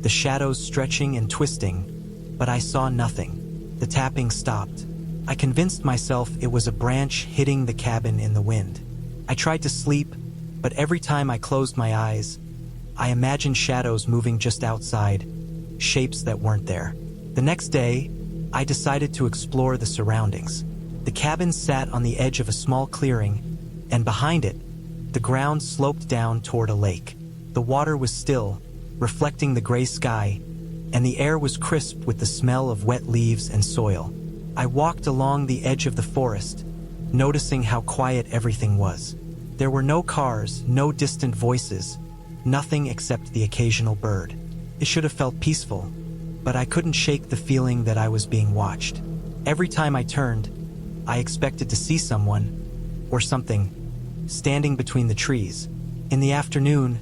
[SPEAKER 1] the shadows stretching and twisting, but I saw nothing. The tapping stopped. I convinced myself it was a branch hitting the cabin in the wind. I tried to sleep, but every time I closed my eyes, I imagined shadows moving just outside, shapes that weren't there. The next day, I decided to explore the surroundings. The cabin sat on the edge of a small clearing, and behind it, the ground sloped down toward a lake. The water was still, reflecting the gray sky, and the air was crisp with the smell of wet leaves and soil. I walked along the edge of the forest, noticing how quiet everything was. There were no cars, no distant voices, nothing except the occasional bird. It should have felt peaceful, but I couldn't shake the feeling that I was being watched. Every time I turned, I expected to see someone, or something, standing between the trees. In the afternoon,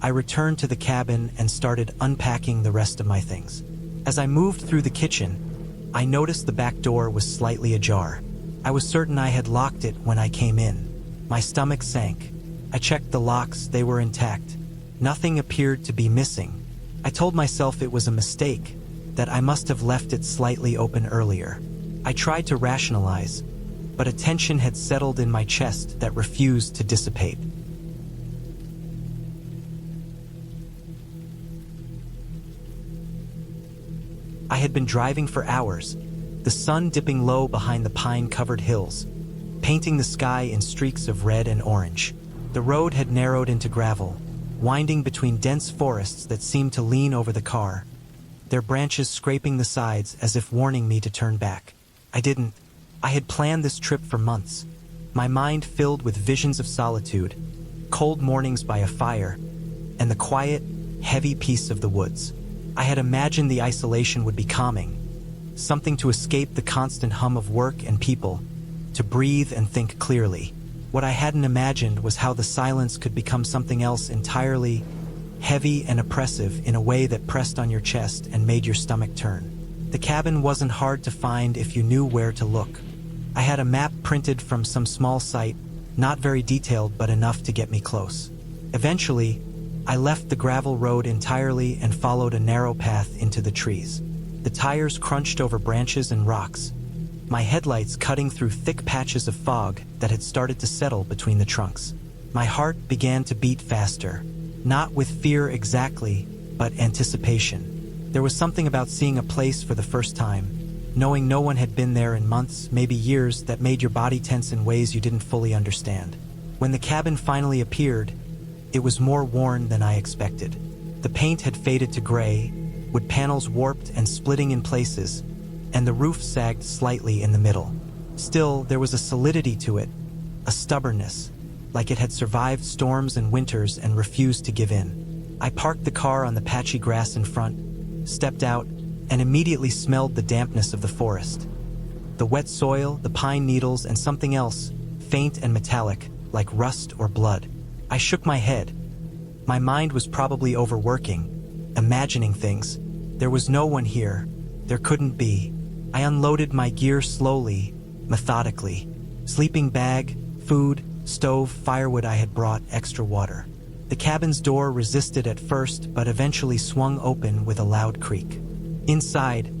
[SPEAKER 1] I returned to the cabin and started unpacking the rest of my things. As I moved through the kitchen, I noticed the back door was slightly ajar. I was certain I had locked it when I came in. My stomach sank. I checked the locks, they were intact. Nothing appeared to be missing. I told myself it was a mistake, that I must have left it slightly open earlier. I tried to rationalize, but a tension had settled in my chest that refused to dissipate. I had been driving for hours, the sun dipping low behind the pine-covered hills, painting the sky in streaks of red and orange. The road had narrowed into gravel, winding between dense forests that seemed to lean over the car, their branches scraping the sides as if warning me to turn back. I didn't. I had planned this trip for months, my mind filled with visions of solitude, cold mornings by a fire, and the quiet, heavy peace of the woods. I had imagined the isolation would be calming, something to escape the constant hum of work and people, to breathe and think clearly. What I hadn't imagined was how the silence could become something else entirely, heavy and oppressive in a way that pressed on your chest and made your stomach turn. The cabin wasn't hard to find if you knew where to look. I had a map printed from some small site, not very detailed but enough to get me close. Eventually, I left the gravel road entirely and followed a narrow path into the trees. The tires crunched over branches and rocks, my headlights cutting through thick patches of fog that had started to settle between the trunks. My heart began to beat faster, not with fear exactly, but anticipation. There was something about seeing a place for the first time, knowing no one had been there in months, maybe years, that made your body tense in ways you didn't fully understand. When the cabin finally appeared, it was more worn than I expected. The paint had faded to gray, wood panels warped and splitting in places, and the roof sagged slightly in the middle. Still, there was a solidity to it, a stubbornness, like it had survived storms and winters and refused to give in. I parked the car on the patchy grass in front, stepped out, and immediately smelled the dampness of the forest. The wet soil, the pine needles, and something else, faint and metallic, like rust or blood. I shook my head. My mind was probably overworking, imagining things. There was no one here. There couldn't be. I unloaded my gear slowly, methodically. Sleeping bag, food, stove, firewood. I had brought extra water. The cabin's door resisted at first, but eventually swung open with a loud creak. Inside,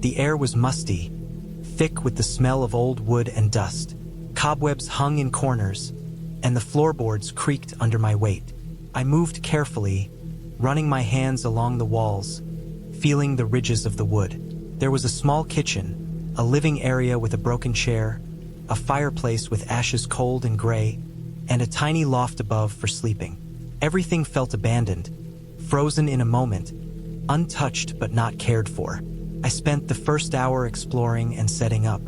[SPEAKER 1] the air was musty, thick with the smell of old wood and dust. Cobwebs hung in corners, and the floorboards creaked under my weight. I moved carefully, running my hands along the walls, feeling the ridges of the wood. There was a small kitchen, a living area with a broken chair, a fireplace with ashes cold and gray, and a tiny loft above for sleeping. Everything felt abandoned, frozen in a moment, untouched but not cared for. I spent the first hour exploring and setting up.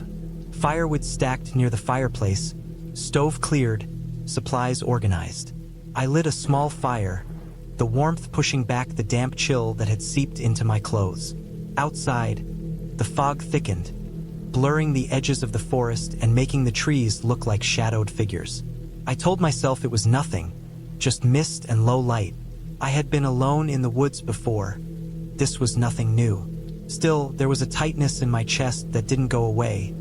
[SPEAKER 1] Firewood stacked near the fireplace, stove cleared, supplies organized. I lit a small fire, the warmth pushing back the damp chill that had seeped into my clothes. Outside, the fog thickened, blurring the edges of the forest and making the trees look like shadowed figures. I told myself it was nothing, just mist and low light. I had been alone in the woods before. This was nothing new. Still, there was a tightness in my chest that didn't go away,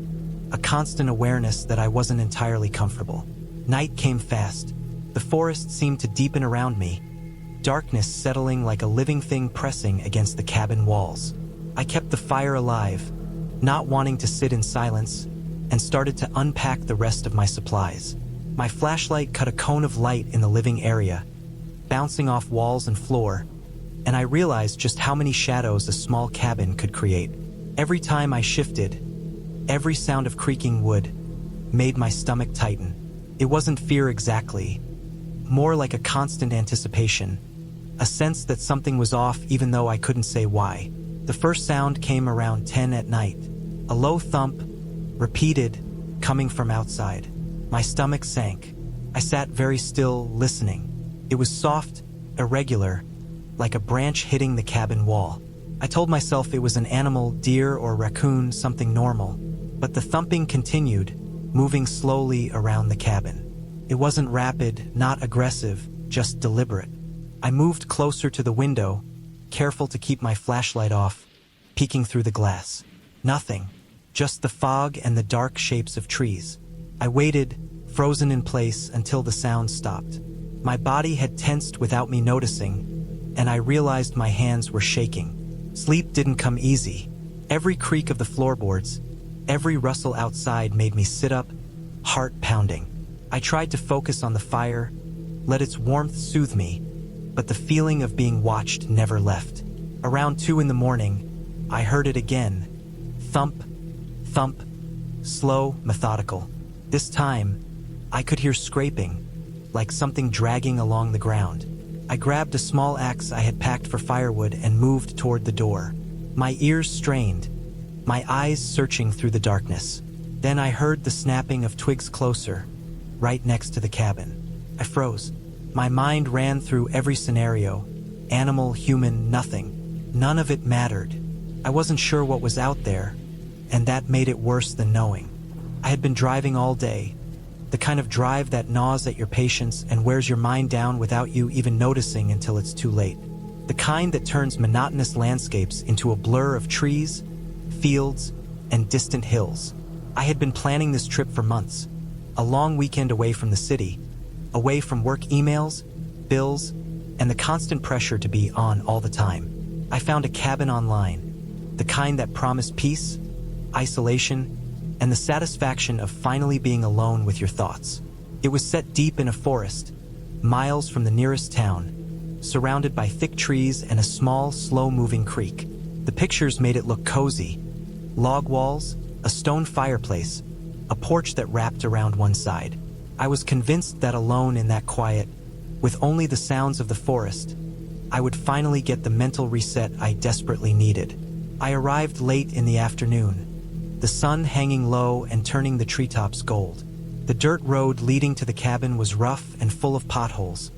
[SPEAKER 1] a constant awareness that I wasn't entirely comfortable. Night came fast. The forest seemed to deepen around me, darkness settling like a living thing pressing against the cabin walls. I kept the fire alive, not wanting to sit in silence, and started to unpack the rest of my supplies. My flashlight cut a cone of light in the living area, bouncing off walls and floor, and I realized just how many shadows a small cabin could create. Every time I shifted, every sound of creaking wood made my stomach tighten. It wasn't fear exactly, more like a constant anticipation, a sense that something was off even though I couldn't say why. The first sound came around 10 at night, a low thump, repeated, coming from outside. My stomach sank. I sat very still, listening. It was soft, irregular, like a branch hitting the cabin wall. I told myself it was an animal, deer or raccoon, something normal, but the thumping continued, moving slowly around the cabin. It wasn't rapid, not aggressive, just deliberate. I moved closer to the window, careful to keep my flashlight off, peeking through the glass. Nothing, just the fog and the dark shapes of trees. I waited, frozen in place, until the sound stopped. My body had tensed without me noticing, and I realized my hands were shaking. Sleep didn't come easy. Every creak of the floorboards, every rustle outside made me sit up, heart pounding. I tried to focus on the fire, let its warmth soothe me, but the feeling of being watched never left. Around 2 in the morning, I heard it again. Thump, thump, slow, methodical. This time, I could hear scraping, like something dragging along the ground. I grabbed a small axe I had packed for firewood and moved toward the door. My ears strained, my eyes searching through the darkness. Then I heard the snapping of twigs closer, right next to the cabin. I froze. My mind ran through every scenario. Animal, human, nothing. None of it mattered. I wasn't sure what was out there, and that made it worse than knowing. I had been driving all day, the kind of drive that gnaws at your patience and wears your mind down without you even noticing until it's too late. The kind that turns monotonous landscapes into a blur of trees, fields, and distant hills. I had been planning this trip for months, a long weekend away from the city, away from work emails, bills, and the constant pressure to be on all the time. I found a cabin online, the kind that promised peace, isolation, and the satisfaction of finally being alone with your thoughts. It was set deep in a forest, miles from the nearest town, surrounded by thick trees and a small, slow-moving creek. The pictures made it look cozy. Log walls, a stone fireplace, a porch that wrapped around one side. I was convinced that alone in that quiet, with only the sounds of the forest, I would finally get the mental reset I desperately needed. I arrived late in the afternoon, the sun hanging low and turning the treetops gold. The dirt road leading to the cabin was rough and full of potholes,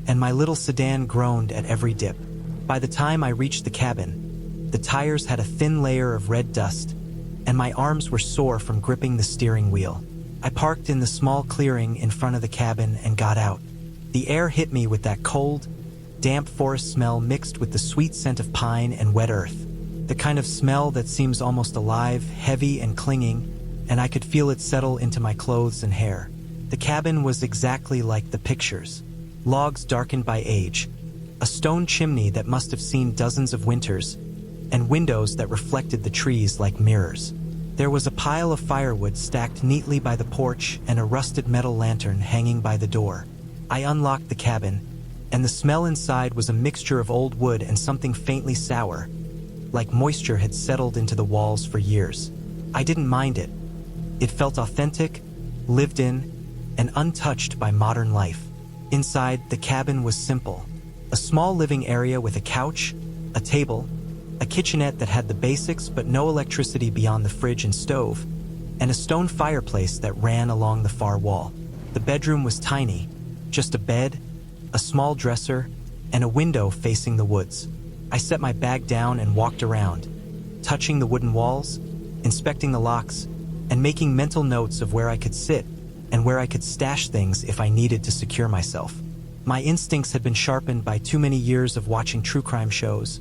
[SPEAKER 1] and my little sedan groaned at every dip. By the time I reached the cabin, the tires had a thin layer of red dust, and my arms were sore from gripping the steering wheel. I parked in the small clearing in front of the cabin and got out. The air hit me with that cold, damp forest smell mixed with the sweet scent of pine and wet earth. The kind of smell that seems almost alive, heavy and clinging, and I could feel it settle into my clothes and hair. The cabin was exactly like the pictures. Logs darkened by age, a stone chimney that must have seen dozens of winters, and windows that reflected the trees like mirrors. There was a pile of firewood stacked neatly by the porch and a rusted metal lantern hanging by the door. I unlocked the cabin, and the smell inside was a mixture of old wood and something faintly sour, like moisture had settled into the walls for years. I didn't mind it. It felt authentic, lived in, and untouched by modern life. Inside, the cabin was simple. A small living area with a couch, a table, a kitchenette that had the basics but no electricity beyond the fridge and stove, and a stone fireplace that ran along the far wall. The bedroom was tiny, just a bed, a small dresser, and a window facing the woods. I set my bag down and walked around, touching the wooden walls, inspecting the locks, and making mental notes of where I could sit and where I could stash things if I needed to secure myself. My instincts had been sharpened by too many years of watching true crime shows,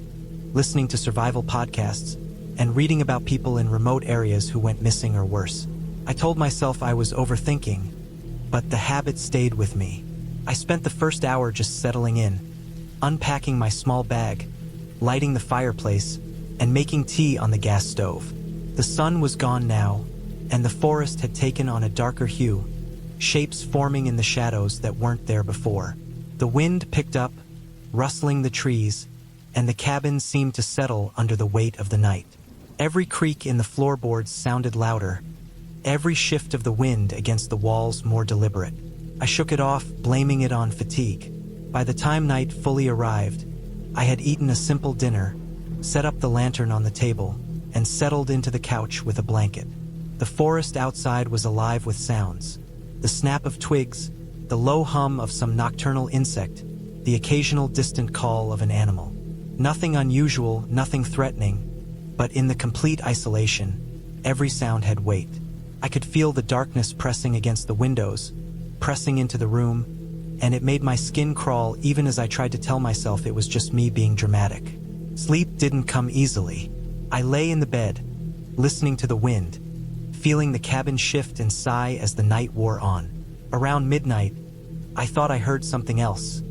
[SPEAKER 1] listening to survival podcasts, and reading about people in remote areas who went missing or worse. I told myself I was overthinking, but the habit stayed with me. I spent the first hour just settling in, unpacking my small bag, lighting the fireplace, and making tea on the gas stove. The sun was gone now, and the forest had taken on a darker hue, shapes forming in the shadows that weren't there before. The wind picked up, rustling the trees, and the cabin seemed to settle under the weight of the night. Every creak in the floorboards sounded louder, every shift of the wind against the walls more deliberate. I shook it off, blaming it on fatigue. By the time night fully arrived, I had eaten a simple dinner, set up the lantern on the table, and settled into the couch with a blanket. The forest outside was alive with sounds. The snap of twigs, the low hum of some nocturnal insect, the occasional distant call of an animal. Nothing unusual, nothing threatening, but in the complete isolation, every sound had weight. I could feel the darkness pressing against the windows, pressing into the room, and it made my skin crawl even as I tried to tell myself it was just me being dramatic. Sleep didn't come easily. I lay in the bed, listening to the wind, feeling the cabin shift and sigh as the night wore on. Around midnight, I thought I heard something else.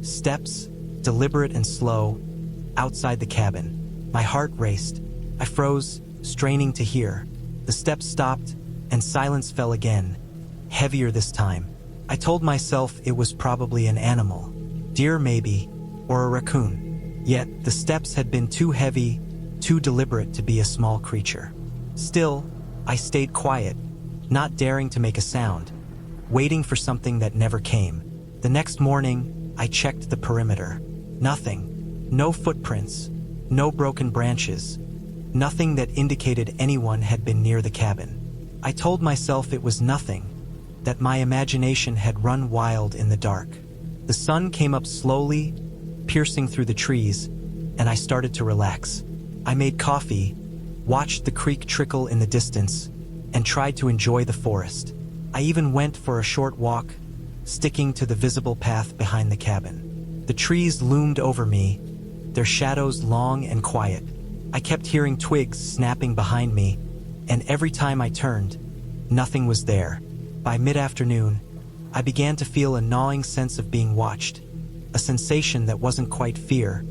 [SPEAKER 1] Steps, deliberate and slow, outside the cabin. My heart raced. I froze, straining to hear. The steps stopped, and silence fell again, heavier this time. I told myself it was probably an animal, deer maybe, or a raccoon. Yet the steps had been too heavy, too deliberate to be a small creature. Still, I stayed quiet, not daring to make a sound, waiting for something that never came. The next morning, I checked the perimeter. Nothing. No footprints, no broken branches, nothing that indicated anyone had been near the cabin. I told myself it was nothing, that my imagination had run wild in the dark. The sun came up slowly, piercing through the trees, and I started to relax. I made coffee, watched the creek trickle in the distance, and tried to enjoy the forest. I even went for a short walk, sticking to the visible path behind the cabin. The trees loomed over me, their shadows long and quiet. I kept hearing twigs snapping behind me, and every time I turned, nothing was there. By mid-afternoon, I began to feel a gnawing sense of being watched, a sensation that wasn't quite fear,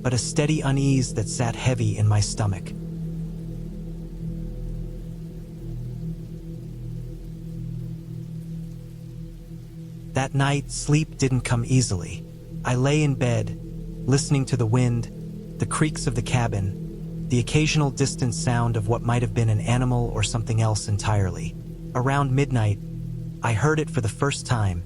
[SPEAKER 1] but a steady unease that sat heavy in my stomach. That night, sleep didn't come easily. I lay in bed, listening to the wind, the creaks of the cabin, the occasional distant sound of what might have been an animal or something else entirely. Around midnight, I heard it for the first time,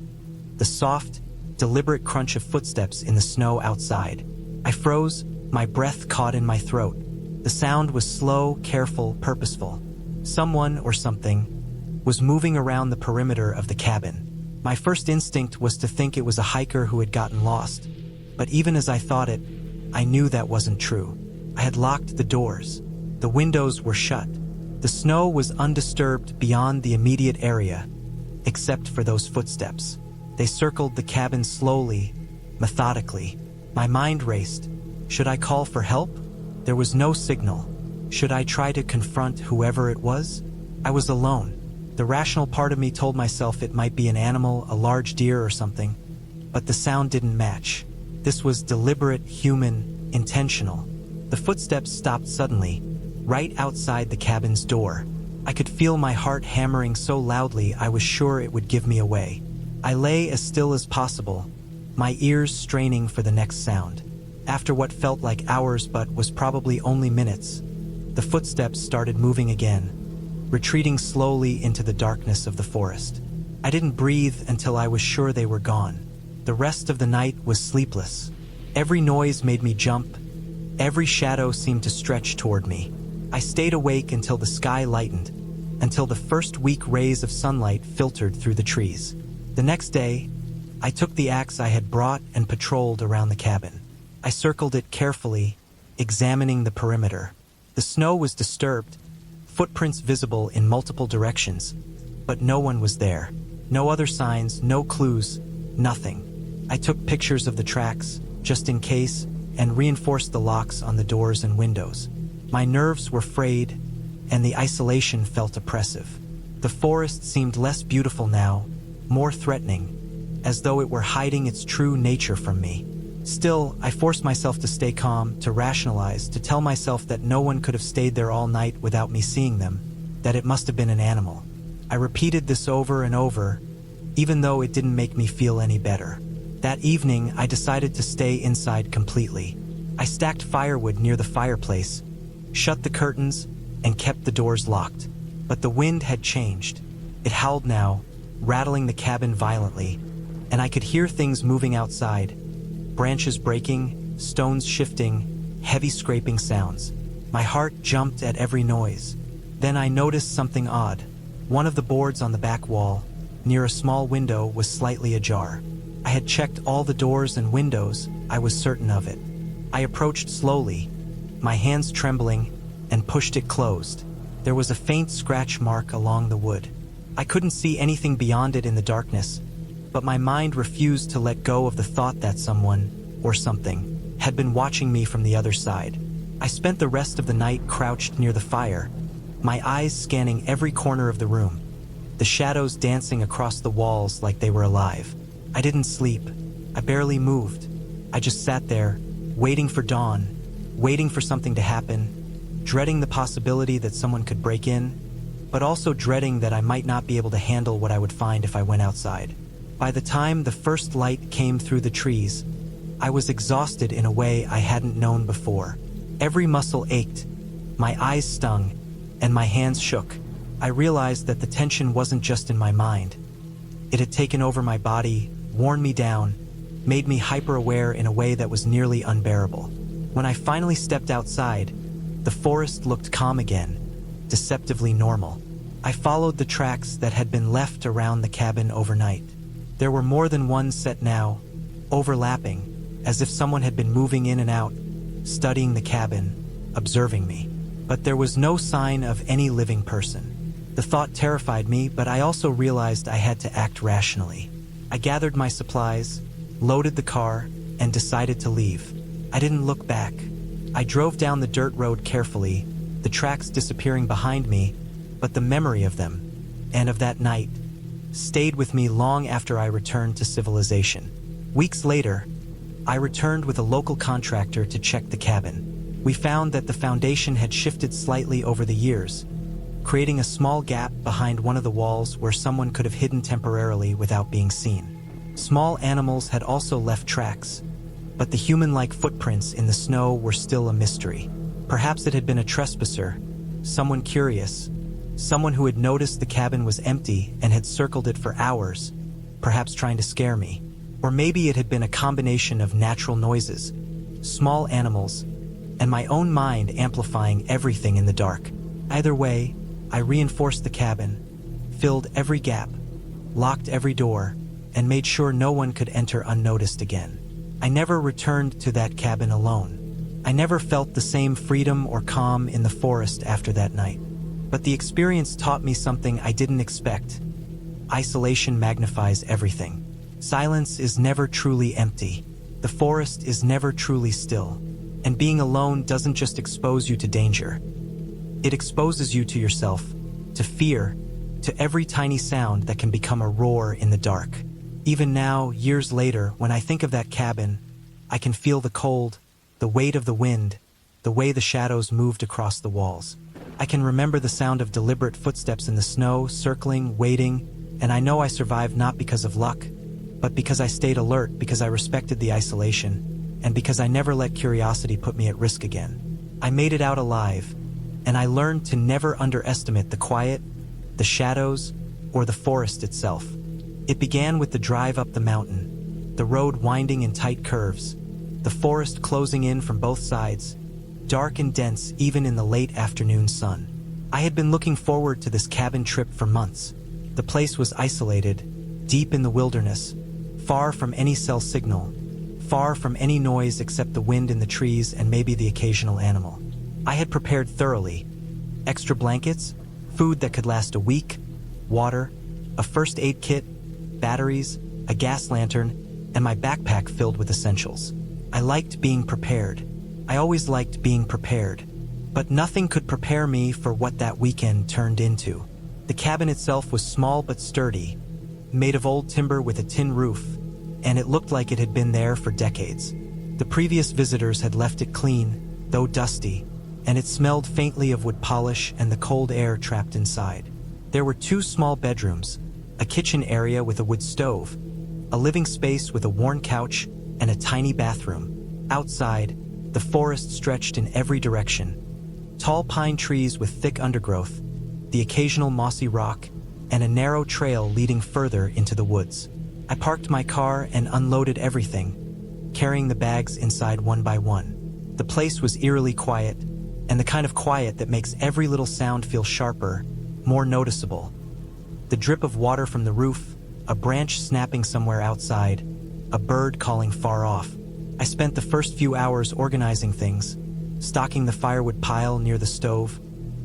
[SPEAKER 1] the soft, deliberate crunch of footsteps in the snow outside. I froze, my breath caught in my throat. The sound was slow, careful, purposeful. Someone or something, was moving around the perimeter of the cabin. My first instinct was to think it was a hiker who had gotten lost, but even as I thought it, I knew that wasn't true. I had locked the doors. The windows were shut. The snow was undisturbed beyond the immediate area, except for those footsteps. They circled the cabin slowly, methodically. My mind raced. Should I call for help? There was no signal. Should I try to confront whoever it was? I was alone. The rational part of me told myself it might be an animal, a large deer or something, but the sound didn't match. This was deliberate, human, intentional. The footsteps stopped suddenly, right outside the cabin's door. I could feel my heart hammering so loudly I was sure it would give me away. I lay as still as possible, my ears straining for the next sound. After what felt like hours but was probably only minutes, the footsteps started moving again, retreating slowly into the darkness of the forest. I didn't breathe until I was sure they were gone. The rest of the night was sleepless. Every noise made me jump. Every shadow seemed to stretch toward me. I stayed awake until the sky lightened, until the first weak rays of sunlight filtered through the trees. The next day, I took the axe I had brought and patrolled around the cabin. I circled it carefully, examining the perimeter. The snow was disturbed, footprints visible in multiple directions, but no one was there. No other signs, no clues, nothing. I took pictures of the tracks, just in case, and reinforced the locks on the doors and windows. My nerves were frayed, and the isolation felt oppressive. The forest seemed less beautiful now, more threatening, as though it were hiding its true nature from me. Still, I forced myself to stay calm, to rationalize, to tell myself that no one could have stayed there all night without me seeing them, that it must have been an animal. I repeated this over and over, even though it didn't make me feel any better. That evening, I decided to stay inside completely. I stacked firewood near the fireplace, shut the curtains, and kept the doors locked. But the wind had changed. It howled now, rattling the cabin violently, and I could hear things moving outside. Branches breaking, stones shifting, heavy scraping sounds. My heart jumped at every noise. Then I noticed something odd. One of the boards on the back wall, near a small window, was slightly ajar. I had checked all the doors and windows, I was certain of it. I approached slowly, my hands trembling, and pushed it closed. There was a faint scratch mark along the wood. I couldn't see anything beyond it in the darkness, but my mind refused to let go of the thought that someone, or something, had been watching me from the other side. I spent the rest of the night crouched near the fire, my eyes scanning every corner of the room, the shadows dancing across the walls like they were alive. I didn't sleep. I barely moved. I just sat there, waiting for dawn, waiting for something to happen, dreading the possibility that someone could break in, but also dreading that I might not be able to handle what I would find if I went outside. By the time the first light came through the trees, I was exhausted in a way I hadn't known before. Every muscle ached, my eyes stung, and my hands shook. I realized that the tension wasn't just in my mind. It had taken over my body, worn me down, made me hyper-aware in a way that was nearly unbearable. When I finally stepped outside, the forest looked calm again, deceptively normal. I followed the tracks that had been left around the cabin overnight. There were more than one set now, overlapping, as if someone had been moving in and out, studying the cabin, observing me. But there was no sign of any living person. The thought terrified me, but I also realized I had to act rationally. I gathered my supplies, loaded the car, and decided to leave. I didn't look back. I drove down the dirt road carefully, the tracks disappearing behind me, but the memory of them, and of that night, stayed with me long after I returned to civilization. Weeks later, I returned with a local contractor to check the cabin. We found that the foundation had shifted slightly over the years, creating a small gap behind one of the walls where someone could have hidden temporarily without being seen. Small animals had also left tracks, but the human-like footprints in the snow were still a mystery. Perhaps it had been a trespasser, someone curious, someone who had noticed the cabin was empty and had circled it for hours, perhaps trying to scare me. Or maybe it had been a combination of natural noises, small animals, and my own mind amplifying everything in the dark. Either way, I reinforced the cabin, filled every gap, locked every door, and made sure no one could enter unnoticed again. I never returned to that cabin alone. I never felt the same freedom or calm in the forest after that night. But the experience taught me something I didn't expect. Isolation magnifies everything. Silence is never truly empty. The forest is never truly still. And being alone doesn't just expose you to danger. It exposes you to yourself, to fear, to every tiny sound that can become a roar in the dark. Even now, years later, when I think of that cabin, I can feel the cold, the weight of the wind, the way the shadows moved across the walls. I can remember the sound of deliberate footsteps in the snow, circling, waiting, and I know I survived not because of luck, but because I stayed alert, because I respected the isolation, and because I never let curiosity put me at risk again. I made it out alive, and I learned to never underestimate the quiet, the shadows, or the forest itself. It began with the drive up the mountain, the road winding in tight curves, the forest closing in from both sides, dark and dense even in the late afternoon sun. I had been looking forward to this cabin trip for months. The place was isolated, deep in the wilderness, far from any cell signal, far from any noise except the wind in the trees and maybe the occasional animal. I had prepared thoroughly. Extra blankets, food that could last a week, water, a first aid kit, batteries, a gas lantern, and my backpack filled with essentials. I liked being prepared. I always liked being prepared. But nothing could prepare me for what that weekend turned into. The cabin itself was small but sturdy, made of old timber with a tin roof, and it looked like it had been there for decades. The previous visitors had left it clean, though dusty, and it smelled faintly of wood polish and the cold air trapped inside. There were 2 small bedrooms, a kitchen area with a wood stove, a living space with a worn couch, and a tiny bathroom. Outside, the forest stretched in every direction. Tall pine trees with thick undergrowth, the occasional mossy rock, and a narrow trail leading further into the woods. I parked my car and unloaded everything, carrying the bags inside one by one. The place was eerily quiet, and the kind of quiet that makes every little sound feel sharper, more noticeable. The drip of water from the roof, a branch snapping somewhere outside, a bird calling far off. I spent the first few hours organizing things, stocking the firewood pile near the stove,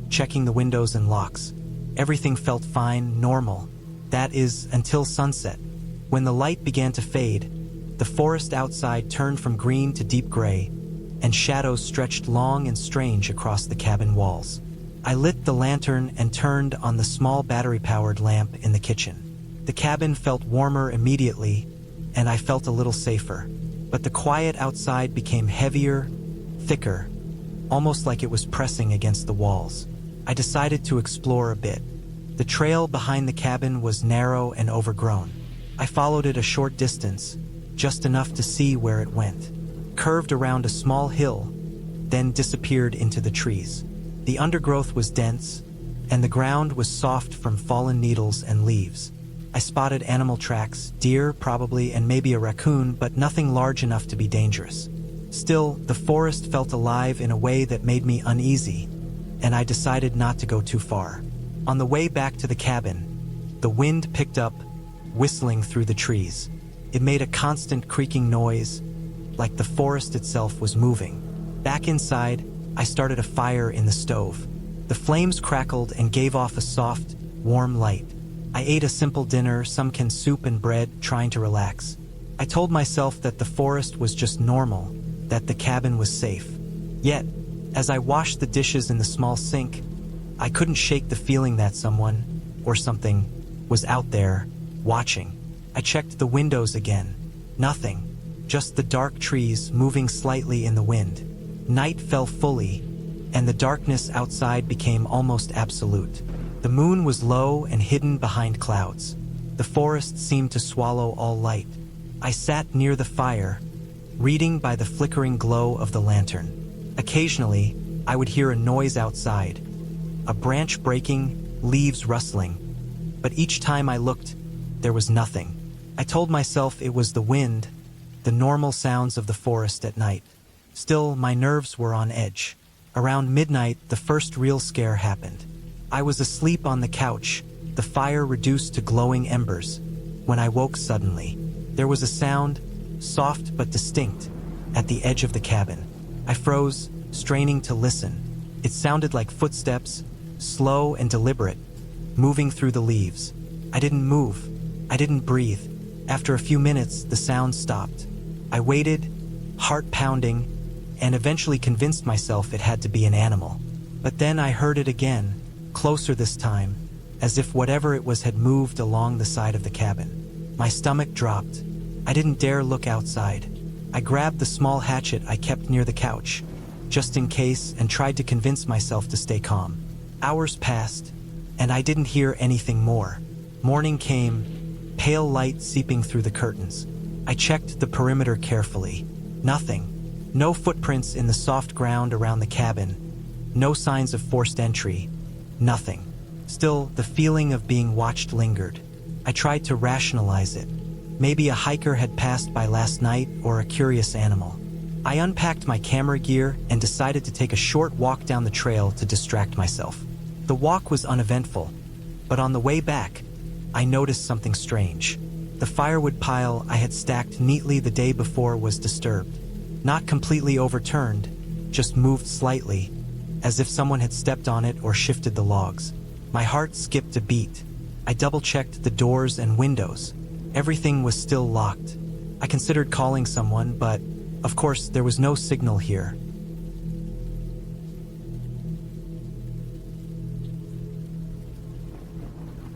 [SPEAKER 1] checking the windows and locks. Everything felt fine, normal. That is, until sunset. When the light began to fade, the forest outside turned from green to deep gray, and shadows stretched long and strange across the cabin walls. I lit the lantern and turned on the small battery-powered lamp in the kitchen. The cabin felt warmer immediately, and I felt a little safer. But the quiet outside became heavier, thicker, almost like it was pressing against the walls. I decided to explore a bit. The trail behind the cabin was narrow and overgrown. I followed it a short distance, just enough to see where it went. Curved around a small hill, then disappeared into the trees. The undergrowth was dense, and the ground was soft from fallen needles and leaves. I spotted animal tracks, deer probably, and maybe a raccoon, but nothing large enough to be dangerous. Still, the forest felt alive in a way that made me uneasy, and I decided not to go too far. On the way back to the cabin, the wind picked up, whistling through the trees. It made a constant creaking noise, like the forest itself was moving. Back inside, I started a fire in the stove. The flames crackled and gave off a soft, warm light. I ate a simple dinner, some canned soup and bread, trying to relax. I told myself that the forest was just normal, that the cabin was safe. Yet, as I washed the dishes in the small sink, I couldn't shake the feeling that someone, or something, was out there, watching. I checked the windows again. Nothing, just the dark trees moving slightly in the wind. Night fell fully, and the darkness outside became almost absolute. The moon was low and hidden behind clouds. The forest seemed to swallow all light. I sat near the fire, reading by the flickering glow of the lantern. Occasionally, I would hear a noise outside, a branch breaking, leaves rustling. But each time I looked, there was nothing. I told myself it was the wind, the normal sounds of the forest at night. Still, my nerves were on edge. Around midnight, the first real scare happened. I was asleep on the couch, the fire reduced to glowing embers. When I woke suddenly, there was a sound, soft but distinct, at the edge of the cabin. I froze, straining to listen. It sounded like footsteps, slow and deliberate, moving through the leaves. I didn't move. I didn't breathe. After a few minutes, the sound stopped. I waited, heart pounding, and eventually convinced myself it had to be an animal. But then I heard it again, closer this time, as if whatever it was had moved along the side of the cabin. My stomach dropped. I didn't dare look outside. I grabbed the small hatchet I kept near the couch, just in case, and tried to convince myself to stay calm. Hours passed, and I didn't hear anything more. Morning came, pale light seeping through the curtains. I checked the perimeter carefully. Nothing. No footprints in the soft ground around the cabin. No signs of forced entry. Nothing. Still, the feeling of being watched lingered. I tried to rationalize it. Maybe a hiker had passed by last night, or a curious animal. I unpacked my camera gear and decided to take a short walk down the trail to distract myself. The walk was uneventful, but on the way back, I noticed something strange. The firewood pile I had stacked neatly the day before was disturbed. Not completely overturned, just moved slightly, as if someone had stepped on it or shifted the logs. My heart skipped a beat. I double-checked the doors and windows. Everything was still locked. I considered calling someone, but, of course, there was no signal here.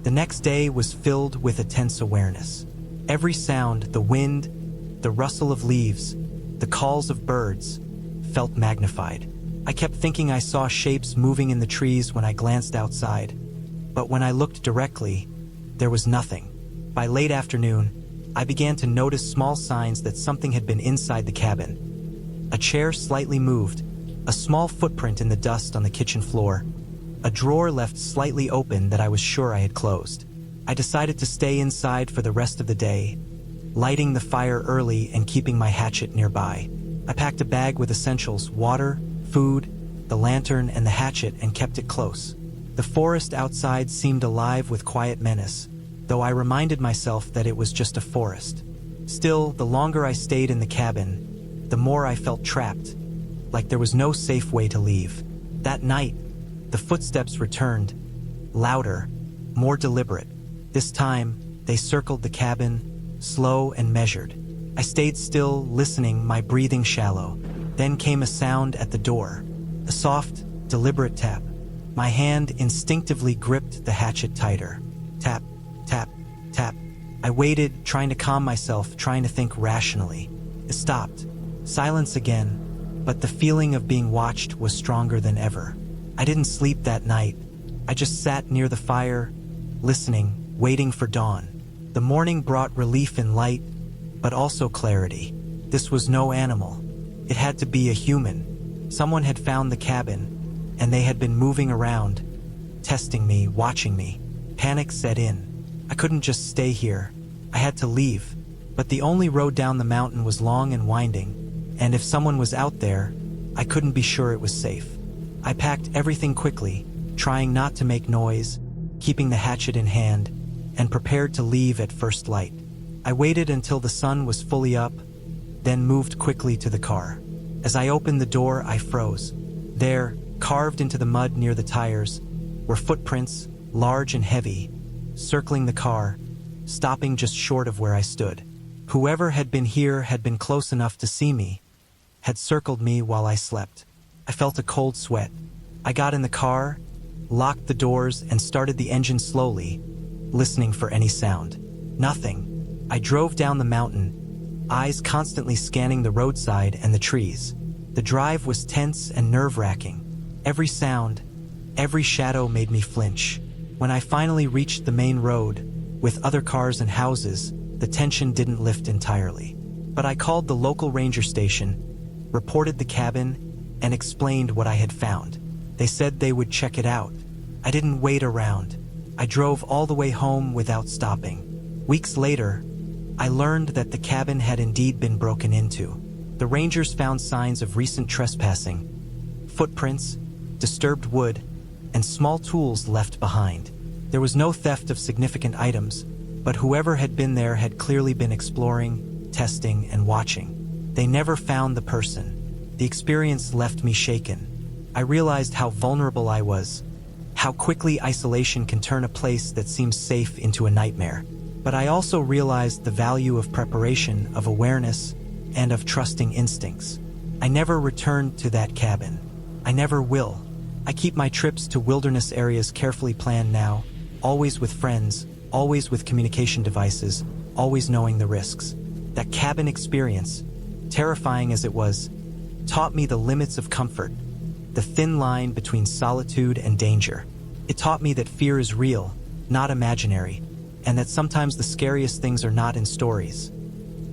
[SPEAKER 1] The next day was filled with a tense awareness. Every sound, the wind, the rustle of leaves, the calls of birds, felt magnified. I kept thinking I saw shapes moving in the trees when I glanced outside, but when I looked directly, there was nothing. By late afternoon, I began to notice small signs that something had been inside the cabin. A chair slightly moved, a small footprint in the dust on the kitchen floor, a drawer left slightly open that I was sure I had closed. I decided to stay inside for the rest of the day, lighting the fire early and keeping my hatchet nearby. I packed a bag with essentials, water, food, the lantern, and the hatchet, and kept it close. The forest outside seemed alive with quiet menace, though I reminded myself that it was just a forest. Still, the longer I stayed in the cabin, the more I felt trapped, like there was no safe way to leave. That night, the footsteps returned, louder, more deliberate. This time, they circled the cabin, slow and measured. I stayed still, listening, my breathing shallow. Then came a sound at the door, a soft, deliberate tap. My hand instinctively gripped the hatchet tighter. Tap, tap, tap. I waited, trying to calm myself, trying to think rationally. It stopped. Silence again, but the feeling of being watched was stronger than ever. I didn't sleep that night. I just sat near the fire, listening, waiting for dawn. The morning brought relief in light, but also clarity. This was no animal. It had to be a human. Someone had found the cabin, and they had been moving around, testing me, watching me. Panic set in. I couldn't just stay here. I had to leave. But the only road down the mountain was long and winding, and if someone was out there, I couldn't be sure it was safe. I packed everything quickly, trying not to make noise, keeping the hatchet in hand, and prepared to leave at first light. I waited until the sun was fully up, then moved quickly to the car. As I opened the door, I froze. There, carved into the mud near the tires, were footprints, large and heavy, circling the car, stopping just short of where I stood. Whoever had been here had been close enough to see me, had circled me while I slept. I felt a cold sweat. I got in the car, locked the doors, and started the engine slowly, listening for any sound. Nothing. I drove down the mountain, eyes constantly scanning the roadside and the trees. The drive was tense and nerve-wracking. Every sound, every shadow made me flinch. When I finally reached the main road, with other cars and houses, the tension didn't lift entirely. But I called the local ranger station, reported the cabin, and explained what I had found. They said they would check it out. I didn't wait around. I drove all the way home without stopping. Weeks later, I learned that the cabin had indeed been broken into. The rangers found signs of recent trespassing, footprints, disturbed wood, and small tools left behind. There was no theft of significant items, but whoever had been there had clearly been exploring, testing, and watching. They never found the person. The experience left me shaken. I realized how vulnerable I was, how quickly isolation can turn a place that seems safe into a nightmare. But I also realized the value of preparation, of awareness, and of trusting instincts. I never returned to that cabin. I never will. I keep my trips to wilderness areas carefully planned now, always with friends, always with communication devices, always knowing the risks. That cabin experience, terrifying as it was, taught me the limits of comfort, the thin line between solitude and danger. It taught me that fear is real, not imaginary, and that sometimes the scariest things are not in stories.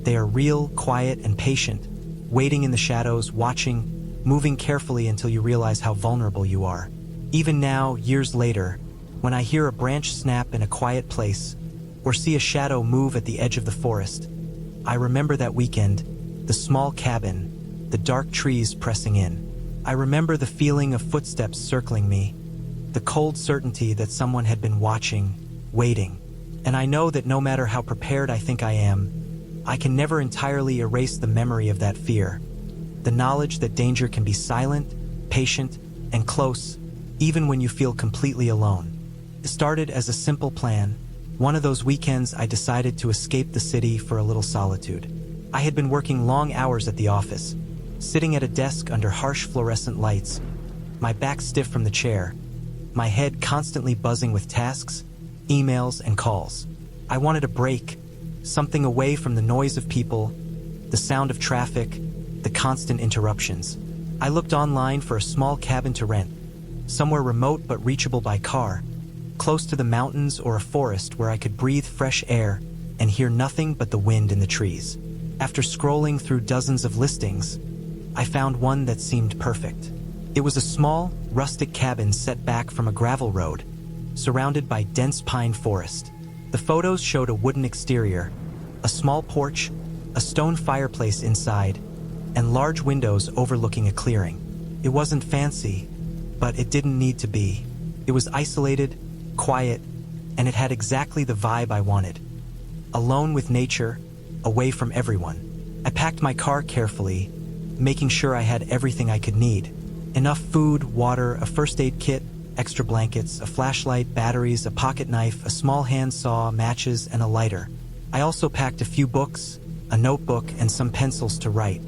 [SPEAKER 1] They are real, quiet, and patient, waiting in the shadows, watching, moving carefully until you realize how vulnerable you are. Even now, years later, when I hear a branch snap in a quiet place, or see a shadow move at the edge of the forest, I remember that weekend, the small cabin, the dark trees pressing in. I remember the feeling of footsteps circling me, the cold certainty that someone had been watching, waiting. And I know that no matter how prepared I think I am, I can never entirely erase the memory of that fear. The knowledge that danger can be silent, patient, and close, even when you feel completely alone. It started as a simple plan. One of those weekends I decided to escape the city for a little solitude. I had been working long hours at the office, sitting at a desk under harsh fluorescent lights, my back stiff from the chair, my head constantly buzzing with tasks, emails, and calls. I wanted a break, something away from the noise of people, the sound of traffic, the constant interruptions. I looked online for a small cabin to rent, somewhere remote but reachable by car, close to the mountains or a forest where I could breathe fresh air and hear nothing but the wind in the trees. After scrolling through dozens of listings, I found one that seemed perfect. It was a small, rustic cabin set back from a gravel road, surrounded by dense pine forest. The photos showed a wooden exterior, a small porch, a stone fireplace inside, and large windows overlooking a clearing. It wasn't fancy, but it didn't need to be. It was isolated, quiet, and it had exactly the vibe I wanted. Alone with nature, away from everyone. I packed my car carefully, making sure I had everything I could need. Enough food, water, a first aid kit, extra blankets, a flashlight, batteries, a pocket knife, a small handsaw, matches, and a lighter. I also packed a few books, a notebook, and some pencils to write.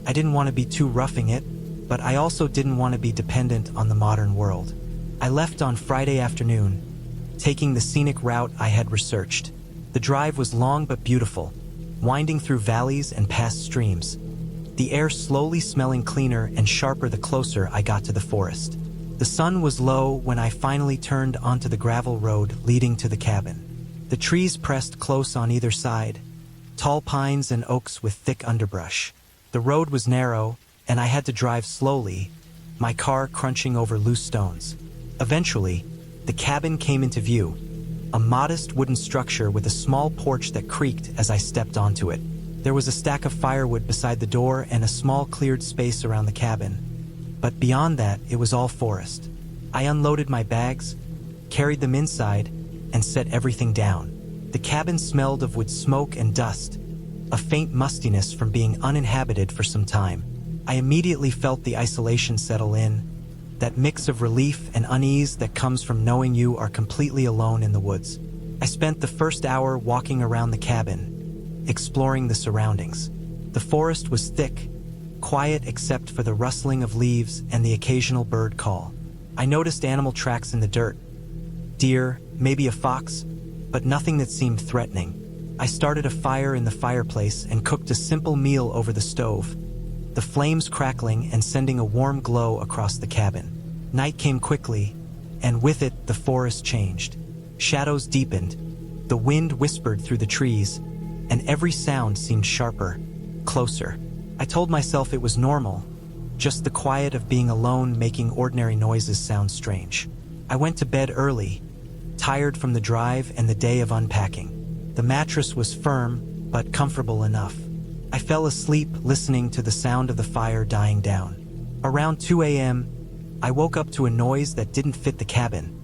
[SPEAKER 1] I didn't want to be too roughing it, but I also didn't want to be dependent on the modern world. I left on Friday afternoon, taking the scenic route I had researched. The drive was long but beautiful, winding through valleys and past streams, the air slowly smelling cleaner and sharper the closer I got to the forest. The sun was low when I finally turned onto the gravel road leading to the cabin. The trees pressed close on either side, tall pines and oaks with thick underbrush. The road was narrow, and I had to drive slowly, my car crunching over loose stones. Eventually, the cabin came into view, a modest wooden structure with a small porch that creaked as I stepped onto it. There was a stack of firewood beside the door and a small cleared space around the cabin. But beyond that, it was all forest. I unloaded my bags, carried them inside, and set everything down. The cabin smelled of wood smoke and dust, a faint mustiness from being uninhabited for some time. I immediately felt the isolation settle in, that mix of relief and unease that comes from knowing you are completely alone in the woods. I spent the first hour walking around the cabin, exploring the surroundings. The forest was thick, quiet except for the rustling of leaves and the occasional bird call. I noticed animal tracks in the dirt. Deer, maybe a fox, but nothing that seemed threatening. I started a fire in the fireplace and cooked a simple meal over the stove, the flames crackling and sending a warm glow across the cabin. Night came quickly, and with it the forest changed. Shadows deepened, the wind whispered through the trees, and every sound seemed sharper, closer. I told myself it was normal, just the quiet of being alone making ordinary noises sound strange. I went to bed early, tired from the drive and the day of unpacking. The mattress was firm, but comfortable enough. I fell asleep listening to the sound of the fire dying down. Around 2 a.m., I woke up to a noise that didn't fit the cabin.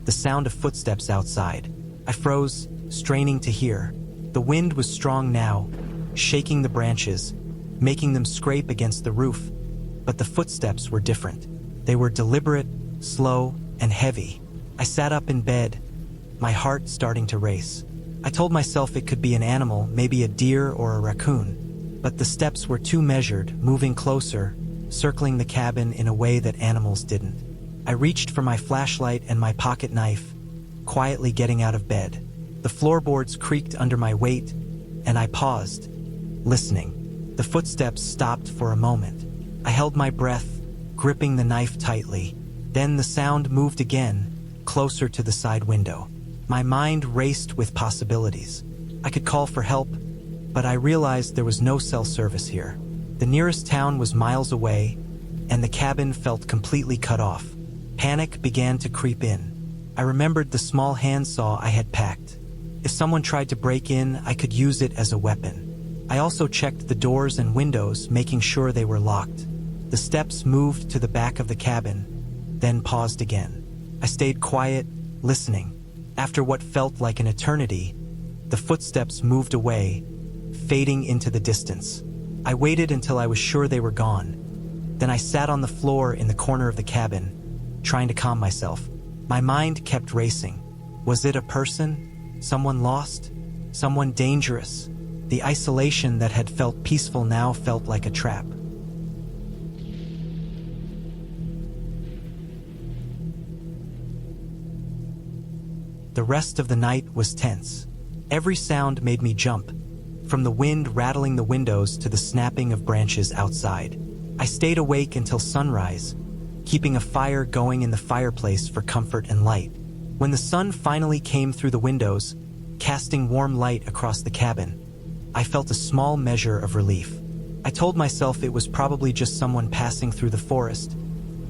[SPEAKER 1] the sound of footsteps outside. I froze, straining to hear. The wind was strong now, shaking the branches, making them scrape against the roof. But the footsteps were different. They were deliberate, slow, and heavy. I sat up in bed, my heart starting to race. I told myself it could be an animal, maybe a deer or a raccoon. But the steps were too measured, moving closer, circling the cabin in a way that animals didn't. I reached for my flashlight and my pocket knife, quietly getting out of bed. The floorboards creaked under my weight, and I paused, listening. The footsteps stopped for a moment. I held my breath, gripping the knife tightly. Then the sound moved again, closer to the side window. My mind raced with possibilities. I could call for help, but I realized there was no cell service here. The nearest town was miles away, and the cabin felt completely cut off. Panic began to creep in. I remembered the small handsaw I had packed. If someone tried to break in, I could use it as a weapon. I also checked the doors and windows, making sure they were locked. The steps moved to the back of the cabin, then paused again. I stayed quiet, listening. After what felt like an eternity, the footsteps moved away, fading into the distance. I waited until I was sure they were gone. Then I sat on the floor in the corner of the cabin, trying to calm myself. My mind kept racing. Was it a person? Someone lost? Someone dangerous? The isolation that had felt peaceful now felt like a trap. The rest of the night was tense. Every sound made me jump, from the wind rattling the windows to the snapping of branches outside. I stayed awake until sunrise, keeping a fire going in the fireplace for comfort and light. When the sun finally came through the windows, casting warm light across the cabin, I felt a small measure of relief. I told myself it was probably just someone passing through the forest,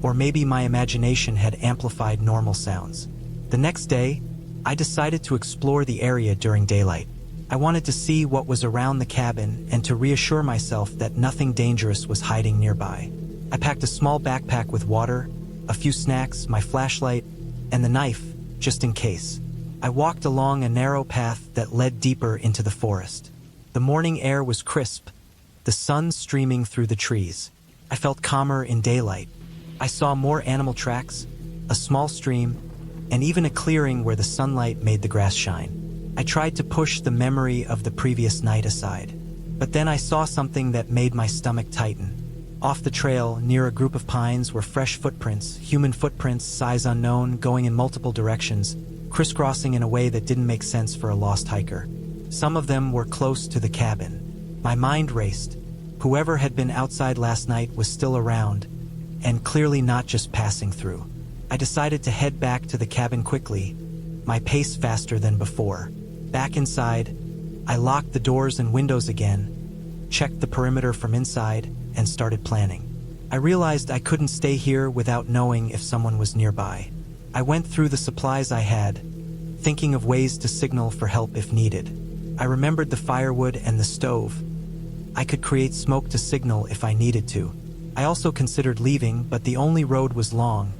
[SPEAKER 1] or maybe my imagination had amplified normal sounds. The next day, I decided to explore the area during daylight. I wanted to see what was around the cabin and to reassure myself that nothing dangerous was hiding nearby. I packed a small backpack with water, a few snacks, my flashlight, and the knife, just in case. I walked along a narrow path that led deeper into the forest. The morning air was crisp, the sun streaming through the trees. I felt calmer in daylight. I saw more animal tracks, a small stream, and even a clearing where the sunlight made the grass shine. I tried to push the memory of the previous night aside. But then I saw something that made my stomach tighten. Off the trail, near a group of pines, were fresh footprints, human footprints, size unknown, going in multiple directions, crisscrossing in a way that didn't make sense for a lost hiker. Some of them were close to the cabin. My mind raced. Whoever had been outside last night was still around, and clearly not just passing through. I decided to head back to the cabin quickly, my pace faster than before. Back inside, I locked the doors and windows again, checked the perimeter from inside, and started planning. I realized I couldn't stay here without knowing if someone was nearby. I went through the supplies I had, thinking of ways to signal for help if needed. I remembered the firewood and the stove. I could create smoke to signal if I needed to. I also considered leaving, but the only road was long,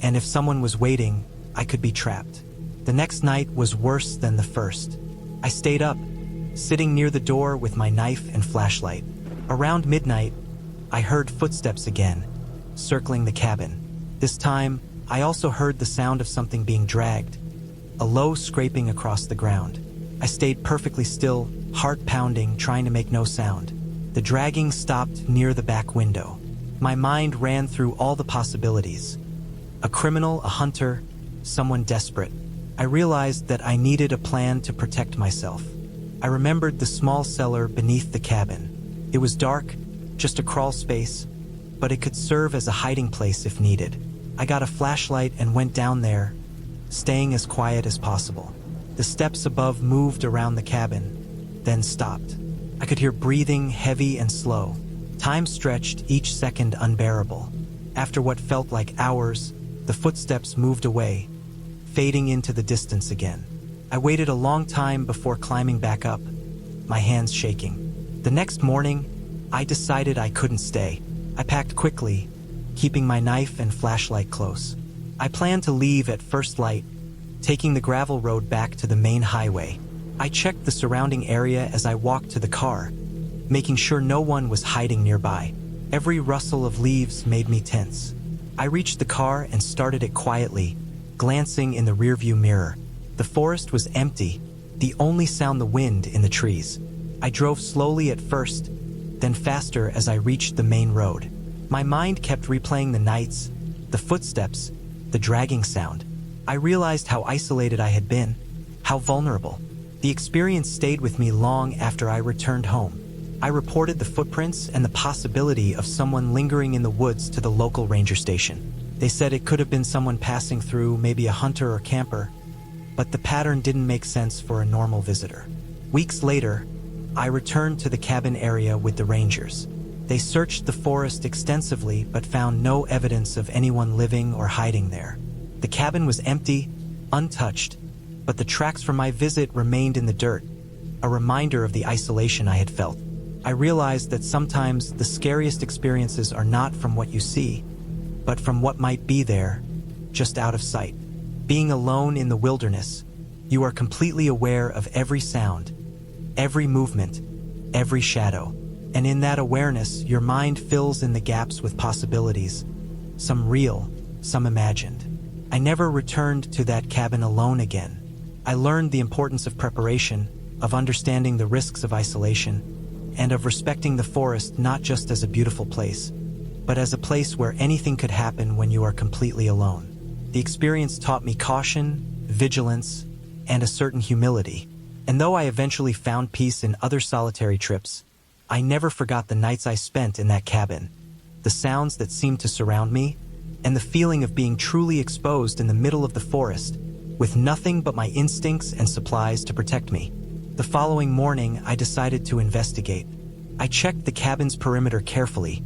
[SPEAKER 1] and if someone was waiting, I could be trapped. The next night was worse than the first. I stayed up, sitting near the door with my knife and flashlight. Around midnight, I heard footsteps again, circling the cabin. This time, I also heard the sound of something being dragged, a low scraping across the ground. I stayed perfectly still, heart pounding, trying to make no sound. The dragging stopped near the back window. My mind ran through all the possibilities. A criminal, a hunter, someone desperate. I realized that I needed a plan to protect myself. I remembered the small cellar beneath the cabin. It was dark, just a crawl space, but it could serve as a hiding place if needed. I got a flashlight and went down there, staying as quiet as possible. The steps above moved around the cabin, then stopped. I could hear breathing, heavy and slow. Time stretched, each second unbearable. After what felt like hours, the footsteps moved away, fading into the distance again. I waited a long time before climbing back up, my hands shaking. The next morning, I decided I couldn't stay. I packed quickly, keeping my knife and flashlight close. I planned to leave at first light, taking the gravel road back to the main highway. I checked the surrounding area as I walked to the car, making sure no one was hiding nearby. Every rustle of leaves made me tense. I reached the car and started it quietly, glancing in the rearview mirror. The forest was empty, the only sound the wind in the trees. I drove slowly at first, then faster as I reached the main road. My mind kept replaying the nights, the footsteps, the dragging sound. I realized how isolated I had been, how vulnerable. The experience stayed with me long after I returned home. I reported the footprints and the possibility of someone lingering in the woods to the local ranger station. They said it could have been someone passing through, maybe a hunter or camper, but the pattern didn't make sense for a normal visitor. Weeks later, I returned to the cabin area with the rangers. They searched the forest extensively but found no evidence of anyone living or hiding there. The cabin was empty, untouched, but the tracks from my visit remained in the dirt, a reminder of the isolation I had felt. I realized that sometimes the scariest experiences are not from what you see, but from what might be there, just out of sight. Being alone in the wilderness, you are completely aware of every sound, every movement, every shadow. And in that awareness, your mind fills in the gaps with possibilities, some real, some imagined. I never returned to that cabin alone again. I learned the importance of preparation, of understanding the risks of isolation, and of respecting the forest not just as a beautiful place, but as a place where anything could happen when you are completely alone. The experience taught me caution, vigilance, and a certain humility. And though I eventually found peace in other solitary trips, I never forgot the nights I spent in that cabin, the sounds that seemed to surround me, and the feeling of being truly exposed in the middle of the forest, with nothing but my instincts and supplies to protect me. The following morning, I decided to investigate. I checked the cabin's perimeter carefully,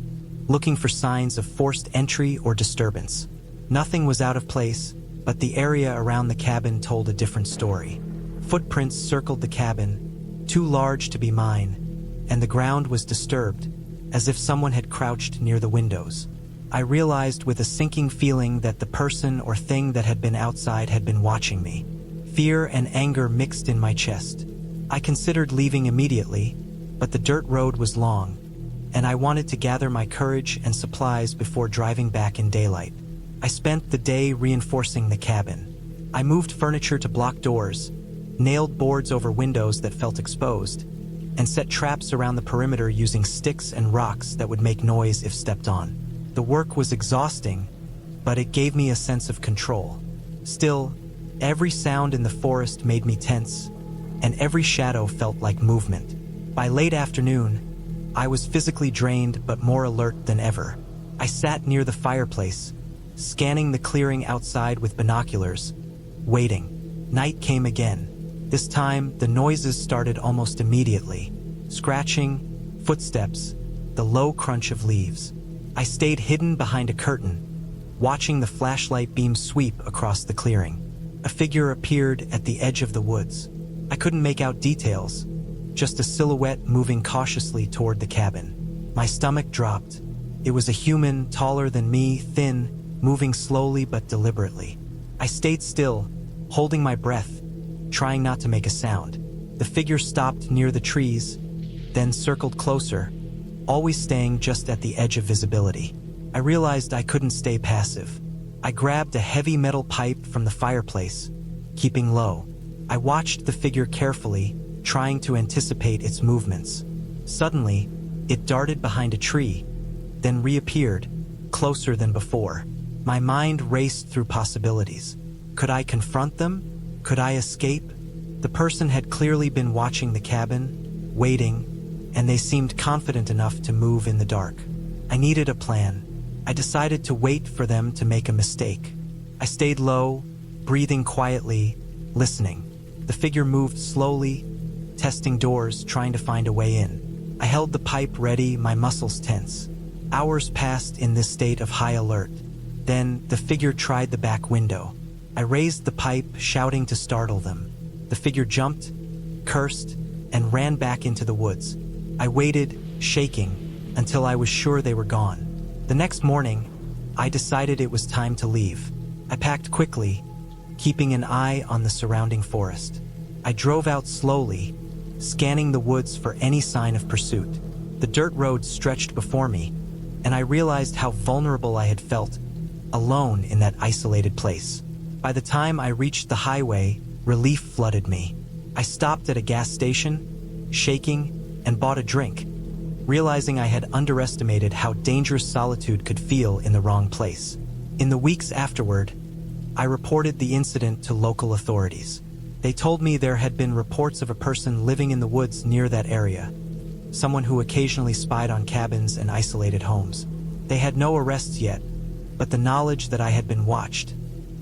[SPEAKER 1] looking for signs of forced entry or disturbance. Nothing was out of place, but the area around the cabin told a different story. Footprints circled the cabin, too large to be mine, and the ground was disturbed, as if someone had crouched near the windows. I realized with a sinking feeling that the person or thing that had been outside had been watching me. Fear and anger mixed in my chest. I considered leaving immediately, but the dirt road was long, and I wanted to gather my courage and supplies before driving back in daylight. I spent the day reinforcing the cabin. I moved furniture to block doors, nailed boards over windows that felt exposed, and set traps around the perimeter using sticks and rocks that would make noise if stepped on. The work was exhausting, but it gave me a sense of control. Still, every sound in the forest made me tense, and every shadow felt like movement. By late afternoon, I was physically drained but more alert than ever. I sat near the fireplace, scanning the clearing outside with binoculars, waiting. Night came again. This time, the noises started almost immediately. Scratching, footsteps, the low crunch of leaves. I stayed hidden behind a curtain, watching the flashlight beam sweep across the clearing. A figure appeared at the edge of the woods. I couldn't make out details, just a silhouette moving cautiously toward the cabin. My stomach dropped. It was a human, taller than me, thin, moving slowly but deliberately. I stayed still, holding my breath, trying not to make a sound. The figure stopped near the trees, then circled closer, always staying just at the edge of visibility. I realized I couldn't stay passive. I grabbed a heavy metal pipe from the fireplace, keeping low. I watched the figure carefully, trying to anticipate its movements. Suddenly, it darted behind a tree, then reappeared, closer than before. My mind raced through possibilities. Could I confront them? Could I escape? The person had clearly been watching the cabin, waiting, and they seemed confident enough to move in the dark. I needed a plan. I decided to wait for them to make a mistake. I stayed low, breathing quietly, listening. The figure moved slowly, testing doors, trying to find a way in. I held the pipe ready, my muscles tense. Hours passed in this state of high alert. Then the figure tried the back window. I raised the pipe, shouting to startle them. The figure jumped, cursed, and ran back into the woods. I waited, shaking, until I was sure they were gone. The next morning, I decided it was time to leave. I packed quickly, keeping an eye on the surrounding forest. I drove out slowly, scanning the woods for any sign of pursuit. The dirt road stretched before me, and I realized how vulnerable I had felt, alone in that isolated place. By the time I reached the highway, relief flooded me. I stopped at a gas station, shaking, and bought a drink, realizing I had underestimated how dangerous solitude could feel in the wrong place. In the weeks afterward, I reported the incident to local authorities. They told me there had been reports of a person living in the woods near that area, someone who occasionally spied on cabins and isolated homes. They had no arrests yet, but the knowledge that I had been watched,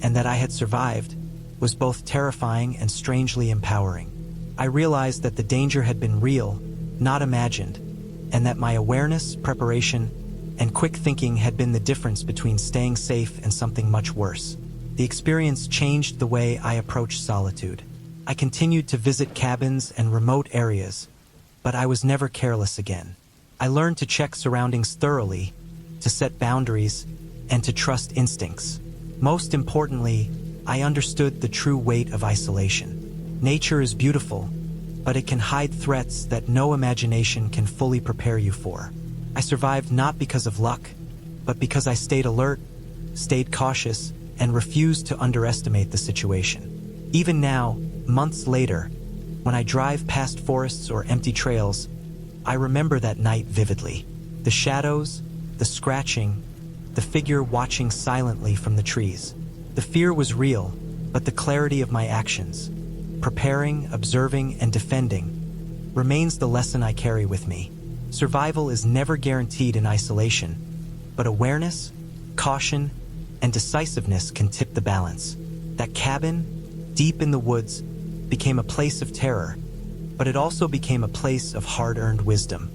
[SPEAKER 1] and that I had survived, was both terrifying and strangely empowering. I realized that the danger had been real, not imagined, and that my awareness, preparation, and quick thinking had been the difference between staying safe and something much worse. The experience changed the way I approached solitude. I continued to visit cabins and remote areas, but I was never careless again. I learned to check surroundings thoroughly, to set boundaries, and to trust instincts. Most importantly, I understood the true weight of isolation. Nature is beautiful, but it can hide threats that no imagination can fully prepare you for. I survived not because of luck, but because I stayed alert, stayed cautious, and refused to underestimate the situation. Even now, months later, when I drive past forests or empty trails, I remember that night vividly. The shadows, the scratching, the figure watching silently from the trees. The fear was real, but the clarity of my actions, preparing, observing, and defending, remains the lesson I carry with me. Survival is never guaranteed in isolation, but awareness, caution, and decisiveness can tip the balance. That cabin, deep in the woods, became a place of terror, but it also became a place of hard-earned wisdom.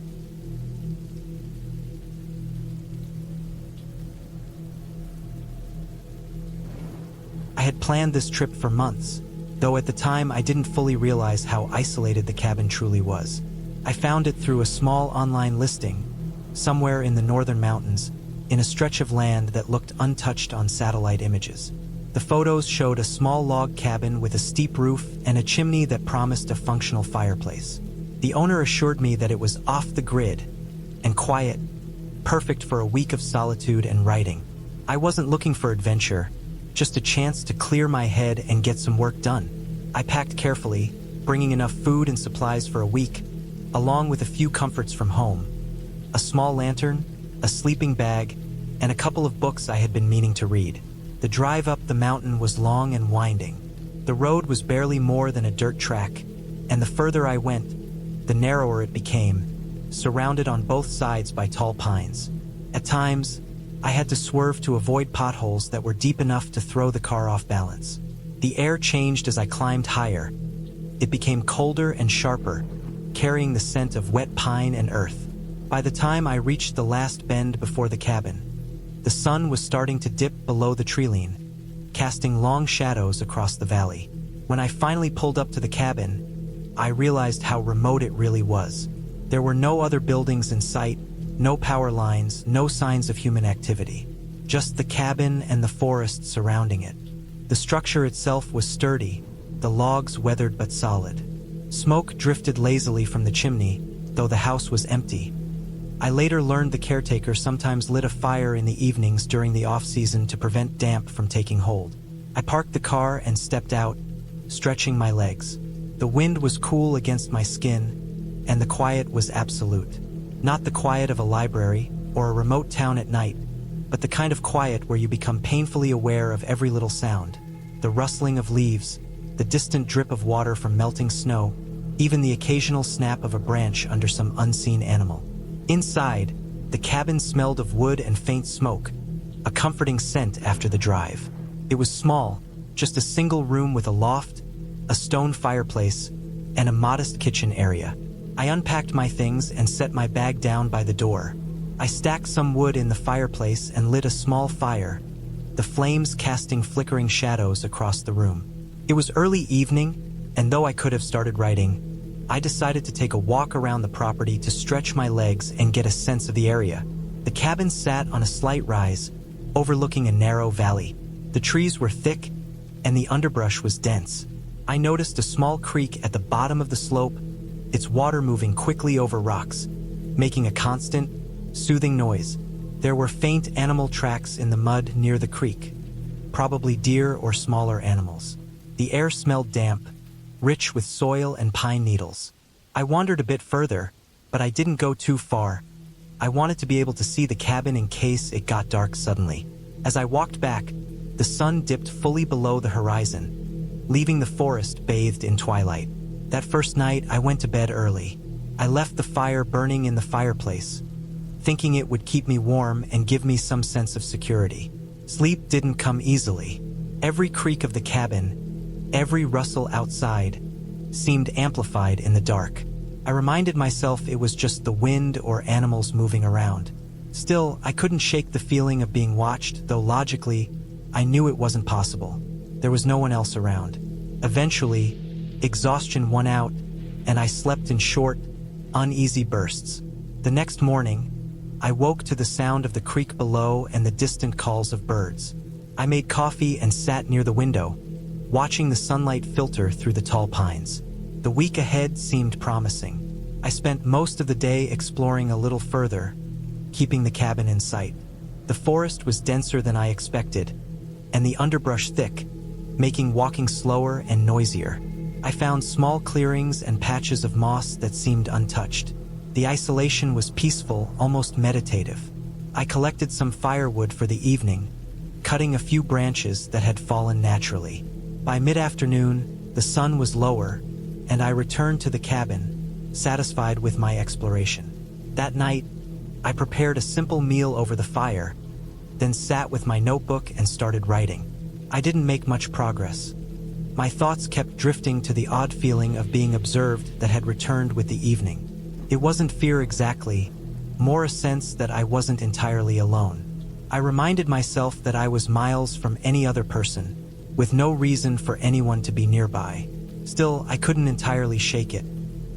[SPEAKER 1] I had planned this trip for months, though at the time I didn't fully realize how isolated the cabin truly was. I found it through a small online listing, somewhere in the northern mountains, in a stretch of land that looked untouched on satellite images. The photos showed a small log cabin with a steep roof and a chimney that promised a functional fireplace. The owner assured me that it was off the grid and quiet, perfect for a week of solitude and writing. I wasn't looking for adventure, just a chance to clear my head and get some work done. I packed carefully, bringing enough food and supplies for a week, along with a few comforts from home: a small lantern, a sleeping bag, and a couple of books I had been meaning to read. The drive up the mountain was long and winding. The road was barely more than a dirt track, and the further I went, the narrower it became, surrounded on both sides by tall pines. At times, I had to swerve to avoid potholes that were deep enough to throw the car off balance. The air changed as I climbed higher. It became colder and sharper, carrying the scent of wet pine and earth. By the time I reached the last bend before the cabin, the sun was starting to dip below the treeline, casting long shadows across the valley. When I finally pulled up to the cabin, I realized how remote it really was. There were no other buildings in sight, no power lines, no signs of human activity. Just the cabin and the forest surrounding it. The structure itself was sturdy, the logs weathered but solid. Smoke drifted lazily from the chimney, though the house was empty. I later learned the caretaker sometimes lit a fire in the evenings during the off-season to prevent damp from taking hold. I parked the car and stepped out, stretching my legs. The wind was cool against my skin, and the quiet was absolute. Not the quiet of a library or a remote town at night, but the kind of quiet where you become painfully aware of every little sound: the rustling of leaves, the distant drip of water from melting snow, even the occasional snap of a branch under some unseen animal. Inside, the cabin smelled of wood and faint smoke, a comforting scent after the drive. It was small, just a single room with a loft, a stone fireplace, and a modest kitchen area. I unpacked my things and set my bag down by the door. I stacked some wood in the fireplace and lit a small fire, the flames casting flickering shadows across the room. It was early evening, and though I could have started writing, I decided to take a walk around the property to stretch my legs and get a sense of the area. The cabin sat on a slight rise, overlooking a narrow valley. The trees were thick, and the underbrush was dense. I noticed a small creek at the bottom of the slope, its water moving quickly over rocks, making a constant, soothing noise. There were faint animal tracks in the mud near the creek, probably deer or smaller animals. The air smelled damp, rich with soil and pine needles. I wandered a bit further, but I didn't go too far. I wanted to be able to see the cabin in case it got dark suddenly. As I walked back, the sun dipped fully below the horizon, leaving the forest bathed in twilight. That first night, I went to bed early. I left the fire burning in the fireplace, thinking it would keep me warm and give me some sense of security. Sleep didn't come easily. Every creak of the cabin, every rustle outside, seemed amplified in the dark. I reminded myself it was just the wind or animals moving around. Still, I couldn't shake the feeling of being watched, though logically, I knew it wasn't possible. There was no one else around. Eventually, exhaustion won out, and I slept in short, uneasy bursts. The next morning, I woke to the sound of the creek below and the distant calls of birds. I made coffee and sat near the window, watching the sunlight filter through the tall pines. The week ahead seemed promising. I spent most of the day exploring a little further, keeping the cabin in sight. The forest was denser than I expected, and the underbrush thick, making walking slower and noisier. I found small clearings and patches of moss that seemed untouched. The isolation was peaceful, almost meditative. I collected some firewood for the evening, cutting a few branches that had fallen naturally. By mid-afternoon, the sun was lower, and I returned to the cabin, satisfied with my exploration. That night, I prepared a simple meal over the fire, then sat with my notebook and started writing. I didn't make much progress. My thoughts kept drifting to the odd feeling of being observed that had returned with the evening. It wasn't fear exactly, more a sense that I wasn't entirely alone. I reminded myself that I was miles from any other person, with no reason for anyone to be nearby. Still, I couldn't entirely shake it.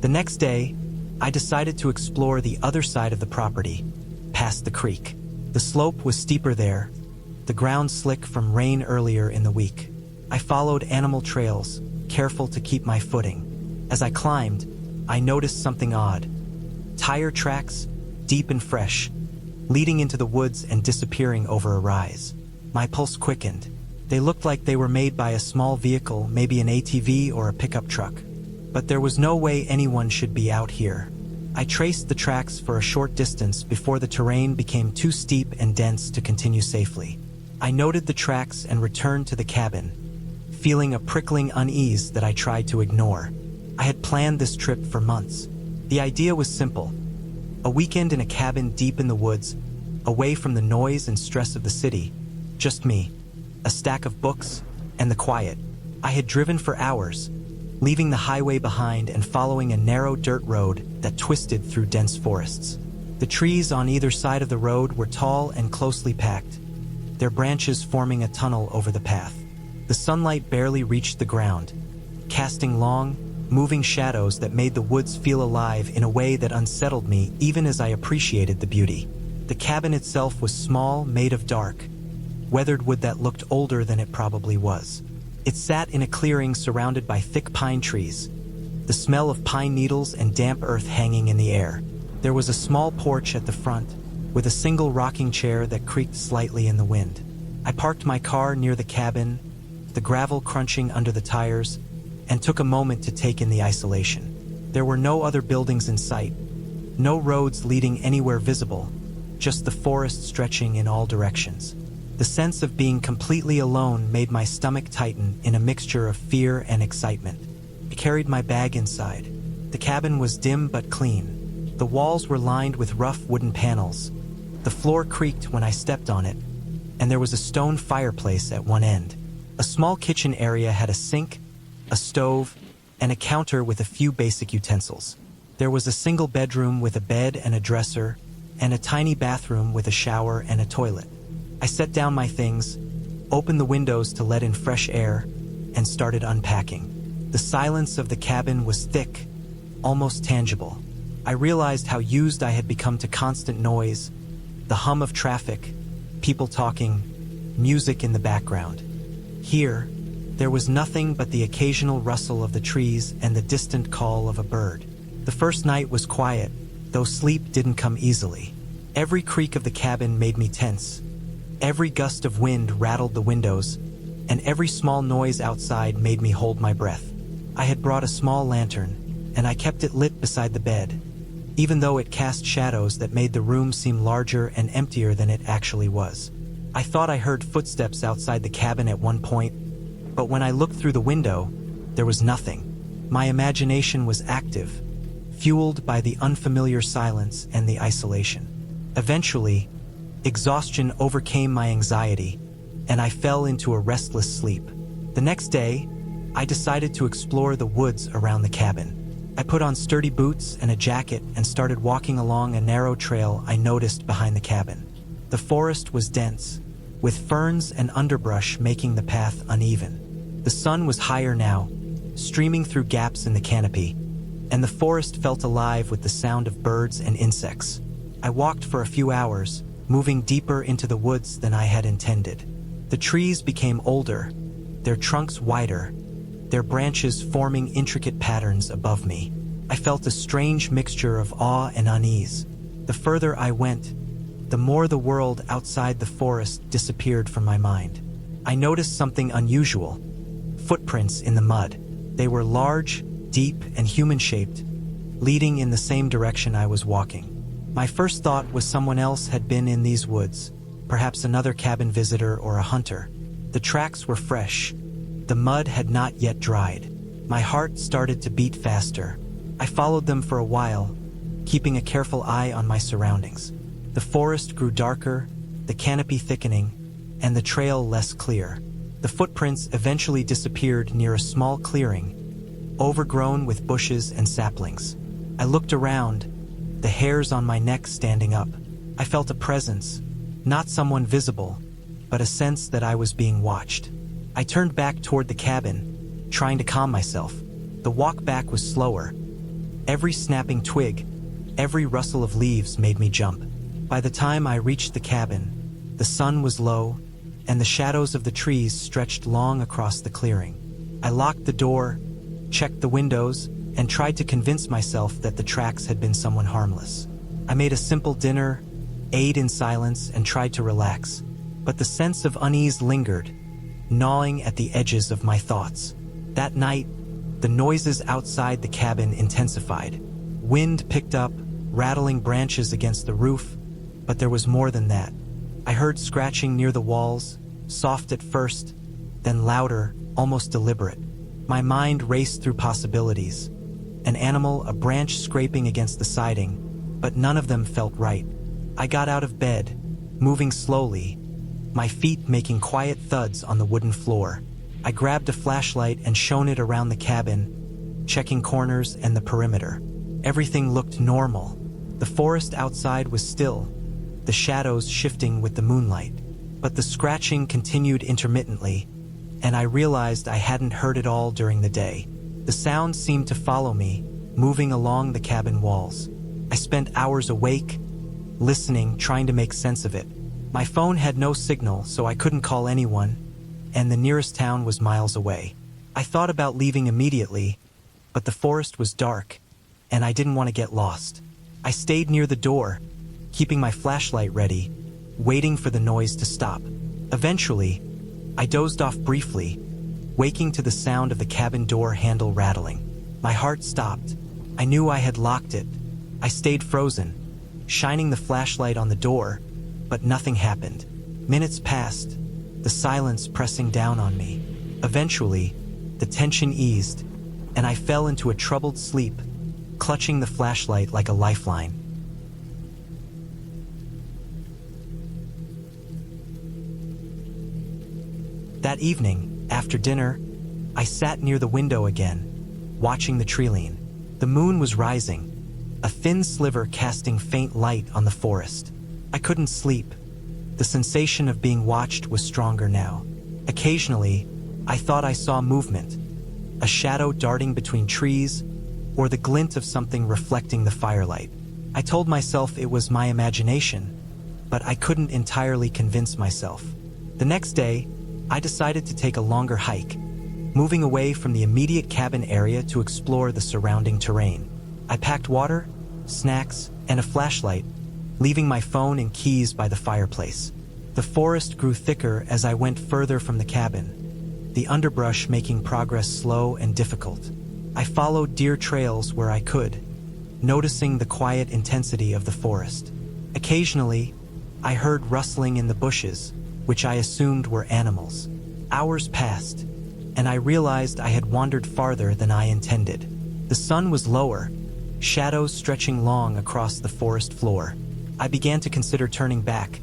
[SPEAKER 1] The next day, I decided to explore the other side of the property, past the creek. The slope was steeper there, the ground slick from rain earlier in the week. I followed animal trails, careful to keep my footing. As I climbed, I noticed something odd. Tire tracks, deep and fresh, leading into the woods and disappearing over a rise. My pulse quickened. They looked like they were made by a small vehicle, maybe an ATV or a pickup truck. But there was no way anyone should be out here. I traced the tracks for a short distance before the terrain became too steep and dense to continue safely. I noted the tracks and returned to the cabin, feeling a prickling unease that I tried to ignore. I had planned this trip for months. The idea was simple: a weekend in a cabin deep in the woods, away from the noise and stress of the city. Just me, a stack of books, and the quiet. I had driven for hours, leaving the highway behind and following a narrow dirt road that twisted through dense forests. The trees on either side of the road were tall and closely packed, their branches forming a tunnel over the path. The sunlight barely reached the ground, casting long, moving shadows that made the woods feel alive in a way that unsettled me even as I appreciated the beauty. The cabin itself was small, made of dark, weathered wood that looked older than it probably was. It sat in a clearing surrounded by thick pine trees, the smell of pine needles and damp earth hanging in the air. There was a small porch at the front, with a single rocking chair that creaked slightly in the wind. I parked my car near the cabin, the gravel crunching under the tires, and took a moment to take in the isolation. There were no other buildings in sight, no roads leading anywhere visible, just the forest stretching in all directions. The sense of being completely alone made my stomach tighten in a mixture of fear and excitement. I carried my bag inside. The cabin was dim but clean. The walls were lined with rough wooden panels. The floor creaked when I stepped on it, and there was a stone fireplace at one end. A small kitchen area had a sink, a stove, and a counter with a few basic utensils. There was a single bedroom with a bed and a dresser, and a tiny bathroom with a shower and a toilet. I set down my things, opened the windows to let in fresh air, and started unpacking. The silence of the cabin was thick, almost tangible. I realized how used I had become to constant noise, the hum of traffic, people talking, music in the background. Here, There was nothing but the occasional rustle of the trees and the distant call of a bird. The first night was quiet, though sleep didn't come easily. Every creak of the cabin made me tense. Every gust of wind rattled the windows, and every small noise outside made me hold my breath. I had brought a small lantern, and I kept it lit beside the bed, even though it cast shadows that made the room seem larger and emptier than it actually was. I thought I heard footsteps outside the cabin at one point, but when I looked through the window, there was nothing. My imagination was active, fueled by the unfamiliar silence and the isolation. Eventually, exhaustion overcame my anxiety, and I fell into a restless sleep. The next day, I decided to explore the woods around the cabin. I put on sturdy boots and a jacket and started walking along a narrow trail I noticed behind the cabin. The forest was dense, with ferns and underbrush making the path uneven. The sun was higher now, streaming through gaps in the canopy, and the forest felt alive with the sound of birds and insects. I walked for a few hours, moving deeper into the woods than I had intended. The trees became older, their trunks wider, their branches forming intricate patterns above me. I felt a strange mixture of awe and unease. The further I went, the more the world outside the forest disappeared from my mind. I noticed something unusual: footprints in the mud. They were large, deep, and human-shaped, leading in the same direction I was walking. My first thought was someone else had been in these woods, perhaps another cabin visitor or a hunter. The tracks were fresh. The mud had not yet dried. My heart started to beat faster. I followed them for a while, keeping a careful eye on my surroundings. The forest grew darker, the canopy thickening, and the trail less clear. The footprints eventually disappeared near a small clearing, overgrown with bushes and saplings. I looked around, the hairs on my neck standing up. I felt a presence, not someone visible, but a sense that I was being watched. I turned back toward the cabin, trying to calm myself. The walk back was slower. Every snapping twig, every rustle of leaves made me jump. By the time I reached the cabin, the sun was low, and the shadows of the trees stretched long across the clearing. I locked the door, checked the windows, and tried to convince myself that the tracks had been someone harmless. I made a simple dinner, ate in silence, and tried to relax. But the sense of unease lingered, gnawing at the edges of my thoughts. That night, the noises outside the cabin intensified. Wind picked up, rattling branches against the roof, but there was more than that. I heard scratching near the walls, soft at first, then louder, almost deliberate. My mind raced through possibilities. An animal, a branch scraping against the siding, but none of them felt right. I got out of bed, moving slowly, my feet making quiet thuds on the wooden floor. I grabbed a flashlight and shone it around the cabin, checking corners and the perimeter. Everything looked normal. The forest outside was still, the shadows shifting with the moonlight. But the scratching continued intermittently, and I realized I hadn't heard it all during the day. The sound seemed to follow me, moving along the cabin walls. I spent hours awake, listening, trying to make sense of it. My phone had no signal, so I couldn't call anyone, and the nearest town was miles away. I thought about leaving immediately, but the forest was dark, and I didn't want to get lost. I stayed near the door, keeping my flashlight ready, waiting for the noise to stop. Eventually, I dozed off briefly, waking to the sound of the cabin door handle rattling. My heart stopped. I knew I had locked it. I stayed frozen, shining the flashlight on the door, but nothing happened. Minutes passed, the silence pressing down on me. Eventually, the tension eased, and I fell into a troubled sleep, clutching the flashlight like a lifeline. That evening, after dinner, I sat near the window again, watching the treeline. The moon was rising, a thin sliver casting faint light on the forest. I couldn't sleep. The sensation of being watched was stronger now. Occasionally, I thought I saw movement, a shadow darting between trees, or the glint of something reflecting the firelight. I told myself it was my imagination, but I couldn't entirely convince myself. The next day, I decided to take a longer hike, moving away from the immediate cabin area to explore the surrounding terrain. I packed water, snacks, and a flashlight, leaving my phone and keys by the fireplace. The forest grew thicker as I went further from the cabin, the underbrush making progress slow and difficult. I followed deer trails where I could, noticing the quiet intensity of the forest. Occasionally, I heard rustling in the bushes, which I assumed were animals. Hours passed, and I realized I had wandered farther than I intended. The sun was lower, shadows stretching long across the forest floor. I began to consider turning back,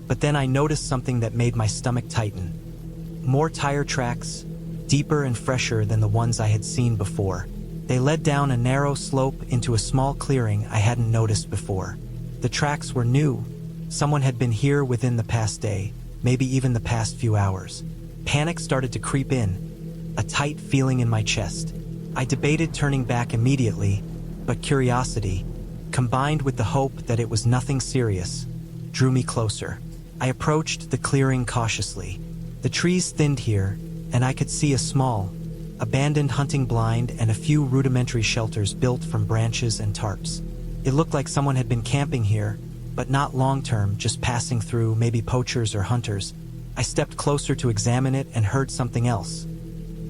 [SPEAKER 1] but then I noticed something that made my stomach tighten. More tire tracks, deeper and fresher than the ones I had seen before. They led down a narrow slope into a small clearing I hadn't noticed before. The tracks were new. Someone had been here within the past day, maybe even the past few hours. Panic started to creep in, a tight feeling in my chest. I debated turning back immediately, but curiosity, combined with the hope that it was nothing serious, drew me closer. I approached the clearing cautiously. The trees thinned here, and I could see a small, abandoned hunting blind and a few rudimentary shelters built from branches and tarps. It looked like someone had been camping here, but not long-term, just passing through, maybe poachers or hunters. I stepped closer to examine it and heard something else.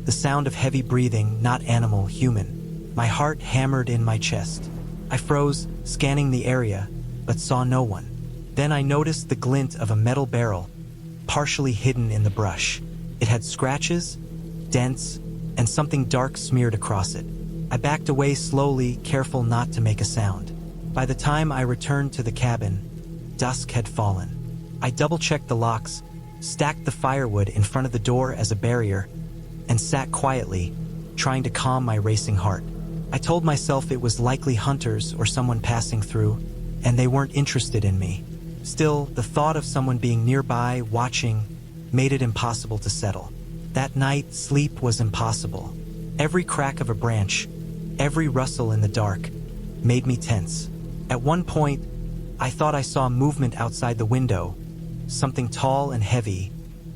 [SPEAKER 1] The sound of heavy breathing, not animal, human. My heart hammered in my chest. I froze, scanning the area, but saw no one. Then I noticed the glint of a metal barrel, partially hidden in the brush. It had scratches, dents, and something dark smeared across it. I backed away slowly, careful not to make a sound. By the time I returned to the cabin, dusk had fallen. I double-checked the locks, stacked the firewood in front of the door as a barrier, and sat quietly, trying to calm my racing heart. I told myself it was likely hunters or someone passing through, and they weren't interested in me. Still, the thought of someone being nearby, watching, made it impossible to settle. That night, sleep was impossible. Every crack of a branch, every rustle in the dark, made me tense. At one point, I thought I saw movement outside the window, something tall and heavy,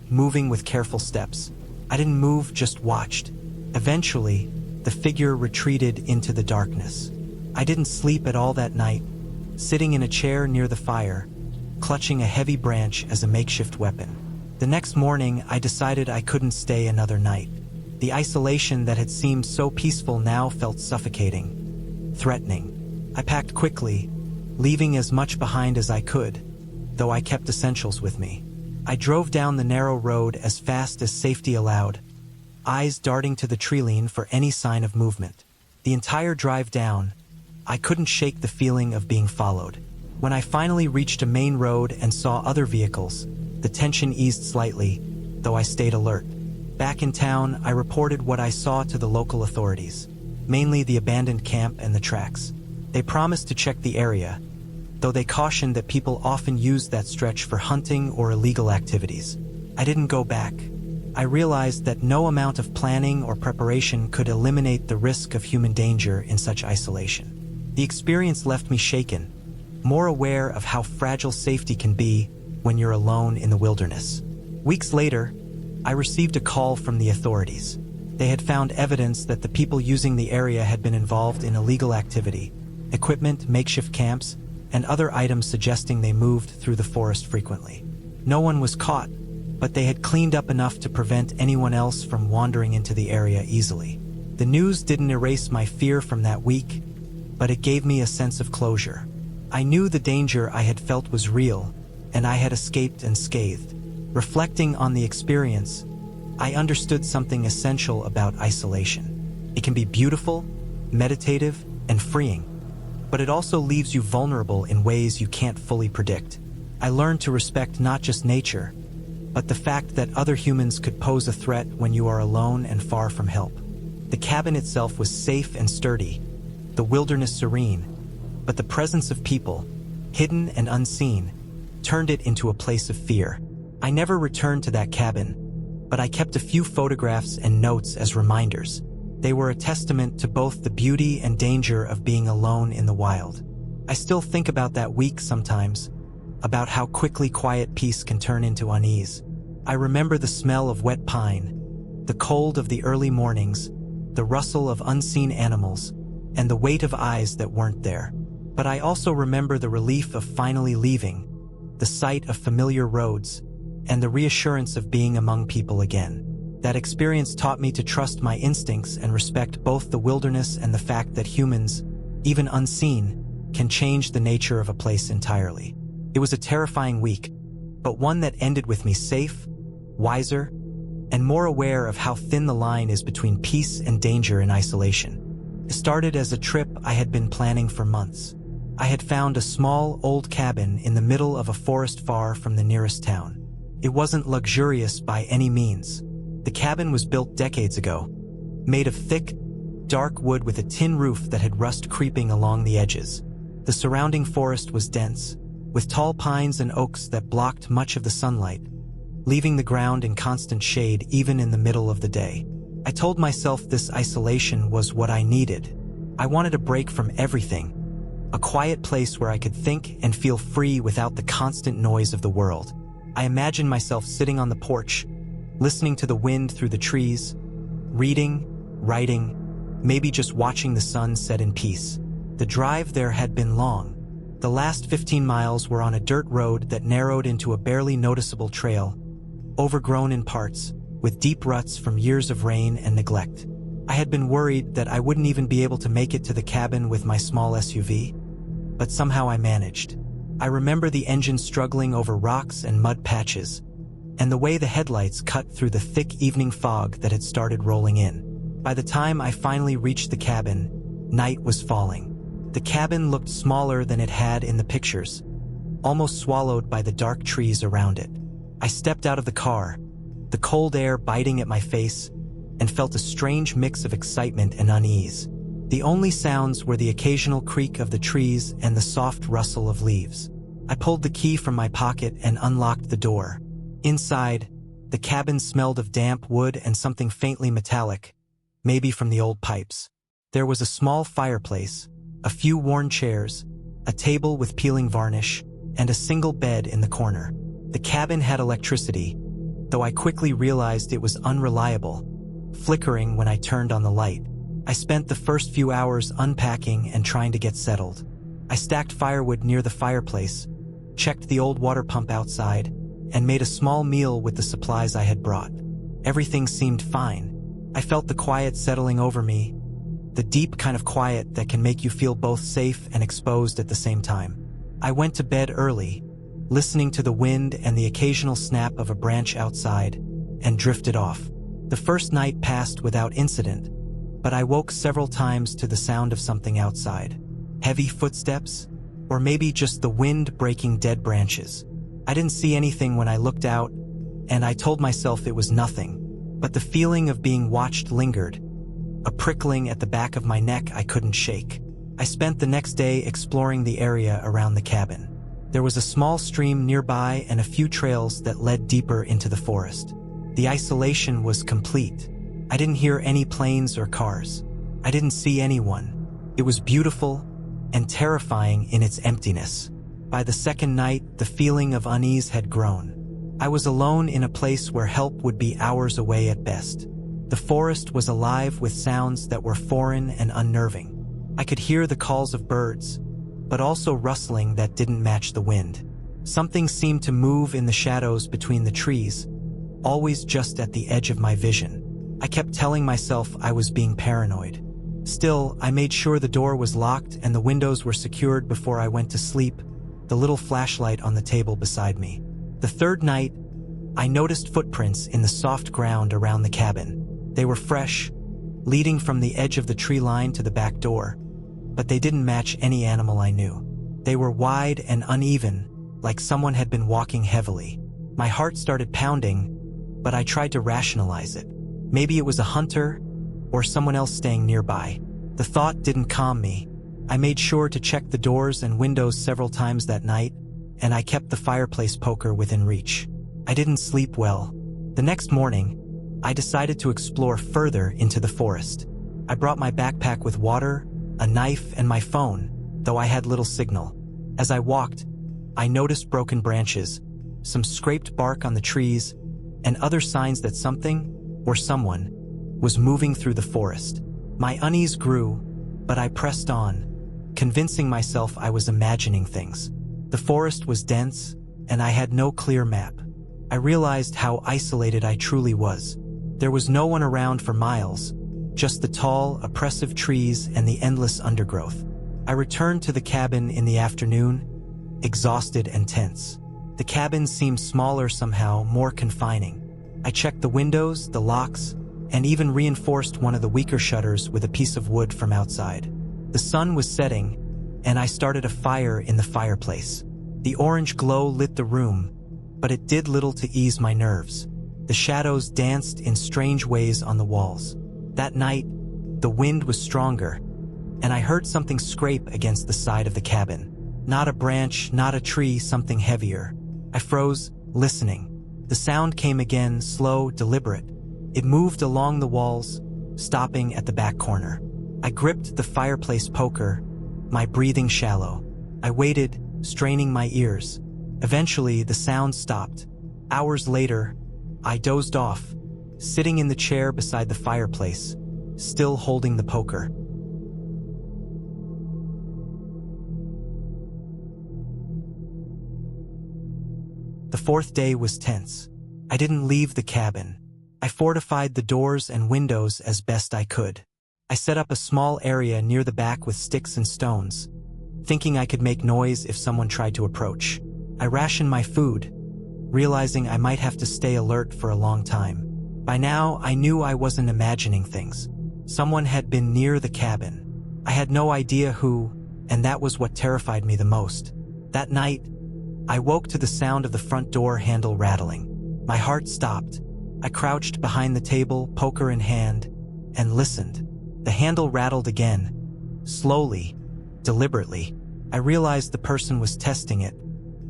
[SPEAKER 1] moving with careful steps. I didn't move, just watched. Eventually, the figure retreated into the darkness. I didn't sleep at all that night, sitting in a chair near the fire, clutching a heavy branch as a makeshift weapon. The next morning, I decided I couldn't stay another night. The isolation that had seemed so peaceful now felt suffocating, threatening. I packed quickly, leaving as much behind as I could, though I kept essentials with me. I drove down the narrow road as fast as safety allowed, eyes darting to the tree-line for any sign of movement. The entire drive down, I couldn't shake the feeling of being followed. When I finally reached a main road and saw other vehicles, the tension eased slightly, though I stayed alert. Back in town, I reported what I saw to the local authorities, mainly the abandoned camp and the tracks. They promised to check the area, though they cautioned that people often use that stretch for hunting or illegal activities. I didn't go back. I realized that no amount of planning or preparation could eliminate the risk of human danger in such isolation. The experience left me shaken, more aware of how fragile safety can be when you're alone in the wilderness. Weeks later, I received a call from the authorities. They had found evidence that the people using the area had been involved in illegal activity, equipment, makeshift camps, and other items suggesting they moved through the forest frequently. No one was caught, but they had cleaned up enough to prevent anyone else from wandering into the area easily. The news didn't erase my fear from that week, but it gave me a sense of closure. I knew the danger I had felt was real, and I had escaped unscathed. Reflecting on the experience, I understood something essential about isolation. It can be beautiful, meditative, and freeing, but it also leaves you vulnerable in ways you can't fully predict. I learned to respect not just nature, but the fact that other humans could pose a threat when you are alone and far from help. The cabin itself was safe and sturdy, the wilderness serene, but the presence of people, hidden and unseen, turned it into a place of fear. I never returned to that cabin, but I kept a few photographs and notes as reminders. They were a testament to both the beauty and danger of being alone in the wild. I still think about that week sometimes, about how quickly quiet peace can turn into unease. I remember the smell of wet pine, The cold of the early mornings, the rustle of unseen animals, and the weight of eyes that weren't there. But I also remember the relief of finally leaving, the sight of familiar roads, and the reassurance of being among people again. That experience taught me to trust my instincts and respect both the wilderness and the fact that humans, even unseen, can change the nature of a place entirely. It was a terrifying week, but one that ended with me safe, wiser, and more aware of how thin the line is between peace and danger in isolation. It started as a trip I had been planning for months. I had found a small, old cabin in the middle of a forest far from the nearest town. It wasn't luxurious by any means. The cabin was built decades ago, made of thick, dark wood with a tin roof that had rust creeping along the edges. The surrounding forest was dense, with tall pines and oaks that blocked much of the sunlight, leaving the ground in constant shade even in the middle of the day. I told myself this isolation was what I needed. I wanted a break from everything, a quiet place where I could think and feel free without the constant noise of the world. I imagined myself sitting on the porch, listening to the wind through the trees, reading, writing, maybe just watching the sun set in peace. The drive there had been long. The last 15 miles were on a dirt road that narrowed into a barely noticeable trail, overgrown in parts, with deep ruts from years of rain and neglect. I had been worried that I wouldn't even be able to make it to the cabin with my small SUV, but somehow I managed. I remember the engine struggling over rocks and mud patches, and the way the headlights cut through the thick evening fog that had started rolling in. By the time I finally reached the cabin, night was falling. The cabin looked smaller than it had in the pictures, almost swallowed by the dark trees around it. I stepped out of the car, the cold air biting at my face, and felt a strange mix of excitement and unease. The only sounds were the occasional creak of the trees and the soft rustle of leaves. I pulled the key from my pocket and unlocked the door. Inside, the cabin smelled of damp wood and something faintly metallic, maybe from the old pipes. There was a small fireplace, a few worn chairs, a table with peeling varnish, and a single bed in the corner. The cabin had electricity, though I quickly realized it was unreliable, flickering when I turned on the light. I spent the first few hours unpacking and trying to get settled. I stacked firewood near the fireplace, checked the old water pump outside, and made a small meal with the supplies I had brought. Everything seemed fine. I felt the quiet settling over me, the deep kind of quiet that can make you feel both safe and exposed at the same time. I went to bed early, listening to the wind and the occasional snap of a branch outside, and drifted off. The first night passed without incident, but I woke several times to the sound of something outside. Heavy footsteps, or maybe just the wind breaking dead branches. I didn't see anything when I looked out, and I told myself it was nothing, but the feeling of being watched lingered, a prickling at the back of my neck I couldn't shake. I spent the next day exploring the area around the cabin. There was a small stream nearby and a few trails that led deeper into the forest. The isolation was complete. I didn't hear any planes or cars. I didn't see anyone. It was beautiful and terrifying in its emptiness. By the second night, the feeling of unease had grown. I was alone in a place where help would be hours away at best. The forest was alive with sounds that were foreign and unnerving. I could hear the calls of birds, but also rustling that didn't match the wind. Something seemed to move in the shadows between the trees, always just at the edge of my vision. I kept telling myself I was being paranoid. Still, I made sure the door was locked and the windows were secured before I went to sleep, the little flashlight on the table beside me. The third night, I noticed footprints in the soft ground around the cabin. They were fresh, leading from the edge of the tree line to the back door, but they didn't match any animal I knew. They were wide and uneven, like someone had been walking heavily. My heart started pounding, but I tried to rationalize it. Maybe it was a hunter or someone else staying nearby. The thought didn't calm me. I made sure to check the doors and windows several times that night, and I kept the fireplace poker within reach. I didn't sleep well. The next morning, I decided to explore further into the forest. I brought my backpack with water, a knife, and my phone, though I had little signal. As I walked, I noticed broken branches, some scraped bark on the trees, and other signs that something, or someone, was moving through the forest. My unease grew, but I pressed on, convincing myself I was imagining things. The forest was dense, and I had no clear map. I realized how isolated I truly was. There was no one around for miles, just the tall, oppressive trees and the endless undergrowth. I returned to the cabin in the afternoon, exhausted and tense. The cabin seemed smaller somehow, more confining. I checked the windows, the locks, and even reinforced one of the weaker shutters with a piece of wood from outside. The sun was setting, and I started a fire in the fireplace. The orange glow lit the room, but it did little to ease my nerves. The shadows danced in strange ways on the walls. That night, the wind was stronger, and I heard something scrape against the side of the cabin. Not a branch, not a tree, something heavier. I froze, listening. The sound came again, slow, deliberate. It moved along the walls, stopping at the back corner. I gripped the fireplace poker, my breathing shallow. I waited, straining my ears. Eventually, the sound stopped. Hours later, I dozed off, sitting in the chair beside the fireplace, still holding the poker. The fourth day was tense. I didn't leave the cabin. I fortified the doors and windows as best I could. I set up a small area near the back with sticks and stones, thinking I could make noise if someone tried to approach. I rationed my food, realizing I might have to stay alert for a long time. By now, I knew I wasn't imagining things. Someone had been near the cabin. I had no idea who, and that was what terrified me the most. That night, I woke to the sound of the front door handle rattling. My heart stopped. I crouched behind the table, poker in hand, and listened. The handle rattled again, slowly, deliberately. I realized the person was testing it,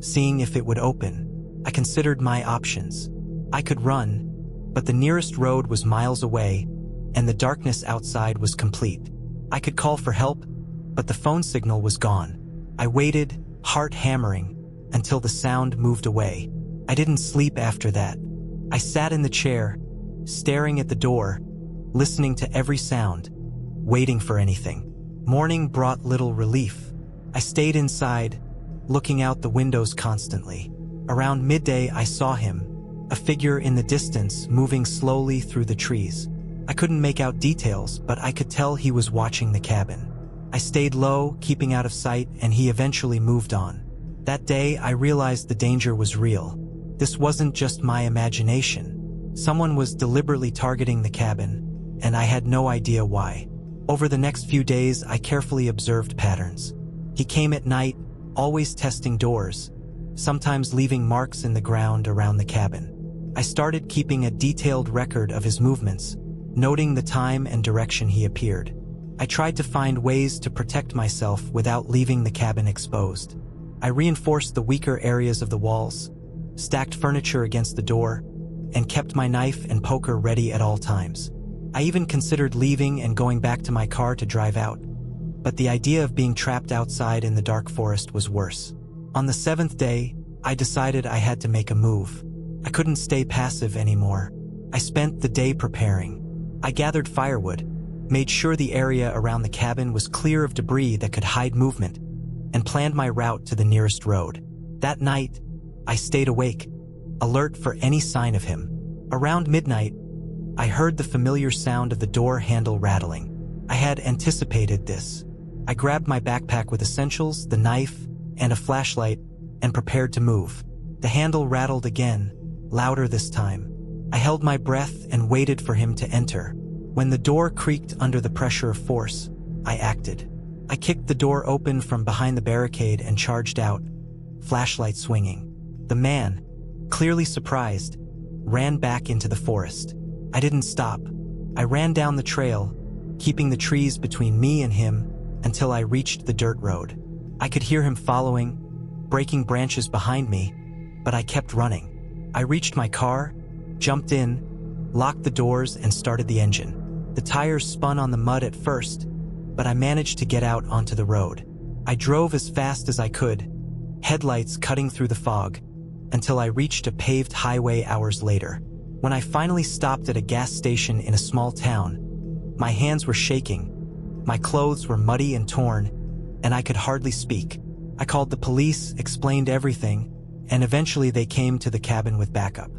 [SPEAKER 1] seeing if it would open. I considered my options. I could run, but the nearest road was miles away, and the darkness outside was complete. I could call for help, but the phone signal was gone. I waited, heart hammering, until the sound moved away. I didn't sleep after that. I sat in the chair, staring at the door, listening to every sound, waiting for anything. Morning brought little relief. I stayed inside, looking out the windows constantly. Around midday, I saw him, a figure in the distance moving slowly through the trees. I couldn't make out details, but I could tell he was watching the cabin. I stayed low, keeping out of sight, and he eventually moved on. That day, I realized the danger was real. This wasn't just my imagination. Someone was deliberately targeting the cabin, and I had no idea why. Over the next few days, I carefully observed patterns. He came at night, always testing doors, sometimes leaving marks in the ground around the cabin. I started keeping a detailed record of his movements, noting the time and direction he appeared. I tried to find ways to protect myself without leaving the cabin exposed. I reinforced the weaker areas of the walls, stacked furniture against the door, and kept my knife and poker ready at all times. I even considered leaving and going back to my car to drive out, but the idea of being trapped outside in the dark forest was worse. On the seventh day, I decided I had to make a move. I couldn't stay passive anymore. I spent the day preparing. I gathered firewood, made sure the area around the cabin was clear of debris that could hide movement, and planned my route to the nearest road. That night, I stayed awake, alert for any sign of him. Around midnight, I heard the familiar sound of the door handle rattling. I had anticipated this. I grabbed my backpack with essentials, the knife, and a flashlight, and prepared to move. The handle rattled again, louder this time. I held my breath and waited for him to enter. When the door creaked under the pressure of force, I acted. I kicked the door open from behind the barricade and charged out, flashlight swinging. The man, clearly surprised, ran back into the forest. I didn't stop. I ran down the trail, keeping the trees between me and him until I reached the dirt road. I could hear him following, breaking branches behind me, but I kept running. I reached my car, jumped in, locked the doors, and started the engine. The tires spun on the mud at first, but I managed to get out onto the road. I drove as fast as I could, headlights cutting through the fog, until I reached a paved highway hours later. When I finally stopped at a gas station in a small town, my hands were shaking, my clothes were muddy and torn, and I could hardly speak. I called the police, explained everything, and eventually they came to the cabin with backup.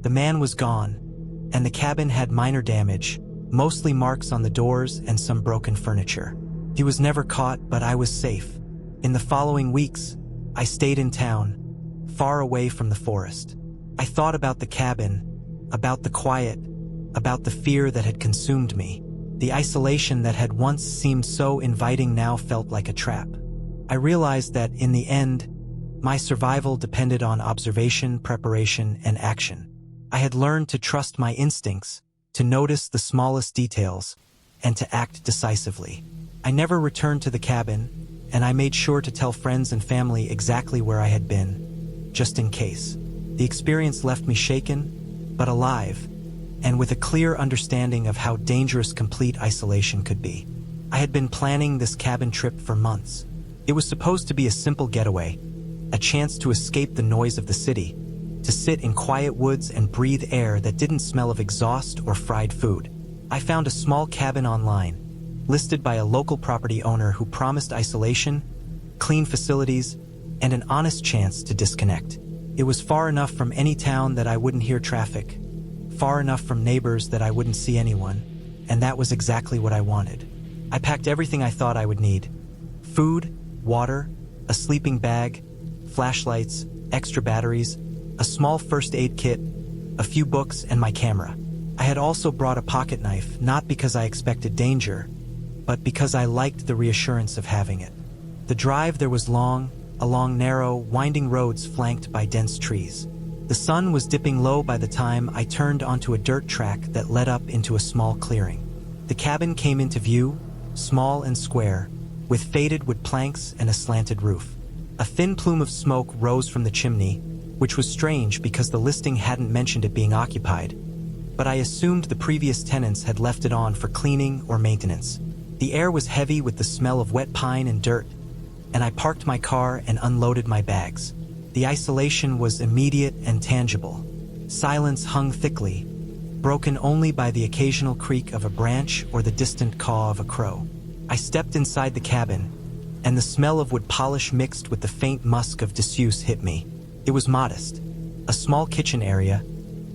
[SPEAKER 1] The man was gone, and the cabin had minor damage, mostly marks on the doors and some broken furniture. He was never caught, but I was safe. In the following weeks, I stayed in town, far away from the forest. I thought about the cabin, about the quiet, about the fear that had consumed me. The isolation that had once seemed so inviting now felt like a trap. I realized that, in the end, my survival depended on observation, preparation, and action. I had learned to trust my instincts, to notice the smallest details, and to act decisively. I never returned to the cabin, and I made sure to tell friends and family exactly where I had been, just in case. The experience left me shaken, but alive, and with a clear understanding of how dangerous complete isolation could be. I had been planning this cabin trip for months. It was supposed to be a simple getaway, a chance to escape the noise of the city, to sit in quiet woods and breathe air that didn't smell of exhaust or fried food. I found a small cabin online, listed by a local property owner who promised isolation, clean facilities, and an honest chance to disconnect. It was far enough from any town that I wouldn't hear traffic, far enough from neighbors that I wouldn't see anyone, and that was exactly what I wanted. I packed everything I thought I would need: food, water, a sleeping bag, flashlights, extra batteries, a small first aid kit, a few books, and my camera. I had also brought a pocket knife, not because I expected danger, but because I liked the reassurance of having it. The drive there was long, along narrow, winding roads flanked by dense trees. The sun was dipping low by the time I turned onto a dirt track that led up into a small clearing. The cabin came into view, small and square, with faded wood planks and a slanted roof. A thin plume of smoke rose from the chimney, which was strange because the listing hadn't mentioned it being occupied, but I assumed the previous tenants had left it on for cleaning or maintenance. The air was heavy with the smell of wet pine and dirt, and I parked my car and unloaded my bags. The isolation was immediate and tangible. Silence hung thickly, broken only by the occasional creak of a branch or the distant caw of a crow. I stepped inside the cabin, and the smell of wood polish mixed with the faint musk of disuse hit me. It was modest. A small kitchen area,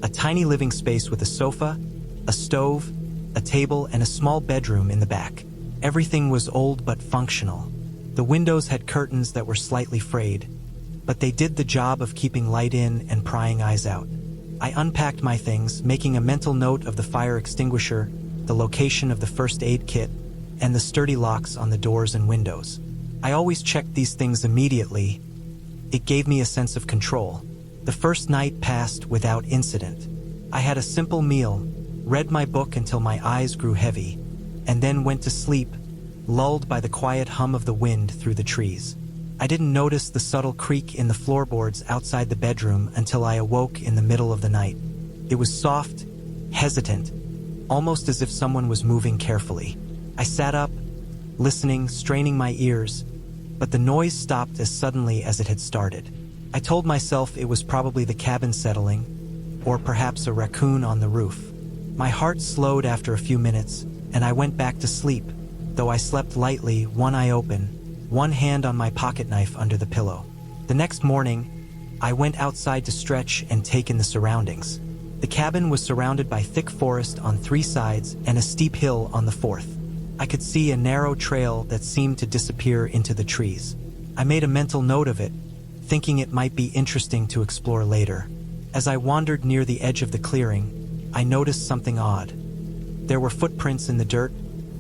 [SPEAKER 1] a tiny living space with a sofa, a stove, a table, and a small bedroom in the back. Everything was old but functional. The windows had curtains that were slightly frayed, but they did the job of keeping light in and prying eyes out. I unpacked my things, making a mental note of the fire extinguisher, the location of the first aid kit, and the sturdy locks on the doors and windows. I always checked these things immediately. It gave me a sense of control. The first night passed without incident. I had a simple meal, read my book until my eyes grew heavy, and then went to sleep, lulled by the quiet hum of the wind through the trees. I didn't notice the subtle creak in the floorboards outside the bedroom until I awoke in the middle of the night. It was soft, hesitant, almost as if someone was moving carefully. I sat up, listening, straining my ears, but the noise stopped as suddenly as it had started. I told myself it was probably the cabin settling, or perhaps a raccoon on the roof. My heart slowed after a few minutes, and I went back to sleep, though I slept lightly, one eye open, one hand on my pocket knife under the pillow. The next morning, I went outside to stretch and take in the surroundings. The cabin was surrounded by thick forest on 3 sides and a steep hill on the 4th. I could see a narrow trail that seemed to disappear into the trees. I made a mental note of it, thinking it might be interesting to explore later. As I wandered near the edge of the clearing, I noticed something odd. There were footprints in the dirt,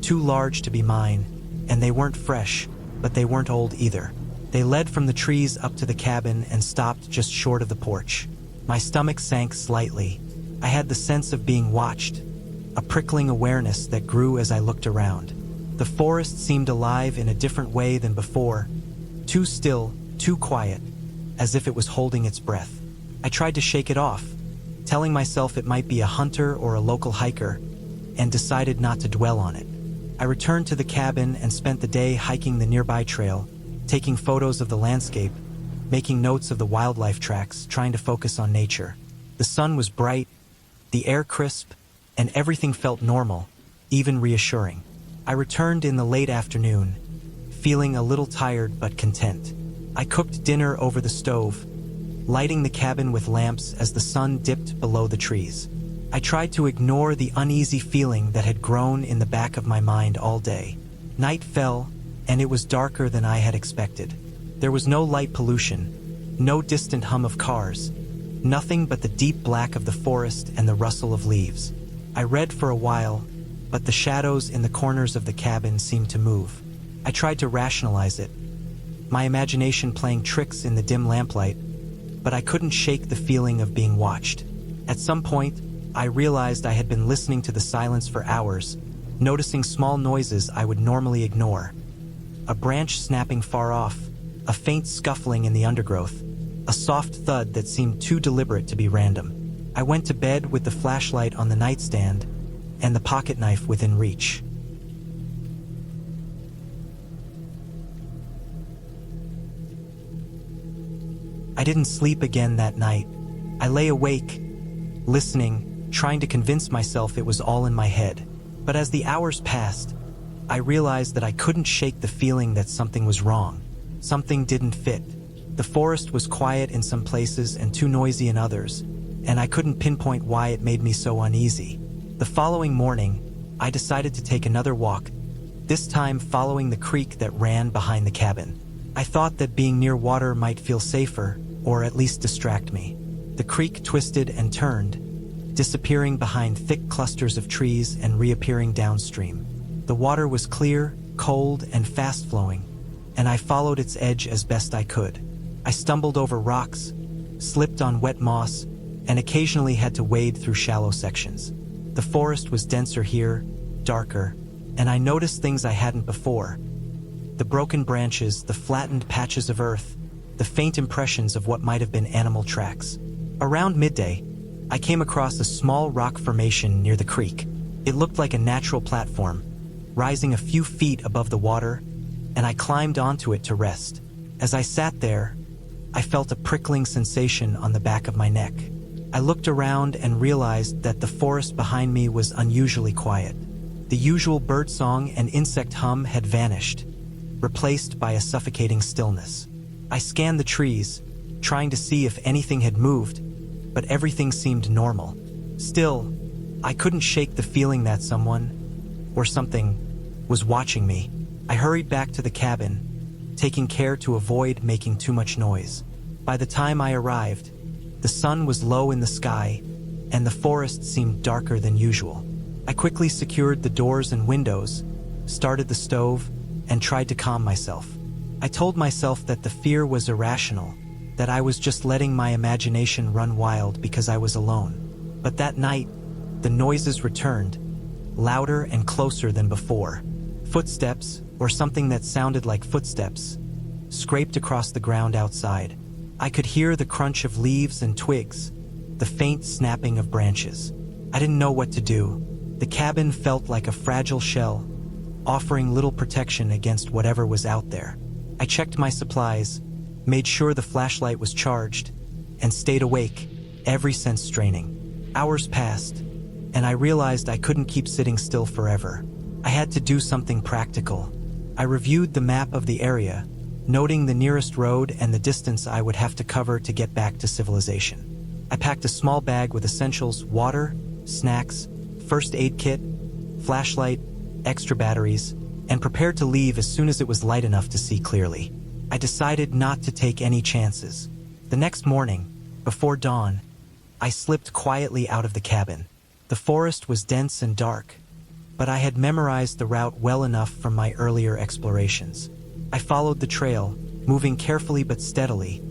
[SPEAKER 1] too large to be mine, and they weren't fresh, but they weren't old either. They led from the trees up to the cabin and stopped just short of the porch. My stomach sank slightly. I had the sense of being watched, a prickling awareness that grew as I looked around. The forest seemed alive in a different way than before, too still, too quiet, as if it was holding its breath. I tried to shake it off, telling myself it might be a hunter or a local hiker, and decided not to dwell on it. I returned to the cabin and spent the day hiking the nearby trail, taking photos of the landscape, making notes of the wildlife tracks, trying to focus on nature. The sun was bright, the air crisp, and everything felt normal, even reassuring. I returned in the late afternoon, feeling a little tired but content. I cooked dinner over the stove, lighting the cabin with lamps as the sun dipped below the trees. I tried to ignore the uneasy feeling that had grown in the back of my mind all day. Night fell, and it was darker than I had expected. There was no light pollution, no distant hum of cars, nothing but the deep black of the forest and the rustle of leaves. I read for a while, but the shadows in the corners of the cabin seemed to move. I tried to rationalize it, my imagination playing tricks in the dim lamplight, but I couldn't shake the feeling of being watched. At some point, I realized I had been listening to the silence for hours, noticing small noises I would normally ignore. A branch snapping far off, a faint scuffling in the undergrowth, a soft thud that seemed too deliberate to be random. I went to bed with the flashlight on the nightstand and the pocket knife within reach. I didn't sleep again that night. I lay awake, listening, trying to convince myself it was all in my head. But as the hours passed, I realized that I couldn't shake the feeling that something was wrong. Something didn't fit. The forest was quiet in some places and too noisy in others, and I couldn't pinpoint why it made me so uneasy. The following morning, I decided to take another walk, this time following the creek that ran behind the cabin. I thought that being near water might feel safer, or at least distract me. The creek twisted and turned, disappearing behind thick clusters of trees and reappearing downstream. The water was clear, cold, and fast-flowing, and I followed its edge as best I could. I stumbled over rocks, slipped on wet moss, and occasionally had to wade through shallow sections. The forest was denser here, darker, and I noticed things I hadn't before. The broken branches, the flattened patches of earth, the faint impressions of what might have been animal tracks. Around midday, I came across a small rock formation near the creek. It looked like a natural platform, rising a few feet above the water, and I climbed onto it to rest. As I sat there, I felt a prickling sensation on the back of my neck. I looked around and realized that the forest behind me was unusually quiet. The usual birdsong and insect hum had vanished, replaced by a suffocating stillness. I scanned the trees, trying to see if anything had moved, but everything seemed normal. Still, I couldn't shake the feeling that someone, or something, was watching me. I hurried back to the cabin, taking care to avoid making too much noise. By the time I arrived, the sun was low in the sky, and the forest seemed darker than usual. I quickly secured the doors and windows, started the stove, and tried to calm myself. I told myself that the fear was irrational, that I was just letting my imagination run wild because I was alone. But that night, the noises returned, louder and closer than before. Footsteps, or something that sounded like footsteps, scraped across the ground outside. I could hear the crunch of leaves and twigs, the faint snapping of branches. I didn't know what to do. The cabin felt like a fragile shell, offering little protection against whatever was out there. I checked my supplies, made sure the flashlight was charged, and stayed awake, every sense straining. Hours passed, and I realized I couldn't keep sitting still forever. I had to do something practical. I reviewed the map of the area, noting the nearest road and the distance I would have to cover to get back to civilization. I packed a small bag with essentials: water, snacks, first aid kit, flashlight, extra batteries, and prepared to leave as soon as it was light enough to see clearly. I decided not to take any chances. The next morning, before dawn, I slipped quietly out of the cabin. The forest was dense and dark, but I had memorized the route well enough from my earlier explorations. I followed the trail, moving carefully but steadily,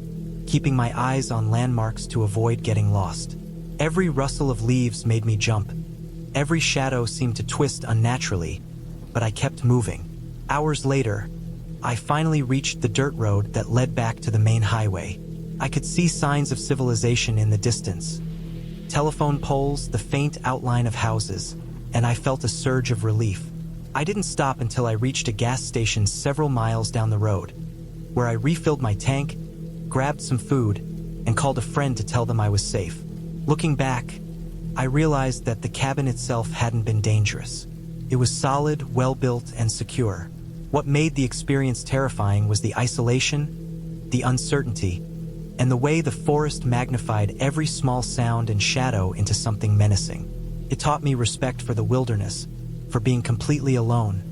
[SPEAKER 1] keeping my eyes on landmarks to avoid getting lost. Every rustle of leaves made me jump. Every shadow seemed to twist unnaturally, but I kept moving. Hours later, I finally reached the dirt road that led back to the main highway. I could see signs of civilization in the distance. Telephone poles, the faint outline of houses, and I felt a surge of relief. I didn't stop until I reached a gas station several miles down the road, where I refilled my tank, grabbed some food, and called a friend to tell them I was safe. Looking back, I realized that the cabin itself hadn't been dangerous. It was solid, well-built, and secure. What made the experience terrifying was the isolation, the uncertainty, and the way the forest magnified every small sound and shadow into something menacing. It taught me respect for the wilderness, for being completely alone,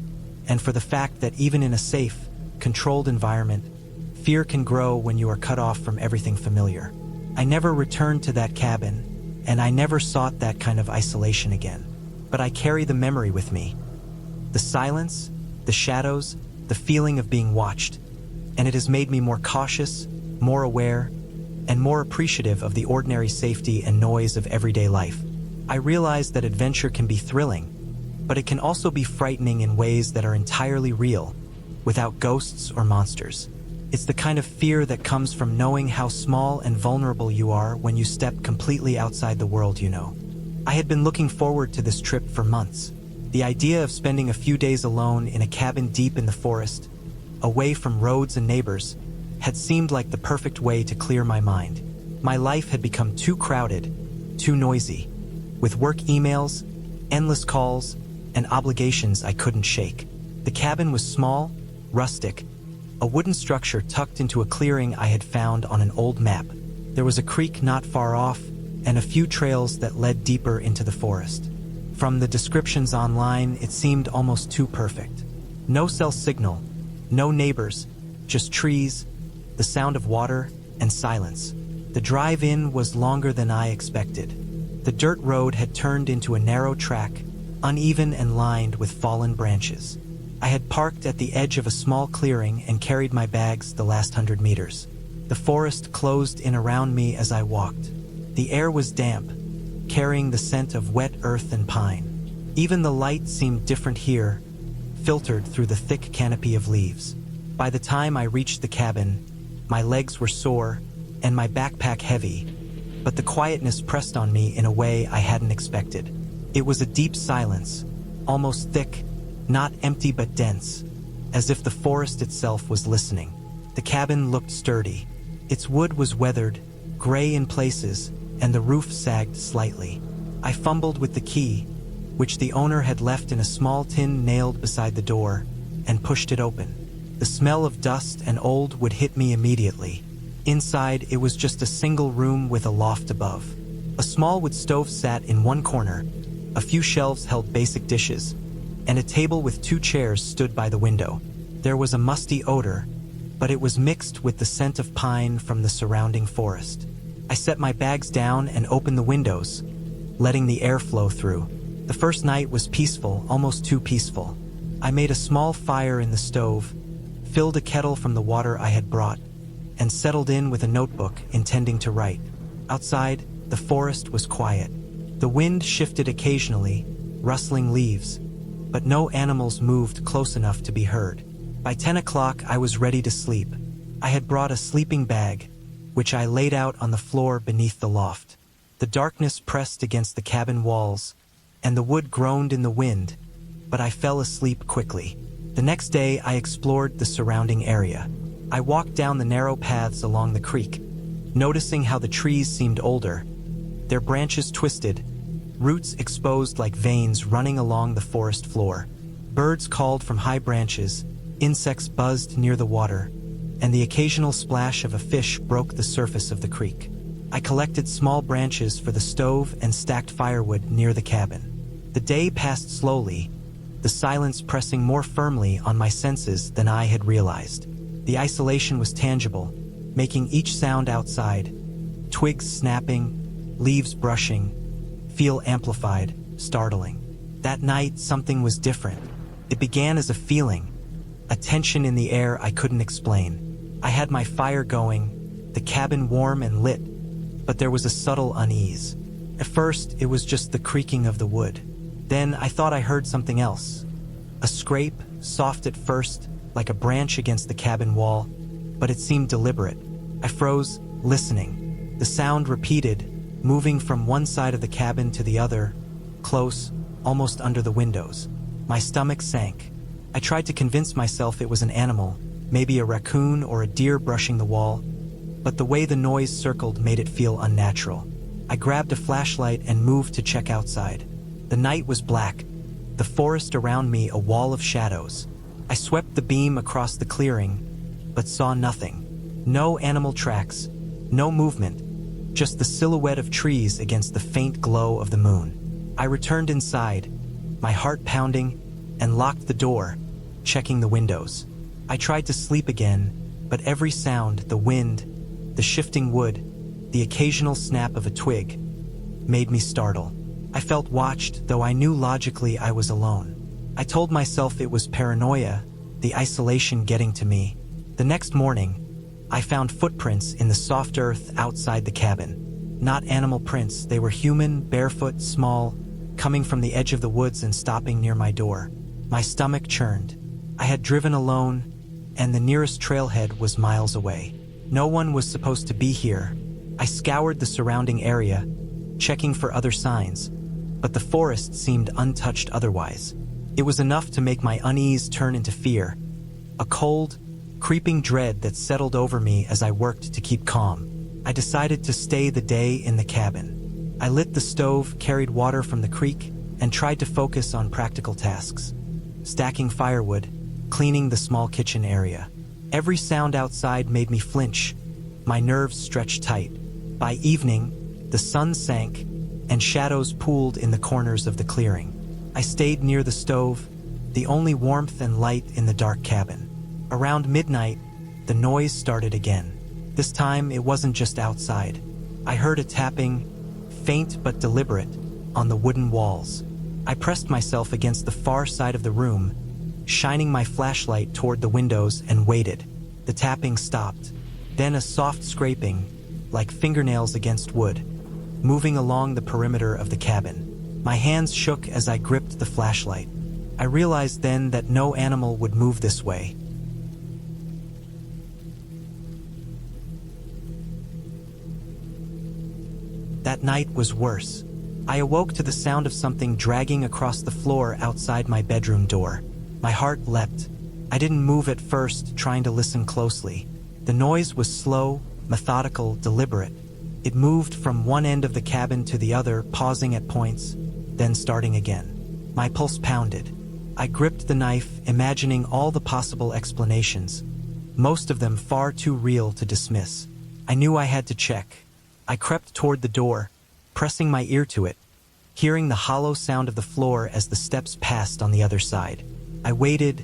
[SPEAKER 1] and for the fact that even in a safe, controlled environment, fear can grow when you are cut off from everything familiar. I never returned to that cabin, and I never sought that kind of isolation again. But I carry the memory with me. The silence, the shadows, the feeling of being watched, and it has made me more cautious, more aware, and more appreciative of the ordinary safety and noise of everyday life. I realize that adventure can be thrilling, but it can also be frightening in ways that are entirely real, without ghosts or monsters. It's the kind of fear that comes from knowing how small and vulnerable you are when you step completely outside the world you know. I had been looking forward to this trip for months. The idea of spending a few days alone in a cabin deep in the forest, away from roads and neighbors, had seemed like the perfect way to clear my mind. My life had become too crowded, too noisy, with work emails, endless calls, and obligations I couldn't shake. The cabin was small, rustic, a wooden structure tucked into a clearing I had found on an old map. There was a creek not far off, and a few trails that led deeper into the forest. From the descriptions online, it seemed almost too perfect. No cell signal, no neighbors, just trees, the sound of water, and silence. The drive-in was longer than I expected. The dirt road had turned into a narrow track, uneven and lined with fallen branches. I had parked at the edge of a small clearing and carried my bags the last 100 meters. The forest closed in around me as I walked. The air was damp, carrying the scent of wet earth and pine. Even the light seemed different here, filtered through the thick canopy of leaves. By the time I reached the cabin, my legs were sore and my backpack heavy, but the quietness pressed on me in a way I hadn't expected. It was a deep silence, almost thick, not empty but dense, as if the forest itself was listening. The cabin looked sturdy. Its wood was weathered, gray in places, and the roof sagged slightly. I fumbled with the key, which the owner had left in a small tin nailed beside the door, and pushed it open. The smell of dust and old wood hit me immediately. Inside, it was just a single room with a loft above. A small wood stove sat in one corner, a few shelves held basic dishes, and a table with 2 chairs stood by the window. There was a musty odor, but it was mixed with the scent of pine from the surrounding forest. I set my bags down and opened the windows, letting the air flow through. The first night was peaceful, almost too peaceful. I made a small fire in the stove, filled a kettle from the water I had brought, and settled in with a notebook, intending to write. Outside, the forest was quiet. The wind shifted occasionally, rustling leaves, but no animals moved close enough to be heard. By 10 o'clock, I was ready to sleep. I had brought a sleeping bag, which I laid out on the floor beneath the loft. The darkness pressed against the cabin walls, and the wood groaned in the wind, but I fell asleep quickly. The next day, I explored the surrounding area. I walked down the narrow paths along the creek, noticing how the trees seemed older, their branches twisted, roots exposed like veins running along the forest floor. Birds called from high branches, insects buzzed near the water, and the occasional splash of a fish broke the surface of the creek. I collected small branches for the stove and stacked firewood near the cabin. The day passed slowly, the silence pressing more firmly on my senses than I had realized. The isolation was tangible, making each sound outside, twigs snapping, leaves brushing, feel amplified, startling. That night, something was different. It began as a feeling, a tension in the air I couldn't explain. I had my fire going, the cabin warm and lit, but there was a subtle unease. At first, it was just the creaking of the wood. Then I thought I heard something else. A scrape, soft at first, like a branch against the cabin wall, but it seemed deliberate. I froze, listening. The sound repeated, moving from one side of the cabin to the other, close, almost under the windows. My stomach sank. I tried to convince myself it was an animal, maybe a raccoon or a deer brushing the wall, but the way the noise circled made it feel unnatural. I grabbed a flashlight and moved to check outside. The night was black, the forest around me a wall of shadows. I swept the beam across the clearing, but saw nothing. No animal tracks, no movement, just the silhouette of trees against the faint glow of the moon. I returned inside, my heart pounding, and locked the door, checking the windows. I tried to sleep again, but every sound, the wind, the shifting wood, the occasional snap of a twig, made me startle. I felt watched, though I knew logically I was alone. I told myself it was paranoia, the isolation getting to me. The next morning, I found footprints in the soft earth outside the cabin. Not animal prints, they were human, barefoot, small, coming from the edge of the woods and stopping near my door. My stomach churned. I had driven alone, and the nearest trailhead was miles away. No one was supposed to be here. I scoured the surrounding area, checking for other signs, but the forest seemed untouched otherwise. It was enough to make my unease turn into fear, a cold, creeping dread that settled over me as I worked to keep calm. I decided to stay the day in the cabin. I lit the stove, carried water from the creek, and tried to focus on practical tasks. Stacking firewood, cleaning the small kitchen area. Every sound outside made me flinch. My nerves stretched tight. By evening, the sun sank, and shadows pooled in the corners of the clearing. I stayed near the stove, the only warmth and light in the dark cabin. Around midnight, the noise started again. This time, it wasn't just outside. I heard a tapping, faint but deliberate, on the wooden walls. I pressed myself against the far side of the room, shining my flashlight toward the windows, and waited. The tapping stopped. Then a soft scraping, like fingernails against wood, moving along the perimeter of the cabin. My hands shook as I gripped the flashlight. I realized then that no animal would move this way. That night was worse. I awoke to the sound of something dragging across the floor outside my bedroom door. My heart leapt. I didn't move at first, trying to listen closely. The noise was slow, methodical, deliberate. It moved from one end of the cabin to the other, pausing at points, then starting again. My pulse pounded. I gripped the knife, imagining all the possible explanations, most of them far too real to dismiss. I knew I had to check. I crept toward the door, pressing my ear to it, hearing the hollow sound of the floor as the steps passed on the other side. I waited,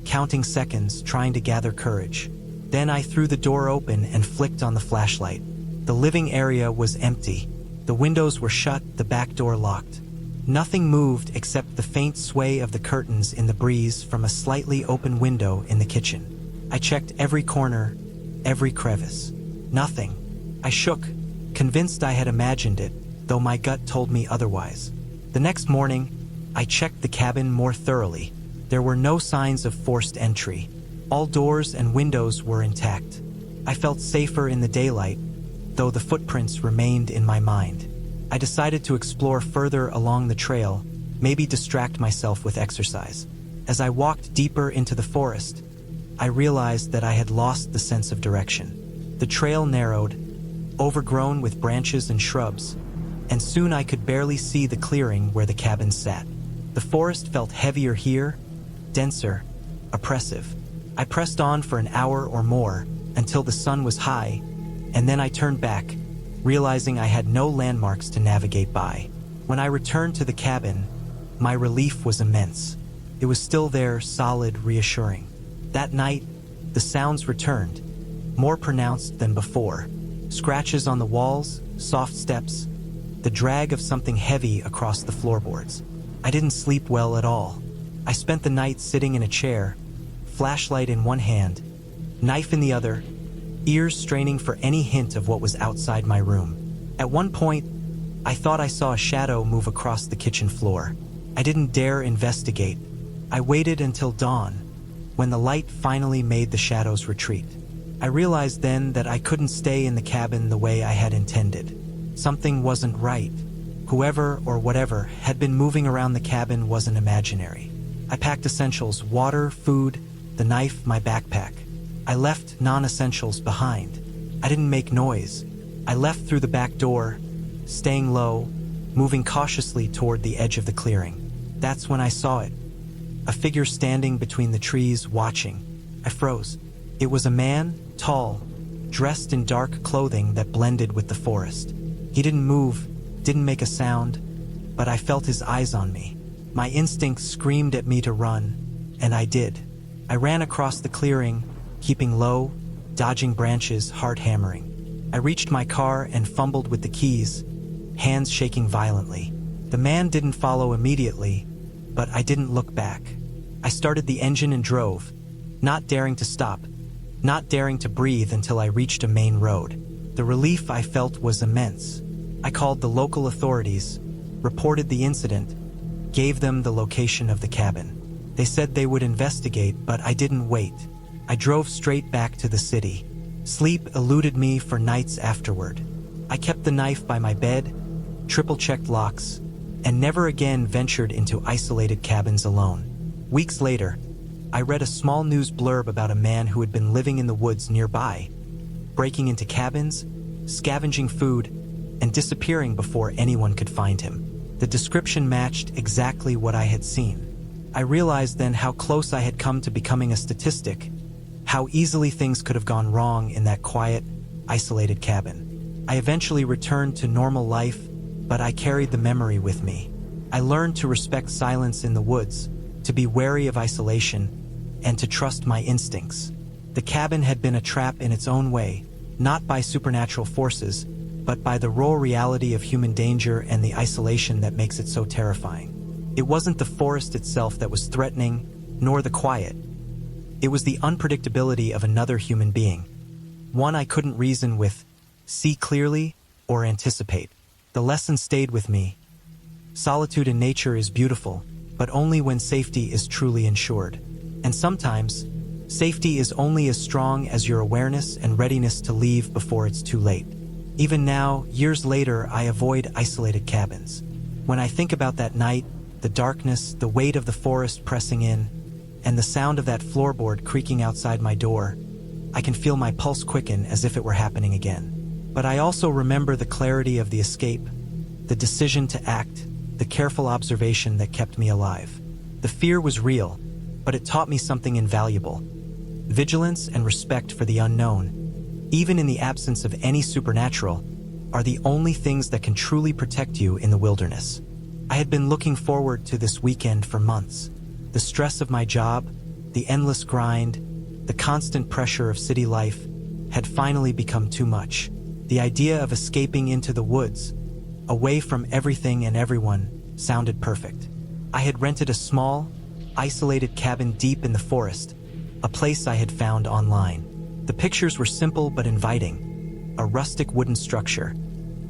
[SPEAKER 1] counting seconds, trying to gather courage. Then I threw the door open and flicked on the flashlight. The living area was empty. The windows were shut, the back door locked. Nothing moved except the faint sway of the curtains in the breeze from a slightly open window in the kitchen. I checked every corner, every crevice. Nothing. I shook, convinced I had imagined it, though my gut told me otherwise. The next morning, I checked the cabin more thoroughly. There were no signs of forced entry. All doors and windows were intact. I felt safer in the daylight, though the footprints remained in my mind. I decided to explore further along the trail, maybe distract myself with exercise. As I walked deeper into the forest, I realized that I had lost the sense of direction. The trail narrowed, overgrown with branches and shrubs, and soon I could barely see the clearing where the cabin sat. The forest felt heavier here, denser, oppressive. I pressed on for an hour or more until the sun was high, and then I turned back, realizing I had no landmarks to navigate by. When I returned to the cabin, my relief was immense. It was still there, solid, reassuring. That night, the sounds returned, more pronounced than before. Scratches on the walls, soft steps, the drag of something heavy across the floorboards. I didn't sleep well at all. I spent the night sitting in a chair, flashlight in one hand, knife in the other, ears straining for any hint of what was outside my room. At one point, I thought I saw a shadow move across the kitchen floor. I didn't dare investigate. I waited until dawn, when the light finally made the shadows retreat. I realized then that I couldn't stay in the cabin the way I had intended. Something wasn't right. Whoever or whatever had been moving around the cabin wasn't imaginary. I packed essentials: water, food, the knife, my backpack. I left non-essentials behind. I didn't make noise. I left through the back door, staying low, moving cautiously toward the edge of the clearing. That's when I saw it. A figure standing between the trees, watching. I froze. It was a man, tall, dressed in dark clothing that blended with the forest. He didn't move, didn't make a sound, but I felt his eyes on me. My instincts screamed at me to run, and I did. I ran across the clearing, keeping low, dodging branches, heart hammering. I reached my car and fumbled with the keys, hands shaking violently. The man didn't follow immediately, but I didn't look back. I started the engine and drove, not daring to stop, not daring to breathe until I reached a main road. The relief I felt was immense. I called the local authorities, reported the incident, gave them the location of the cabin. They said they would investigate, but I didn't wait. I drove straight back to the city. Sleep eluded me for nights afterward. I kept the knife by my bed, triple-checked locks, and never again ventured into isolated cabins alone. Weeks later, I read a small news blurb about a man who had been living in the woods nearby, breaking into cabins, scavenging food, and disappearing before anyone could find him. The description matched exactly what I had seen. I realized then how close I had come to becoming a statistic, how easily things could have gone wrong in that quiet, isolated cabin. I eventually returned to normal life, but I carried the memory with me. I learned to respect silence in the woods, to be wary of isolation, and to trust my instincts. The cabin had been a trap in its own way, not by supernatural forces, but by the raw reality of human danger and the isolation that makes it so terrifying. It wasn't the forest itself that was threatening, nor the quiet. It was the unpredictability of another human being, one I couldn't reason with, see clearly, or anticipate. The lesson stayed with me. Solitude in nature is beautiful, but only when safety is truly ensured. And sometimes, safety is only as strong as your awareness and readiness to leave before it's too late. Even now, years later, I avoid isolated cabins. When I think about that night, the darkness, the weight of the forest pressing in, and the sound of that floorboard creaking outside my door, I can feel my pulse quicken as if it were happening again. But I also remember the clarity of the escape, the decision to act, the careful observation that kept me alive. The fear was real, but it taught me something invaluable: vigilance and respect for the unknown, even in the absence of any supernatural, are the only things that can truly protect you in the wilderness. I had been looking forward to this weekend for months. The stress of my job, the endless grind, the constant pressure of city life had finally become too much. The idea of escaping into the woods, away from everything and everyone, sounded perfect. I had rented a small, isolated cabin deep in the forest, a place I had found online. The pictures were simple but inviting: a rustic wooden structure,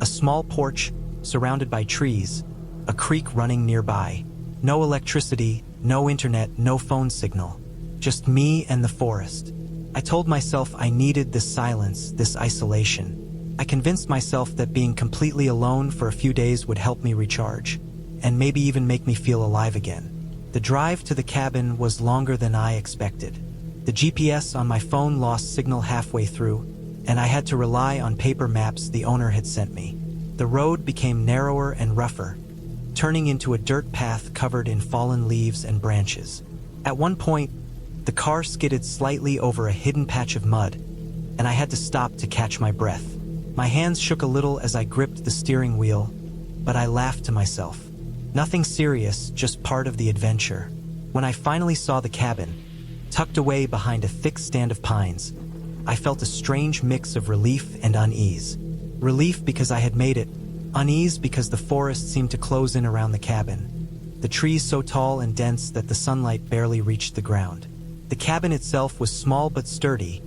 [SPEAKER 1] a small porch surrounded by trees, a creek running nearby. No electricity, no internet, no phone signal. Just me and the forest. I told myself I needed this silence, this isolation. I convinced myself that being completely alone for a few days would help me recharge, and maybe even make me feel alive again. The drive to the cabin was longer than I expected. The GPS on my phone lost signal halfway through, and I had to rely on paper maps the owner had sent me. The road became narrower and rougher, turning into a dirt path covered in fallen leaves and branches. At one point, the car skidded slightly over a hidden patch of mud, and I had to stop to catch my breath. My hands shook a little as I gripped the steering wheel, but I laughed to myself. Nothing serious, just part of the adventure. When I finally saw the cabin, tucked away behind a thick stand of pines, I felt a strange mix of relief and unease. Relief because I had made it, unease because the forest seemed to close in around the cabin, the trees so tall and dense that the sunlight barely reached the ground. The cabin itself was small but sturdy,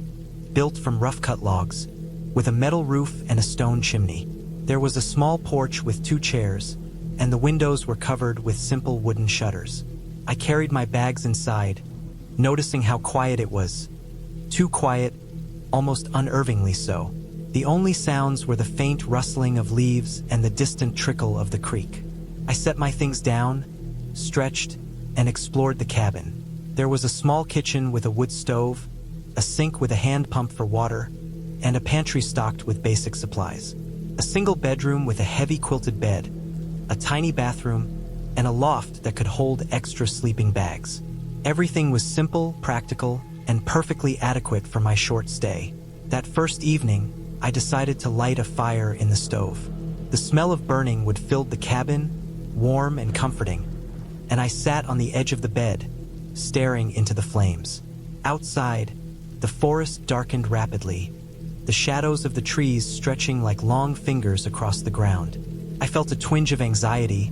[SPEAKER 1] built from rough-cut logs, with a metal roof and a stone chimney. There was a small porch with 2 chairs, and the windows were covered with simple wooden shutters. I carried my bags inside, noticing how quiet it was. Too quiet, almost unnervingly so. The only sounds were the faint rustling of leaves and the distant trickle of the creek. I set my things down, stretched, and explored the cabin. There was a small kitchen with a wood stove, a sink with a hand pump for water, and a pantry stocked with basic supplies. A single bedroom with a heavy quilted bed, a tiny bathroom, and a loft that could hold extra sleeping bags. Everything was simple, practical, and perfectly adequate for my short stay. That first evening, I decided to light a fire in the stove. The smell of burning would fill the cabin, warm and comforting, and I sat on the edge of the bed, staring into the flames. Outside, the forest darkened rapidly, the shadows of the trees stretching like long fingers across the ground. I felt a twinge of anxiety,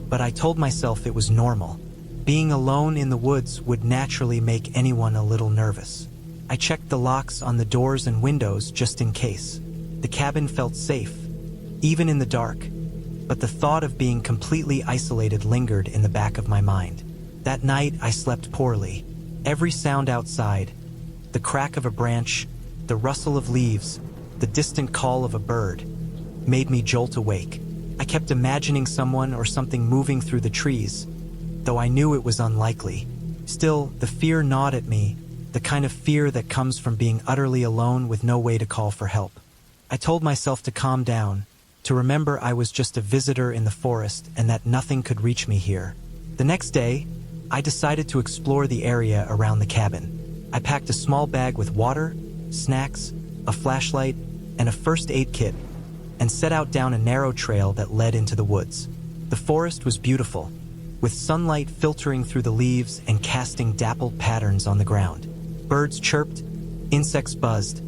[SPEAKER 1] but I told myself it was normal. Being alone in the woods would naturally make anyone a little nervous. I checked the locks on the doors and windows just in case. The cabin felt safe, even in the dark, but the thought of being completely isolated lingered in the back of my mind. That night, I slept poorly. Every sound outside, the crack of a branch, the rustle of leaves, the distant call of a bird, made me jolt awake. I kept imagining someone or something moving through the trees, though I knew it was unlikely. Still, the fear gnawed at me, the kind of fear that comes from being utterly alone with no way to call for help. I told myself to calm down, to remember I was just a visitor in the forest and that nothing could reach me here. The next day, I decided to explore the area around the cabin. I packed a small bag with water, snacks, a flashlight, and a first aid kit, and set out down a narrow trail that led into the woods. The forest was beautiful, with sunlight filtering through the leaves and casting dappled patterns on the ground. Birds chirped, insects buzzed,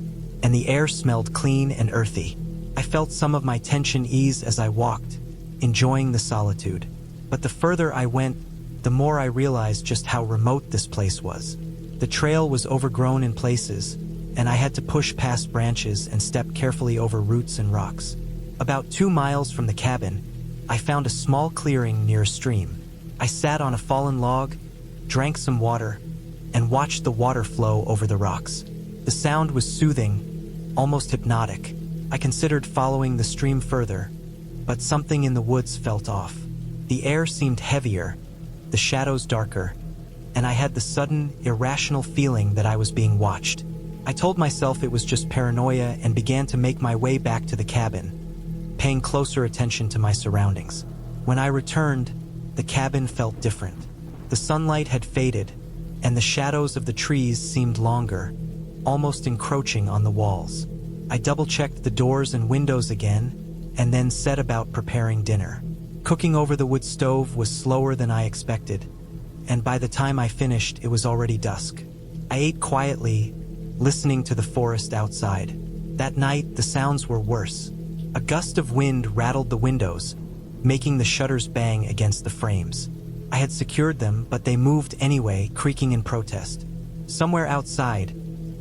[SPEAKER 1] and the air smelled clean and earthy. I felt some of my tension ease as I walked, enjoying the solitude. But the further I went, the more I realized just how remote this place was. The trail was overgrown in places, and I had to push past branches and step carefully over roots and rocks. About 2 miles from the cabin, I found a small clearing near a stream. I sat on a fallen log, drank some water, and watched the water flow over the rocks. The sound was soothing, almost hypnotic. I considered following the stream further, but something in the woods felt off. The air seemed heavier, the shadows darker, and I had the sudden, irrational feeling that I was being watched. I told myself it was just paranoia and began to make my way back to the cabin, paying closer attention to my surroundings. When I returned, the cabin felt different. The sunlight had faded, and the shadows of the trees seemed longer, almost encroaching on the walls. I double-checked the doors and windows again, and then set about preparing dinner. Cooking over the wood stove was slower than I expected, and by the time I finished, it was already dusk. I ate quietly, listening to the forest outside. That night, the sounds were worse. A gust of wind rattled the windows, making the shutters bang against the frames. I had secured them, but they moved anyway, creaking in protest. Somewhere outside,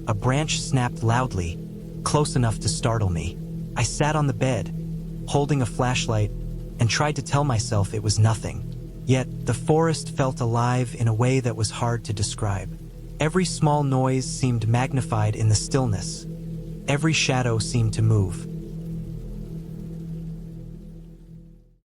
[SPEAKER 1] a branch snapped loudly, close enough to startle me. I sat on the bed, holding a flashlight, and tried to tell myself it was nothing. Yet, the forest felt alive in a way that was hard to describe. Every small noise seemed magnified in the stillness. Every shadow seemed to move.